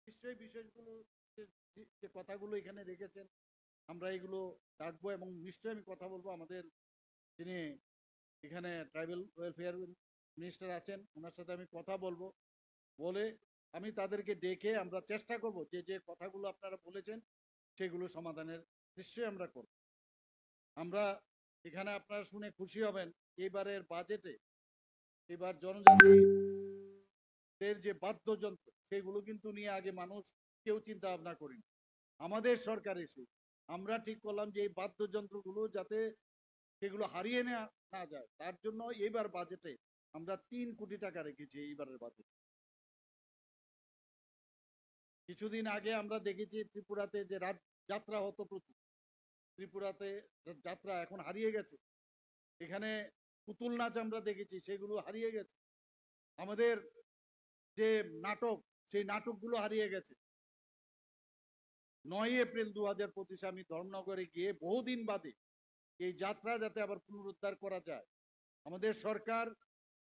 K: নিশ্চয়ই বিষয়গুলো, যে কথাগুলো এখানে রেখেছেন, আমরা এগুলো রাখবো এবং নিশ্চয়ই আমি কথা বলবো। আমাদের যিনি এখানে ট্রাইবাল ওয়েলফেয়ার মিনিস্টার আছেন, ওনার সাথে আমি কথা বলবো, বলে আমি তাদেরকে ডেকে আমরা চেষ্টা করব যে যে কথাগুলো আপনারা বলেছেন সেগুলো সমাধানের নিশ্চয়ই আমরা করব। আমরা এখানে আপনারা শুনে খুশি হবেন, এবারের বাজেটে এবার জনজাতিদের যে বাদ্যযন্ত্র, সেগুলো কিন্তু নিয়ে আগে মানুষ কেউ চিন্তা ভাবনা করেনি। আমাদের সরকার এসে আমরা ঠিক করলাম যে এই বাদ্যযন্ত্রগুলো যাতে সেগুলো হারিয়ে না যায়, তার জন্য এবার বাজেটে আমরা 3 কোটি টাকা রেখেছি। এইবারের বাজেট, কিছুদিন আগে আমরা দেখেছি ত্রিপুরাতে যে যাত্রা হতো প্রচুর, ত্রিপুরাতে যাত্রা এখন হারিয়ে গেছে। এখানে পুতুল নাচ আমরা দেখেছি, সেগুলো হারিয়ে গেছে। আমাদের যে নাটক, সেই নাটকগুলো হারিয়ে গেছে। 9 এপ্রিল 2025 আমি ধর্মনগরে গিয়ে বহুদিন বাদে এই যাত্রা যাতে আবার পুনরুদ্ধার করা যায়, আমাদের সরকার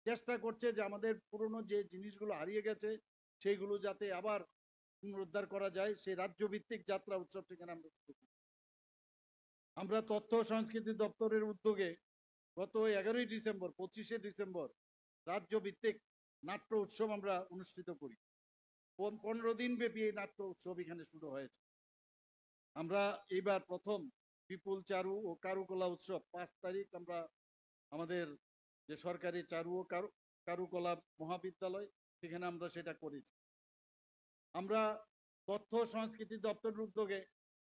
K: চেষ্টা করছে যে আমাদের পুরনো যে জিনিসগুলো হারিয়ে গেছে সেইগুলো যাতে আবার পুনরুদ্ধার করা যায়। সেই রাজ্যভিত্তিক যাত্রা উৎসব সেখানে আমরা তথ্য সংস্কৃতি দপ্তরের উদ্যোগে গত 11ই ডিসেম্বর, 25শে ডিসেম্বর রাজ্যভিত্তিক নাট্য উৎসব আমরা অনুষ্ঠিত করি। 15 দিন ব্যাপী এই নাট্য উৎসব এখানে শুরু হয়েছে। আমরা এইবার প্রথম বিপুল চারু ও কারুকলা উৎসব 5 তারিখ আমরা আমাদের যে সরকারি চারু ও কারুকলা মহাবিদ্যালয়, সেখানে আমরা সেটা করেছি। আমরা তথ্য সংস্কৃতি দপ্তরের উদ্যোগে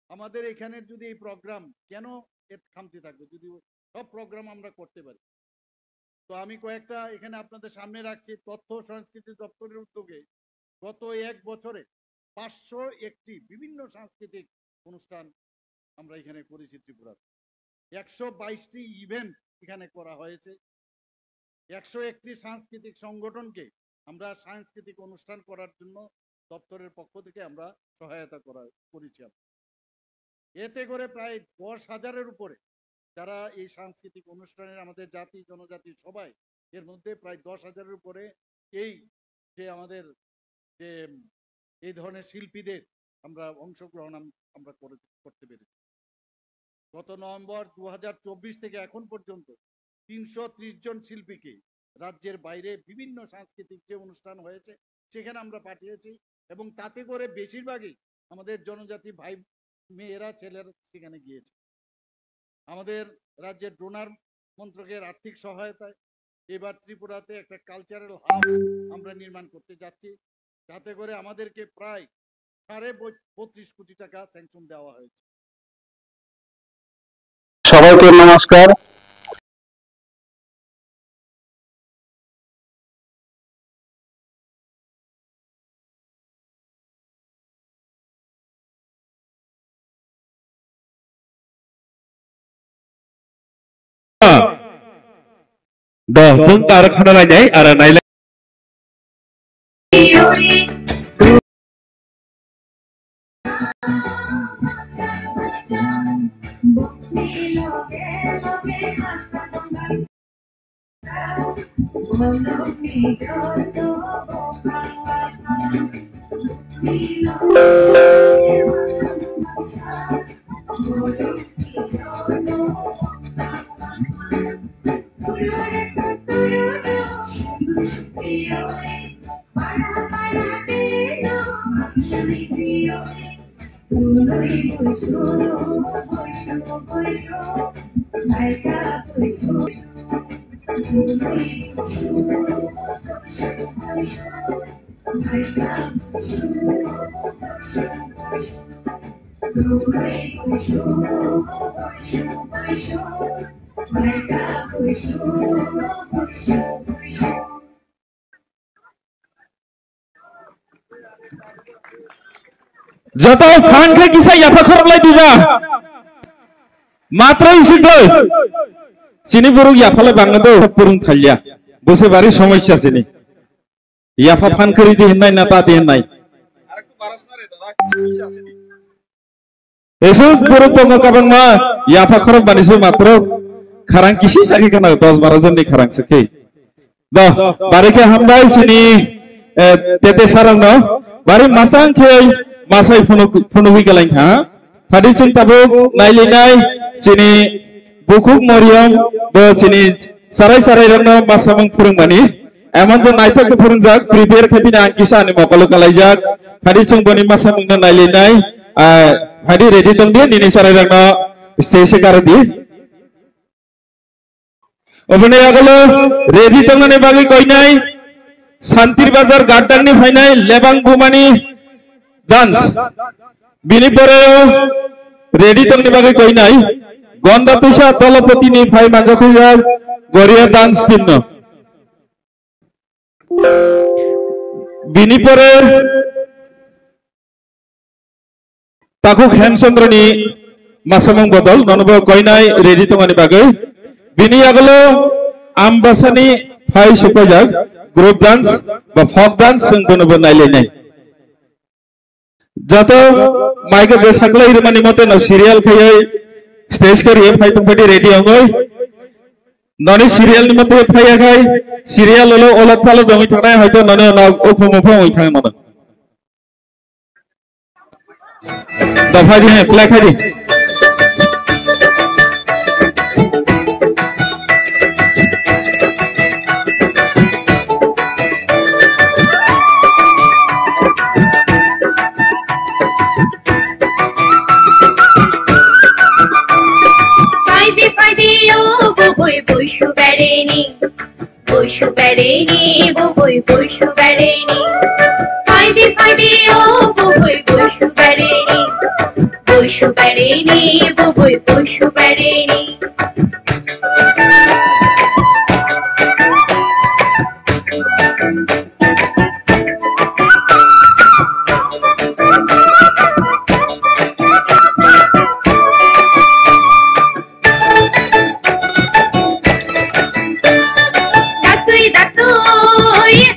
K: আমাদের এখানের যদি এই প্রোগ্রাম, কেন এর খামতি থাকবে যদি সব প্রোগ্রাম আমরা করতে পারি। তো আমি কয়েকটা এখানে আপনাদের সামনে রাখছি। তথ্য সংস্কৃতি দপ্তরের উদ্যোগে গত 1 বছরে 501টি বিভিন্ন সাংস্কৃতিক অনুষ্ঠান আমরা এখানে করেছি। ত্রিপুরার 122টি ইভেন্ট এখানে করা হয়েছে। 101টি সাংস্কৃতিক সংগঠনকে আমরা সাংস্কৃতিক অনুষ্ঠান করার জন্য দপ্তরের পক্ষ থেকে আমরা সহায়তা করেছি। এতে করে প্রায় 10,000-এর উপরে যারা এই সাংস্কৃতিক অনুষ্ঠানের আমাদের জাতি জনজাতি সবাই এর মধ্যে প্রায় 10,000-এর উপরে এই যে আমাদের যে এই ধরনের শিল্পীদের আমরা অংশগ্রহণ আমরা করতে পেরেছি। গত নভেম্বর 2024 থেকে এখন পর্যন্ত 330 জন শিল্পীকে রাজ্যের বাইরে বিভিন্ন সাংস্কৃতিক যে অনুষ্ঠান হয়েছে সেখানে আমরা পাঠিয়েছি এবং তাতে করে বেশিরভাগই আমাদের জনজাতি ভাই মেয়েরা ছেলেরা সেখানে গিয়েছে। আমাদের রাজ্যের ডোনার মন্ত্রকের আর্থিক সহায়তায় এবার ত্রিপুরাতে একটা কালচারাল হাব আমরা নির্মাণ করতে যাচ্ছি, যাতে করে আমাদেরকে প্রায় 32.5 কোটি টাকা স্যাংশন দেওয়া হয়েছে।
L: সবাইকে নমস্কার।
M: Doh कारखाना नायनाय आरो नायलाय जतो फान के किसा याफा खरबलाय दिबा मात्र इसिदो सिनि बुरुक याफाले बांगदो पुरुं थालिया बसे बारि समस्या सिनि याफा फान करि दि हिननाय ना ता दि हिननाय आरेकटु बारासना रे दादा समस्या सिनि एसो बुरुक तंग काबांमा याफा खरब बानिसो मात्र खारां किसि साखि kana 10-12 जन नि खारां सके द बारिके हामबाय सिनि तेते सारांनो बारि मासां खे मासाय फुनुगि गलाय था फादि चिंताबो नायलिनाय सिनि बुकुक मरियम द सिनि साराय साराय रंनो मासामं फुरुंबानि एमन जो नायथक फुरुंजाक प्रिपेयर खातिना आंकिसा नि मकलो कलायजाक फादि चिंबनि मासामंनो नायलिनाय फादि रेडि दंदि निनि साराय रंनो स्टेज गारदि ओबने आगलो रेडि दंगने बागै कइनाय शान्तिर बाजार गार्डननि फायनाय लेबां बुमानि डांस बिनि परे रेडी तंगनि बागै कइनाय गंदा तुषा दलपतिनि फाय मानजाखैया गरिया डांस टीम न बिनि परे ताकु खेमचंद्रनि मासामं बदल ननबो कइनाय रेडी तंगनि बागै बिनि आगलो आमबासानि फाय सुपाजाक ग्रुप डांस बा फक डांस जों बनबो नायलायनाय जातो माइक जे सकले इरमानि मते न सीरियल खयै स्टेज करिए फाइतम फाइटी रेडी होगय ननि सीरियल नि मते फाया खाय सीरियल लो ओलत फालो दमि थानाय हयतो नने न ओखमफो ओइ थाङो मन दफा दिने प्ले खादि
N: Boishu bereni, boy boishu bereni. Faydi faydi oh boy boishu bereni. Boishu bereni, boy boishu bereni.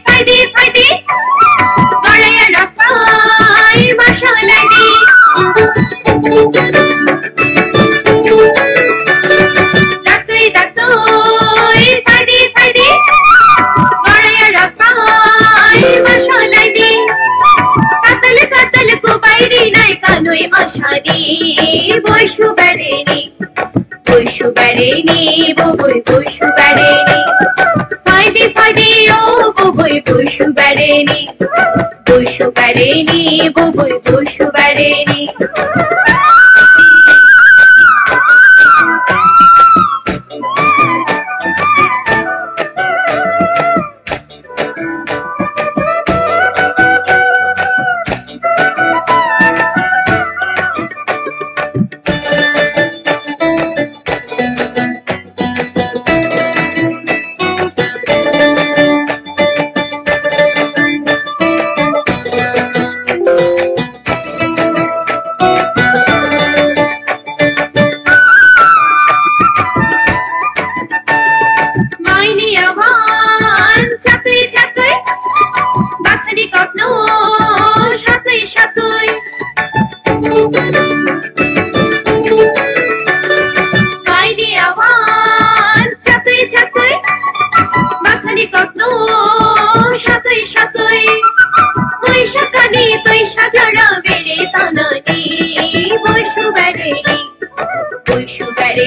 N: Faydi, faydi, galaya nappa. বৈশু বেড়েনি বৈশু বেড়েনি ববুই বৈশু বেড়েনি ফাইদে ফাইদে ও ববুই বৈশু বেড়েনি ববুই বৈশু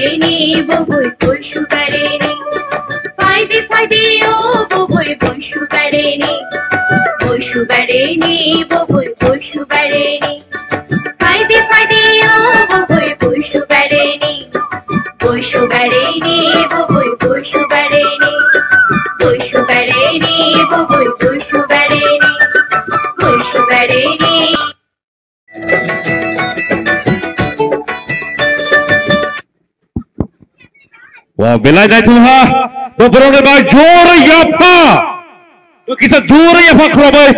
N: বেড়েনি ববুই বৈশু বেড়েনি ফাইদে ফাইদে ও ববুই বৈশু বেড়েনি ববুই বৈশু বেড়েনি ফাইদে ফাইদে ও ববুই বৈশু বেড়েনি ববুই বৈশু বেড়েনি ববুই বৈশু বেড়েনি
O: Wah, belai dah tu ha. Tu perang ni baik jor ya pa. Tu kisah jor ya pa kerabai.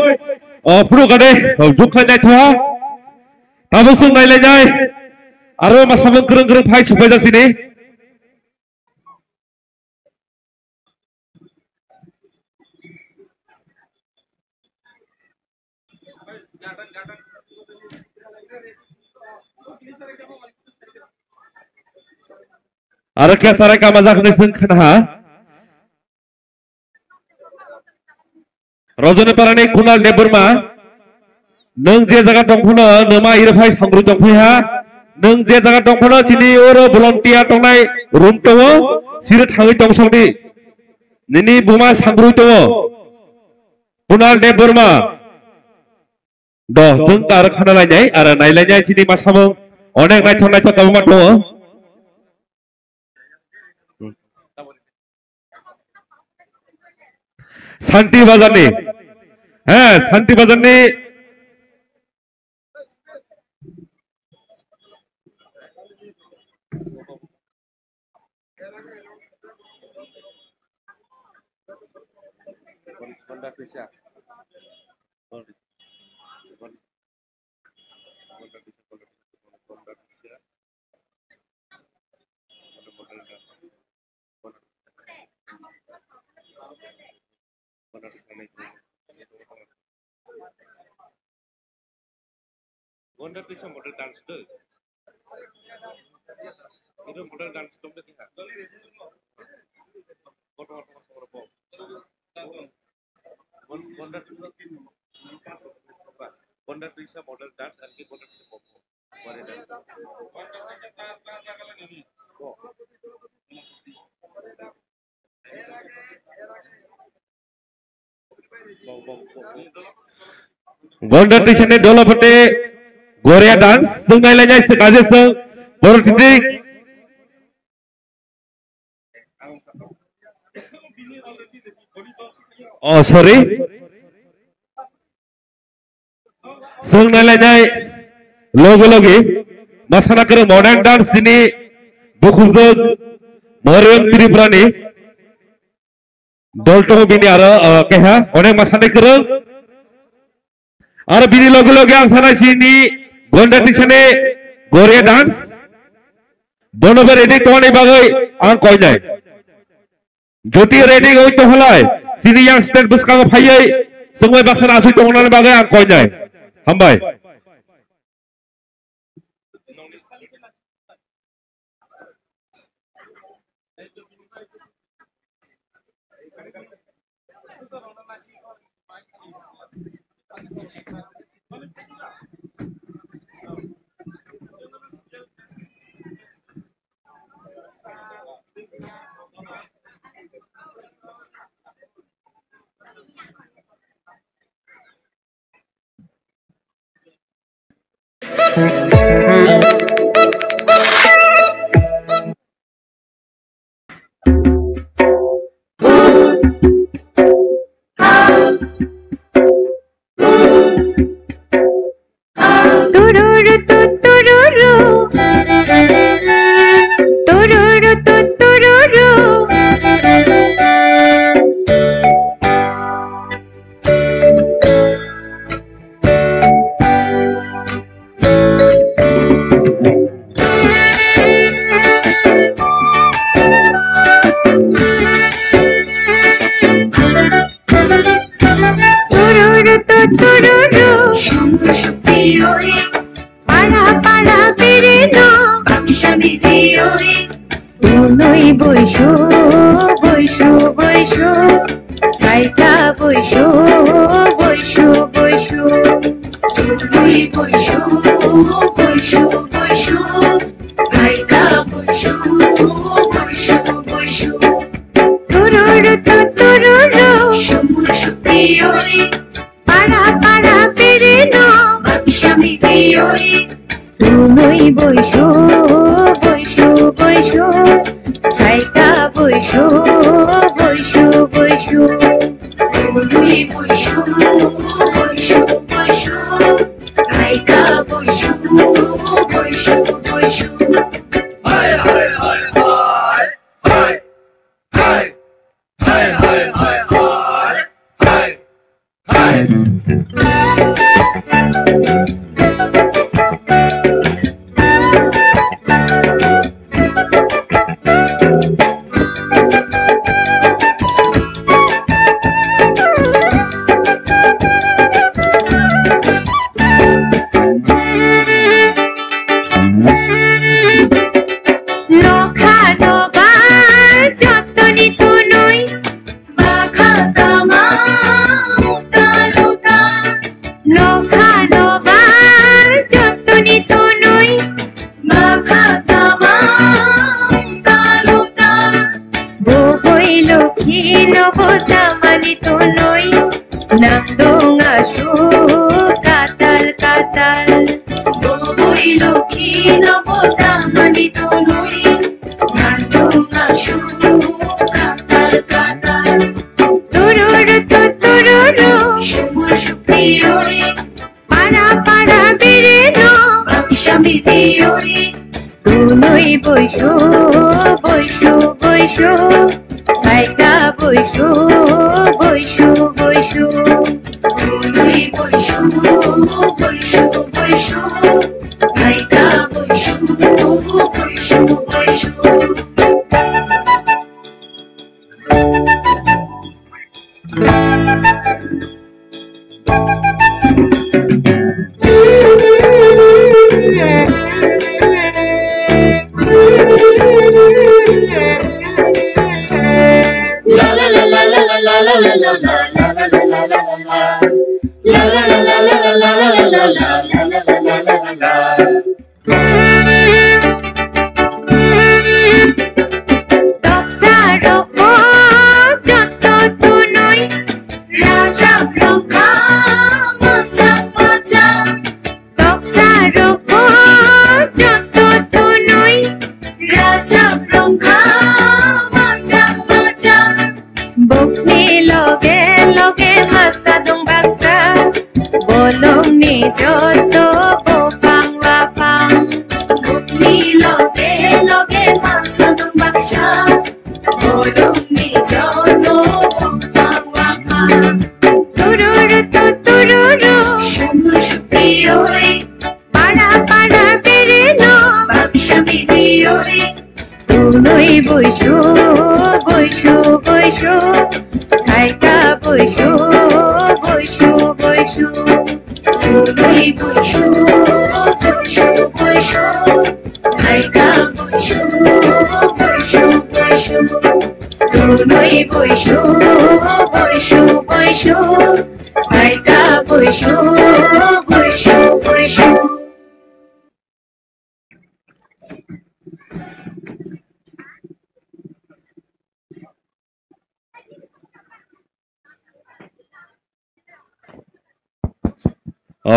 O: Perlu kade, jukkan dah tu ha. Tahu sung naik lejai. Arwah masa mengkereng-kereng pai cuba dah sini. Ada kia sarai kamazak ni sengkhan ha. Rojone parane kunal neburma. Neng je jaga tongphono nema irfai sanggru tongphai ha. Neng je jaga tongphono chini oro volunteer tongnai room tongo sire thangai tongsongni. Nini buma sanggru tongo. Kunal neburma. Doh jeng tar khana lainai ara nai lainai chini masamong onek naithok kabuma tongo. शांति बाजार ने हैं शांति बाजार ने Wonder bisa model dance tu. Itu model dance tu mesti kan. Wonder bisa model dance, lagi wonder bisa pop. Mari dance. Wonder bisa ni dolo pete. Korea dance sungai lainnya sekaja seng bertitik. Oh sorry. Sungai lainnya logo masana kere modern dance ini bukhuzog Mariam Triprani. Dolto bini ara keha onek masana kere. Ara bini logo yang sana sini. Gonda tisane Korea dance. Bonober ready tomane bagai ang koi jai. Joti ready goi to halai. Sini yang state bus kang phayai. Semua baksan asui tomane bagai ang koi jai. Hambai.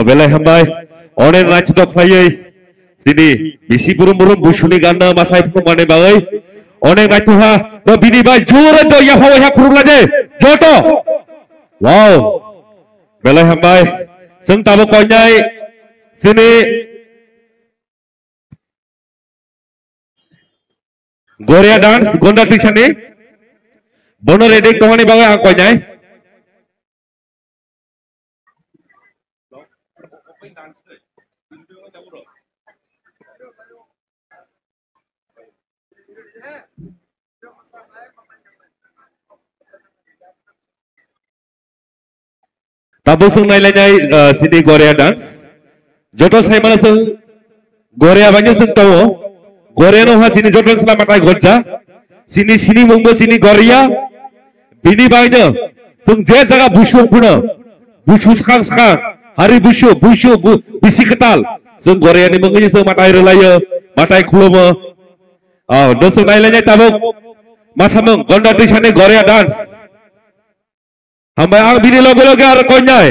O: Belai hambai, onen raj dok fayai, sini bisi burung burung busuni ganda masai pemane bagai, onen raj tuha, do bini bai jura do ya hawa ya kurung aja, joto, wow. belai hambai sung tabo konyai sini Goria dance gonda tishani bono redik tomani bagai ang konyai tabo sung nailanyai sini Goria dance joto sai mana sung Goria banyak sung tawo Goria no ha sini joto sela matai goja sini mungbo sini Goria bini bagai sung je jaga bushu sekarang hari bushu bisi ketal sung Goria ni mungkin sung matai relaya matai kulomo dosung nailanyai tabo masamung gonda tishani Goria dance hambai ang bini logo ar konyai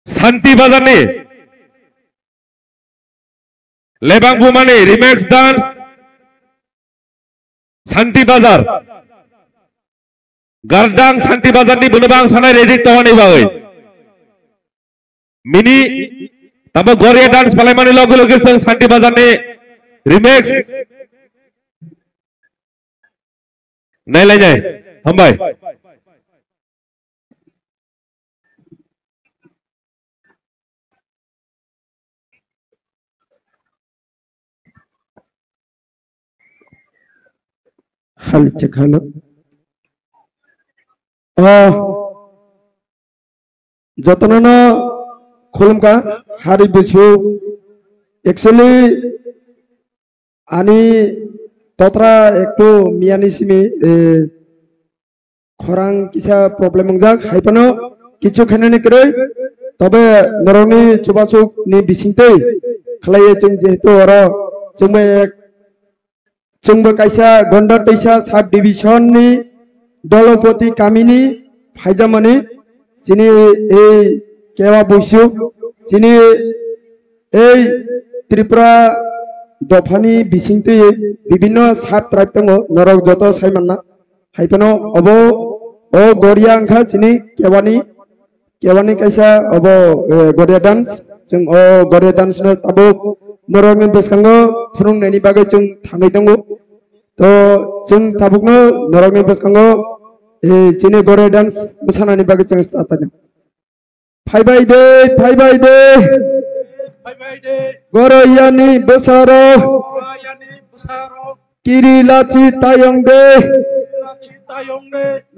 O: Santi Bazar ni Lebang Bumani remix dance Santi Bazar Gardang Santi Bazar ni bunabang sanai redik tawani bagai mini tabo Goria dance palai mani logo sang Santi Bazar ni remix nailanyai hambai
P: hal cekhalo jotono khulumka hari bisu actually ani totra ektu miani simi khorang kisa problem ongjak haipano kichu khanani kroi tobe noroni chubasuk ni bisingte khlaiye chung jehetu oro chungbo kaisa gonda teisa sub division ni dolopoti kamini phaijamani sini ei kewa buisu sini ei Tripura dofani bisingte bibinno sub tribe tango norok joto saimanna haipano obo o Goria angkha sini kewani kaisa obo Goria dance jung o Goria dance no tabo norok ni beskango thurung nani bagai jung thangai tango to jung tabukno norok ni beskango sini Goria dance mosanani bagai jung start tane phai bai de Goroyani besaro kiri laci tayong de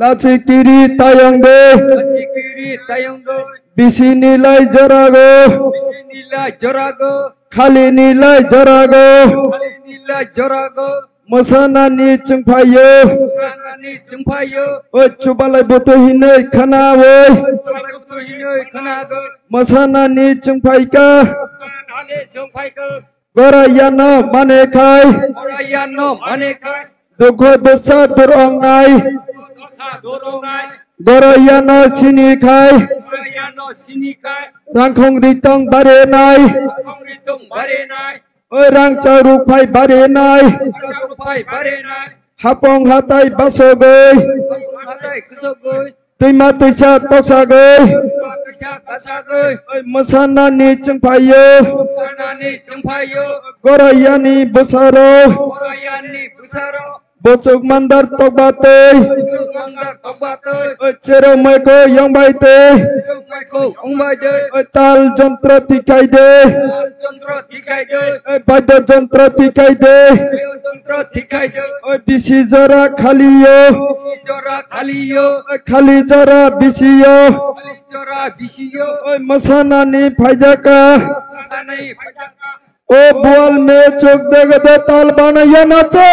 P: laci kiri tayong de bisi nilai jorago khali nilai jorago masana ni chungphayo o chubalai boto hinai khana oi masana ni chungphaika Gorayano mane khai dukho dosa dorongai Gorayano sini khai rangkhong ritong bare nai oi rang charuk phai bare nai hapong hatai basogoi tuima tuisa toksagoi oi masana ni chungphayo Gorayani besaro bocok mandar tokbatoi cero maiko yang baite tal jontro tikai de bado jontro tikai de bisi jora khaliyo khali jora bisiyo masana ni phaijaka ओ बोल में चोक देगा दे ताल बनाया नाचो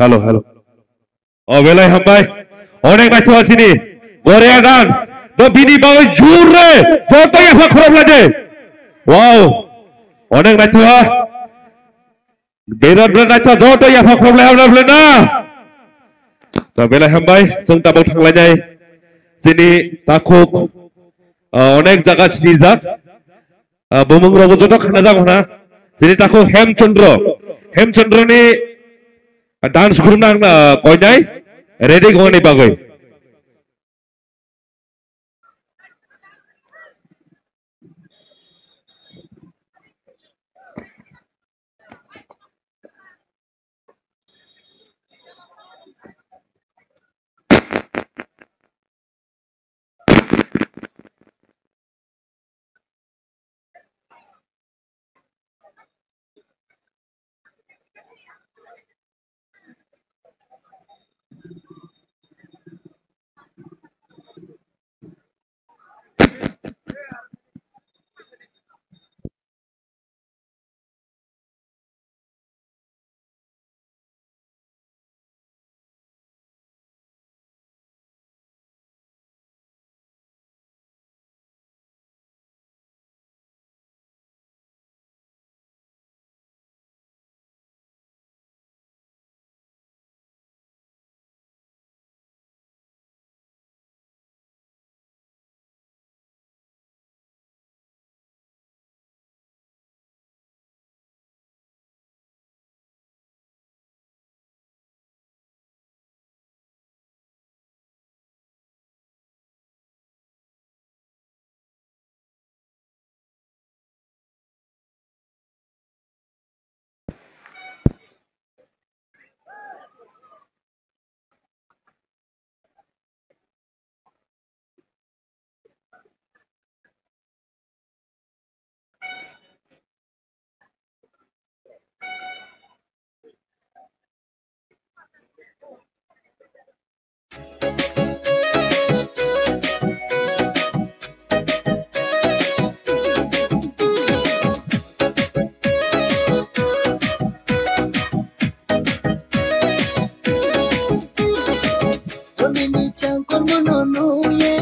O: Halo, halo. Oh, belai hambai. Onek baca sini. Korea dance. Do bini bawa jure. Foto yang khorab lagi. Wow. Onek baca. Berat baca foto yang khorab lagi na. Do belai hambai. Sung tabok thang lagi. Sini takuk. Onek jaga sini jak. Bumung rogo jodoh kena jak mana. Sini takuk Hemchandra ni dance guru nang koi nai ready kau ni bagai.
A: ye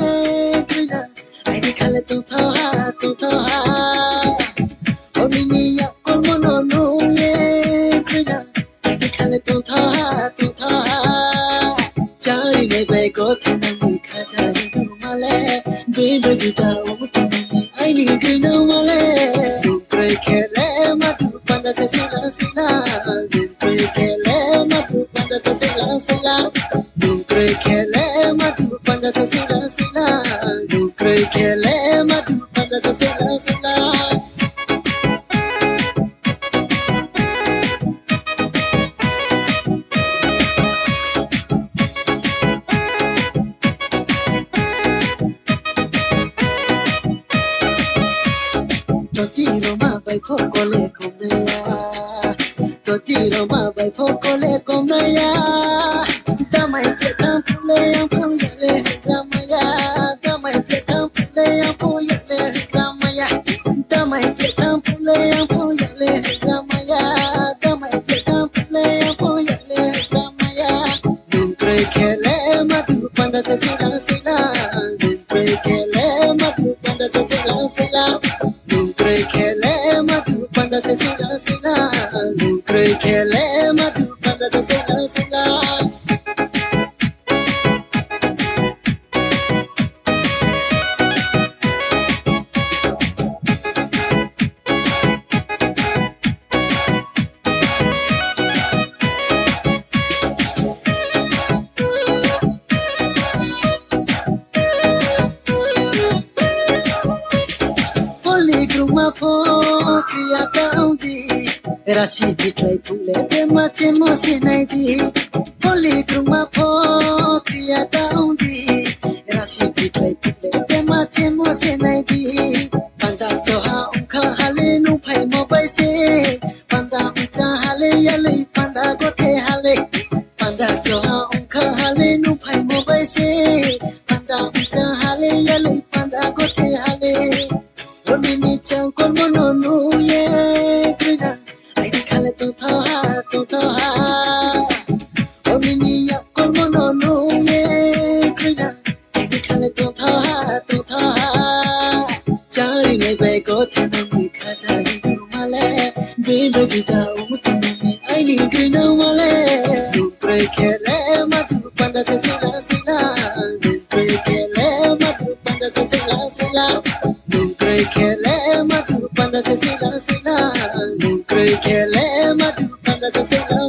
A: krina ai ni khale tu tha oni mi ya kolmono no ye krina ai ni khale tu tha chari ne be ko thana ni kha jari tu male be be juta o tu ai ni krina male pre khele matu panda se sila pre khele matu panda se sila pre khele matu panda se sila pre khele matu panda se sila Totiro ma bai fokole komaya damai petam pule yang puyale ramaya damai petam pule yang puyale ramaya damai petam pule yang puyale ramaya damai petam pule yang puyale ramaya nungre khele matu panda se sila nungre khele matu panda se sila nungre khele matu panda se sila nungre khele matu panda se sila kriya kaundi rashi diklai phule te mache mose nai di holy kruma pho kriya kaundi rashi diklai phule te mache mose nai di panda choha unkha hale nu phai mo bai se panda uncha hale yale panda gothe hale panda choha unkha hale nu phai mo bai se panda uncha hale yale panda gothe hale Oni mi chang kon mono no ye krina ai ni khale tu tha Oni mi ya kon mono no ye krina ai ni khale tu tha chari ne be ko thana ni kha jari tu male be be juta o tu ni ai ni krina male pre khele matu panda se sila pre khele matu panda se sila nungre khele matu panda se sila nungre khele matu panda se sila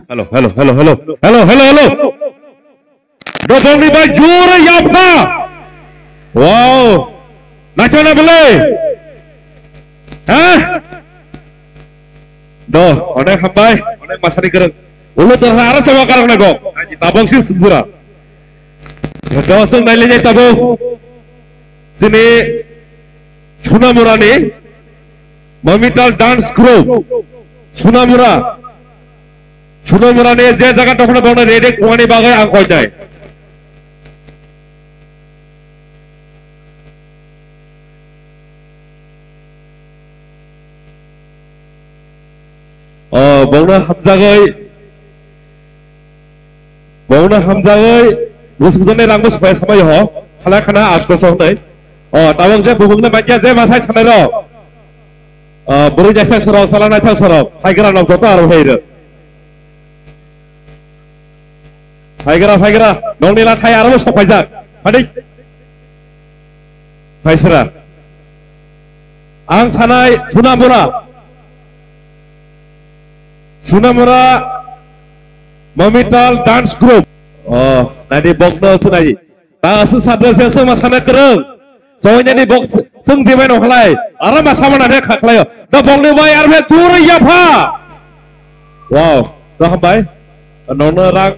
O: Hello. Dopong ni bajur Yafa. Wow. Nasional boleh. Hah? Doh, onek hambai, onek masari kereng. Ulu terharu sama karang nego. Tabung sih segera. Doh, sung nailnya tabung. Sini Sunamura ni, Mamital Dance Group. Sunamura ni je jaga tokna tokna redek wani bagai angkoi jai. Bongna hamjagai busuk jane rangbo supaya sampai ho khala khana asko sontai tabang je bubungna bajja je masai sanai ro buru jaita sorok salana thang sorok haigara nok jota aro heire haigara nongni la thai aro sapai jak hadi haisra ang sanai Sunamura Mamital Dance Group. Nanti bokno sunai. Ta asu sadra sesa masana kereng. Soalnya di box sung simen ohlai. Ara masama nade khaklai. Da bokno bai arbe tur Yafa. Wow, dah bai. Nongna rang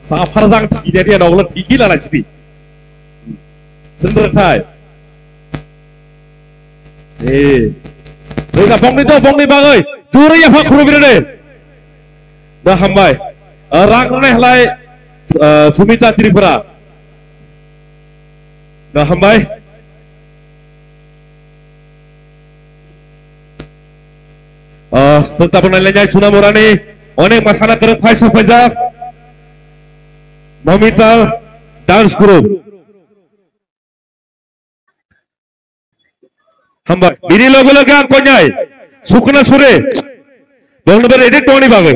O: safar jang ide dia nongla tiki la chiti. Sendra thai. Rega bokni bagai. Tur Yafa khuru birade. Dah hambai rang nehlai Sumita Tripura dah hambai serta penilainya Sunamurani অনেক মাসানা করে ফাইসা ফাইজা মমিতাল dance group হাম্বা বিরি logo লগা কন্যায় সুকনা সুরে বলনবের edit Tony বাগে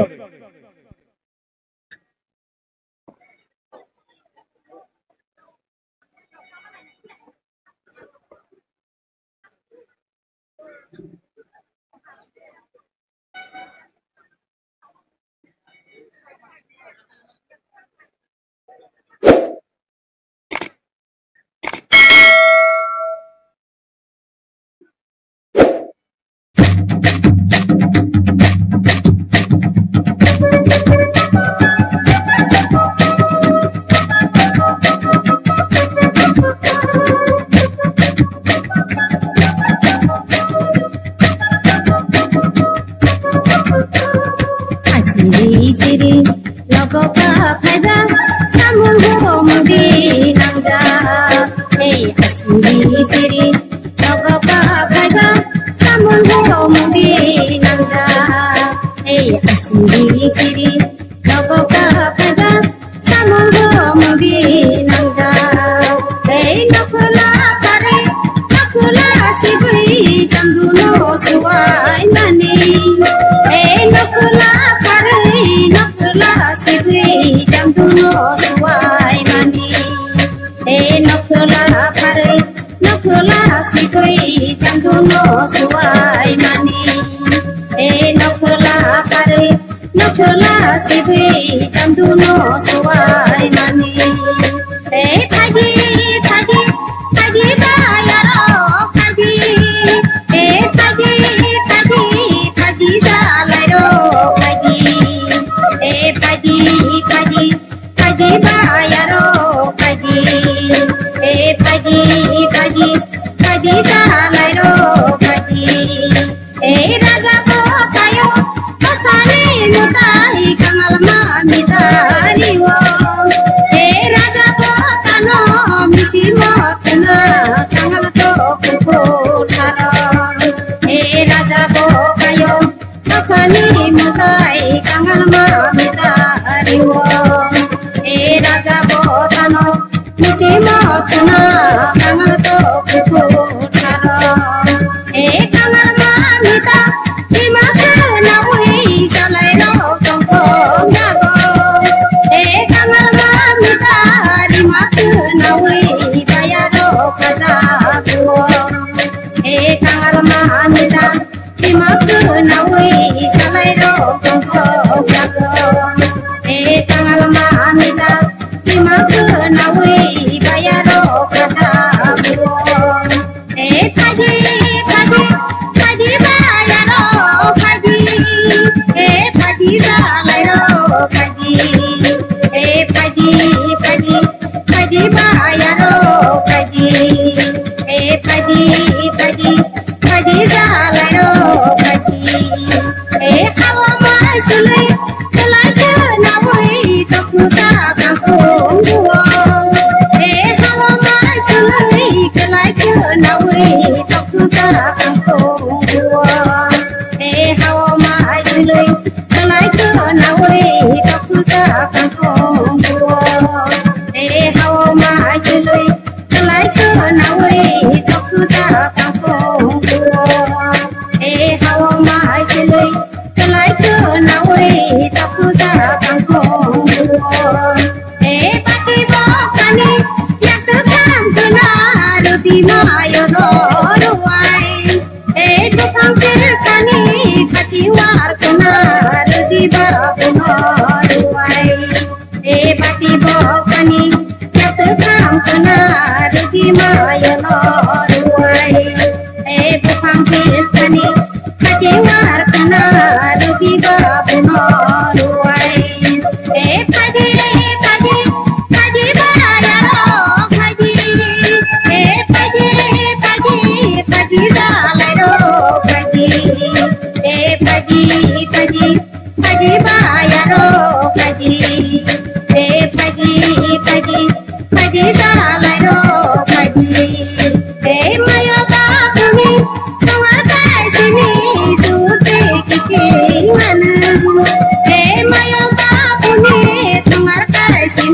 N: Hey,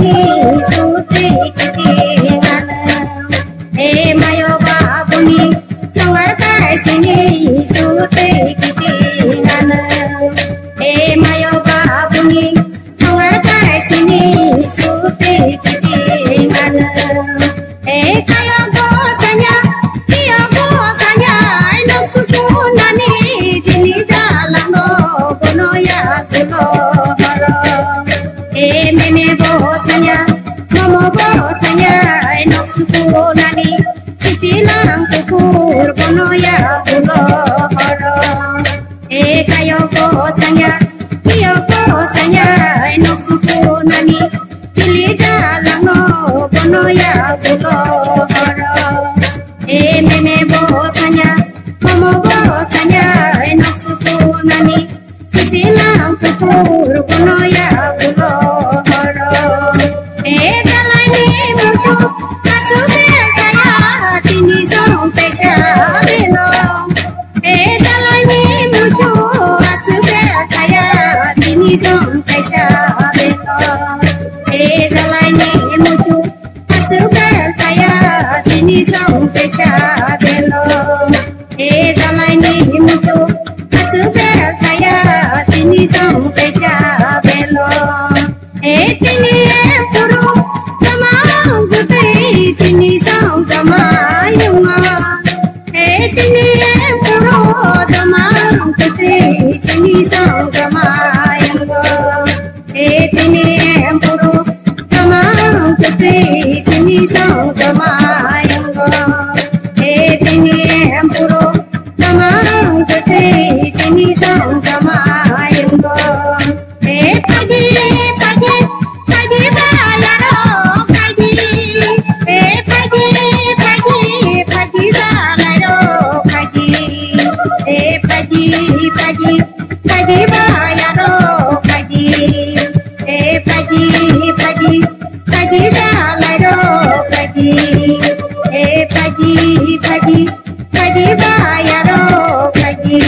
N: sini suti kitingan mayo babuni tongar kai sini suti kitingan mayo babuni tongar kai sini suti kitingan kayo bosanya kiyo bosanya nok sukunani jini jalano bono ya gulo horo meme bosanya momo bosanya nok sukunani kicilang kukur bono ya gulo horo kayo bosanya kiyo bosanya nok sukunani jini jalano bono ya gulo horo meme bosanya momo bosanya nok sukunani kicilang kukur bono ya gulo horo dalani mutu asuke kaya tini song pesa beno dalani mutu asuke kaya tini song pesa beno dalani mutu asuke kaya tini song pesa beno dalani mutu asuke kaya tini song pesa beno tini puru tamang gutai tini song tamayunga tini puru tamang gutai tini song tamayunga tini puru tamang gutai tini song tamayunga tini puru tamang gutai tini song tamayunga pagi pagi pagi bayaro pagi pagi pagi pagi bayaro pagi pagi pagi pagi bayaro pagi pagi pagi pagi bayaro pagi pagi pagi pagi bayaro pagi.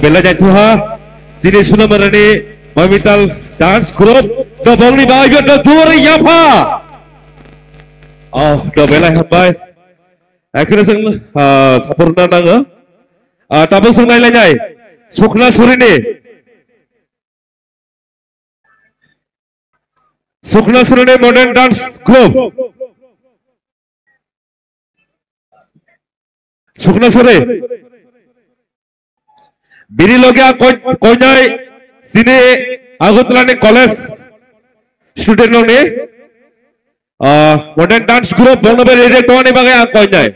O: Bella Jatuha, Sini Sunamarani, Mamital Dance Group, the Bongli Bayo, the Duri Yapa. The Bella Habai, Akirasan Sapurna Nanga, Tabasung Nailanai, Sukna Surini, Sukna Surini Modern Dance Group, Sukna Suri. Biri logia koinai sini Agutla college student लोग ने modern dance group बोलने पे radio Tony बगे कोइनाई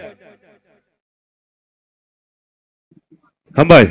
O: हम भाई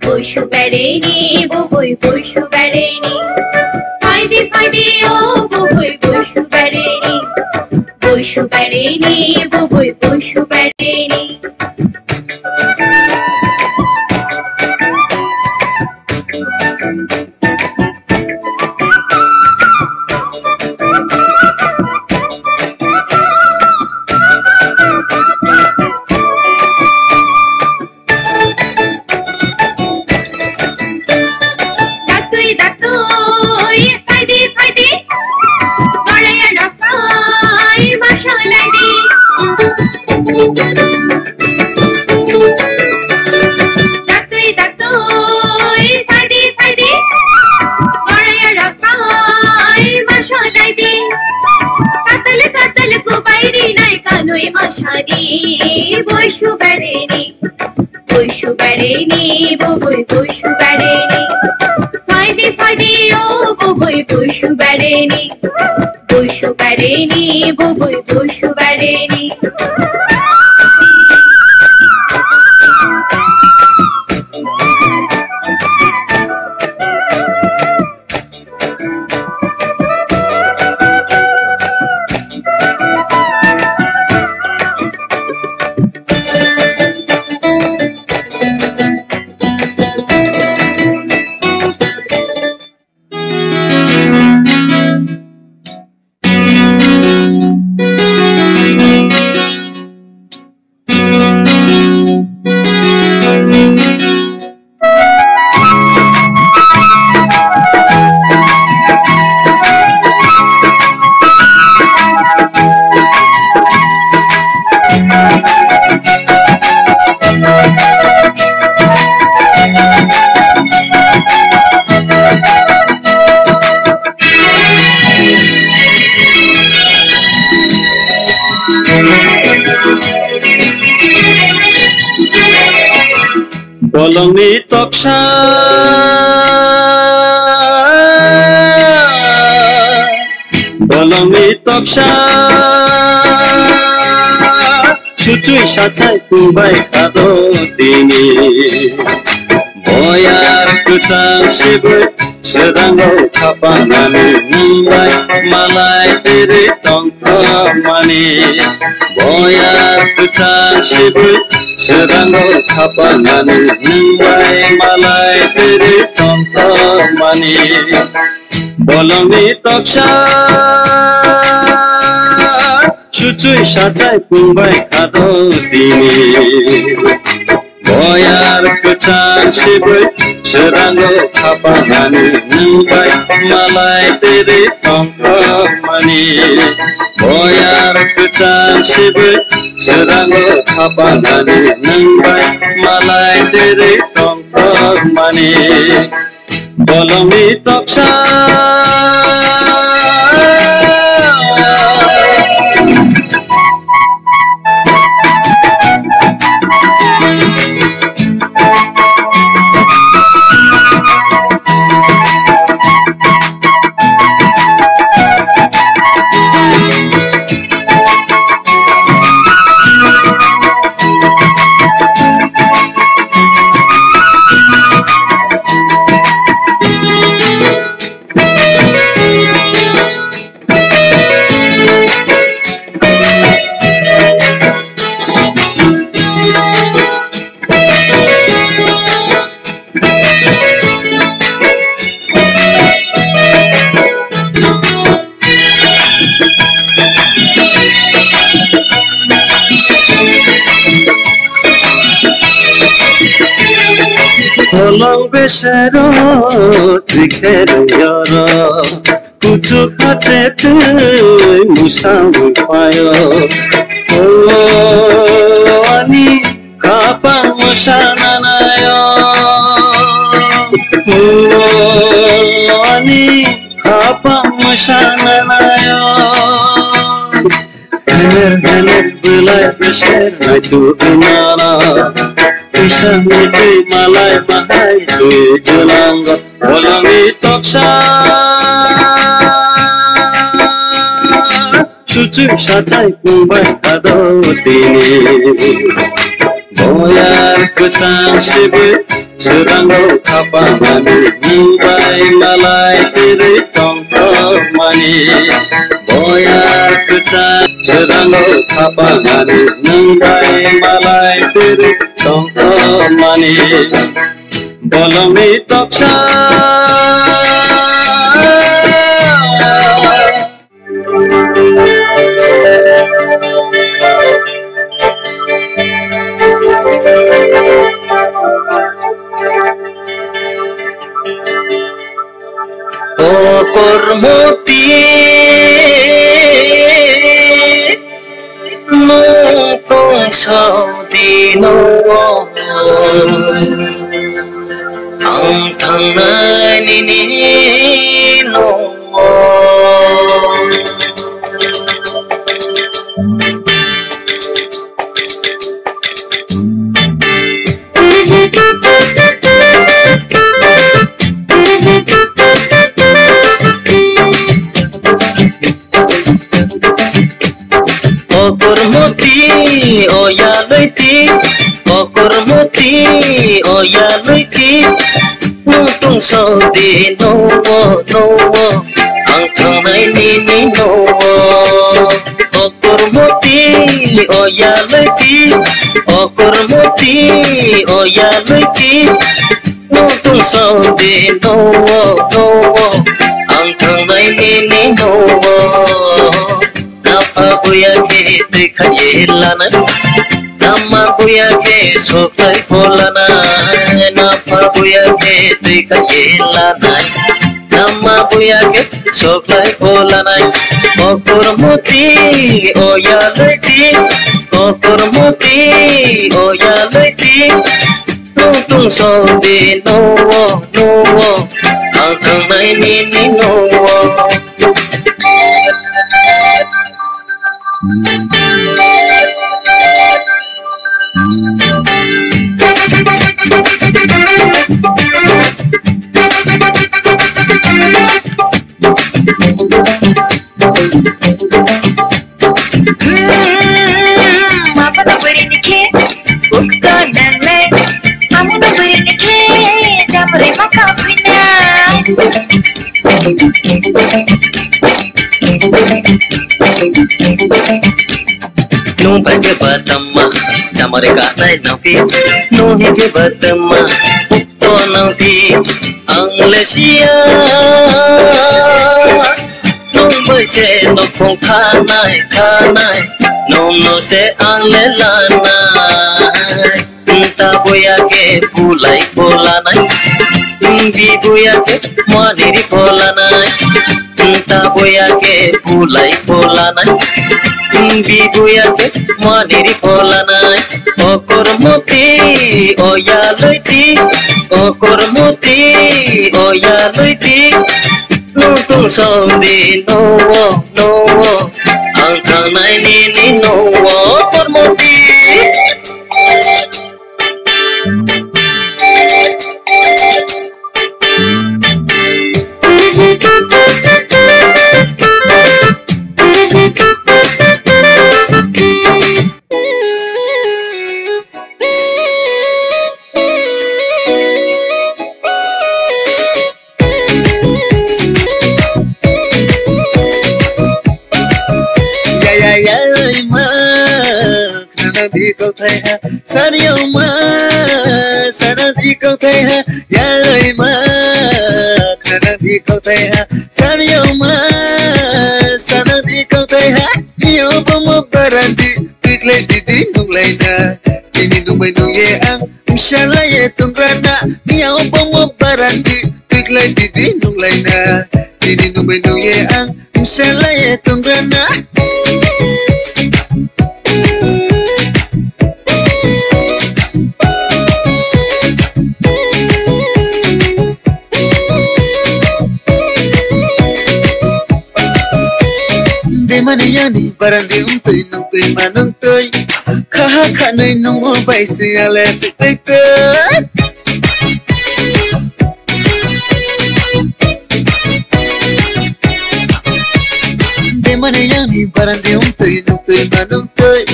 N: Bushu bereni, boy bushu bereni. Faydi faydi oh boy bushu bereni. Bushu bereni, boy bushu bereni. Thank you. বেড়েনি বুবুই পশু বেড়েনি ফাইদে ফাইদে ও বুবুই পশু বেড়েনি বুবুই পশু বেড়েনি
Q: বলমি তকসা সুচুই সাচাই কুবাই খাদো দিনে বয়ার কুচাং শিবে সেদাঙ্গো খাপানানি নিবাই মালাই তেরে তঙ্ক মানি বয়ার কুচাং শিবে সেদাঙ্গো খাপানানি নিবাই মালাই তেরে তঙ্ক মানি বলমি তকসা সুচুই সাচাই কুবাই খাদো দিনে বয়ার কুচাং শিবে সেদাঙ্গো খাপানানি নিবাই মালাই তেরে তঙ্ক মানি বয়ার কুচাং শিবে সেদাঙ্গো খাপানানি নিবাই মালাই তেরে তঙ্ক মানি বলমি তকসা বেসারো ত্রিখের ইয়ারা কুচু কাছে তুই মুসাম পায় ও আনি কাপা মশানানায় ও আনি কাপা মশানানায় ধনের বেলায় বেশের হয়তো নানা Ishamiti malay mahay tuy julang Walami toksa Sucu sacay kumbay kado tini Boyar kucang shibu Sedango kapanani Nibai malay tiri tongkok mani Boyar kucang Sedango kapanani Nibai malay tiri tongkok mani Bolami toksa Kormoti Notong saudino Ang tangan ini no tung so di no ang thangai ni no okur moti oya leti okur moti oya leti no tung so di no ang thangai ni no na pa buya ke dekhaye lana nama buya ke sokai polana na pa buya ke dekhaye lana nama buya ke sokai polana okur moti oya leti tung so di no ang thangai ni no nung bagi batama jamare kanai napi nung hige batama to napi anglesia nung bese no kong kanai nung no se anglelana ta boya ke pulai polanai bi boya ke maniri polanai ta boya ke pulai polanai bi boya ke maniri polanai okur moti oya leti no tung so di no ang thangai ni no okur moti câu thầy ha sa yêu ma sa na đi câu thầy ha ya lời ma na đi câu thầy ha sa yêu ma sa na đi câu thầy ha yêu bông mơ barandi tuyệt lệ đi đi nung lệ na ini nung bay nung ye ang inshallah ye tung rana yêu bông mơ barandi tuyệt lệ đi đi nung lệ na ini nung bay nung ye ang inshallah ye tung rana mana yani barandi untui nungtui manungtui kha khanai nungo baisi ale fikte de mana yani barandi untui nungtui manungtui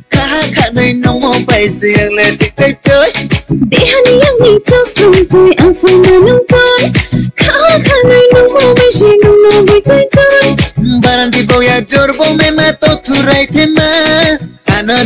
Q: kha khanai nungo baisi ale fikte de hani yani chok nungtui afu manungtui kha khanai nungo baisi nungo fikte barandi boya jorbo me mato thurai thema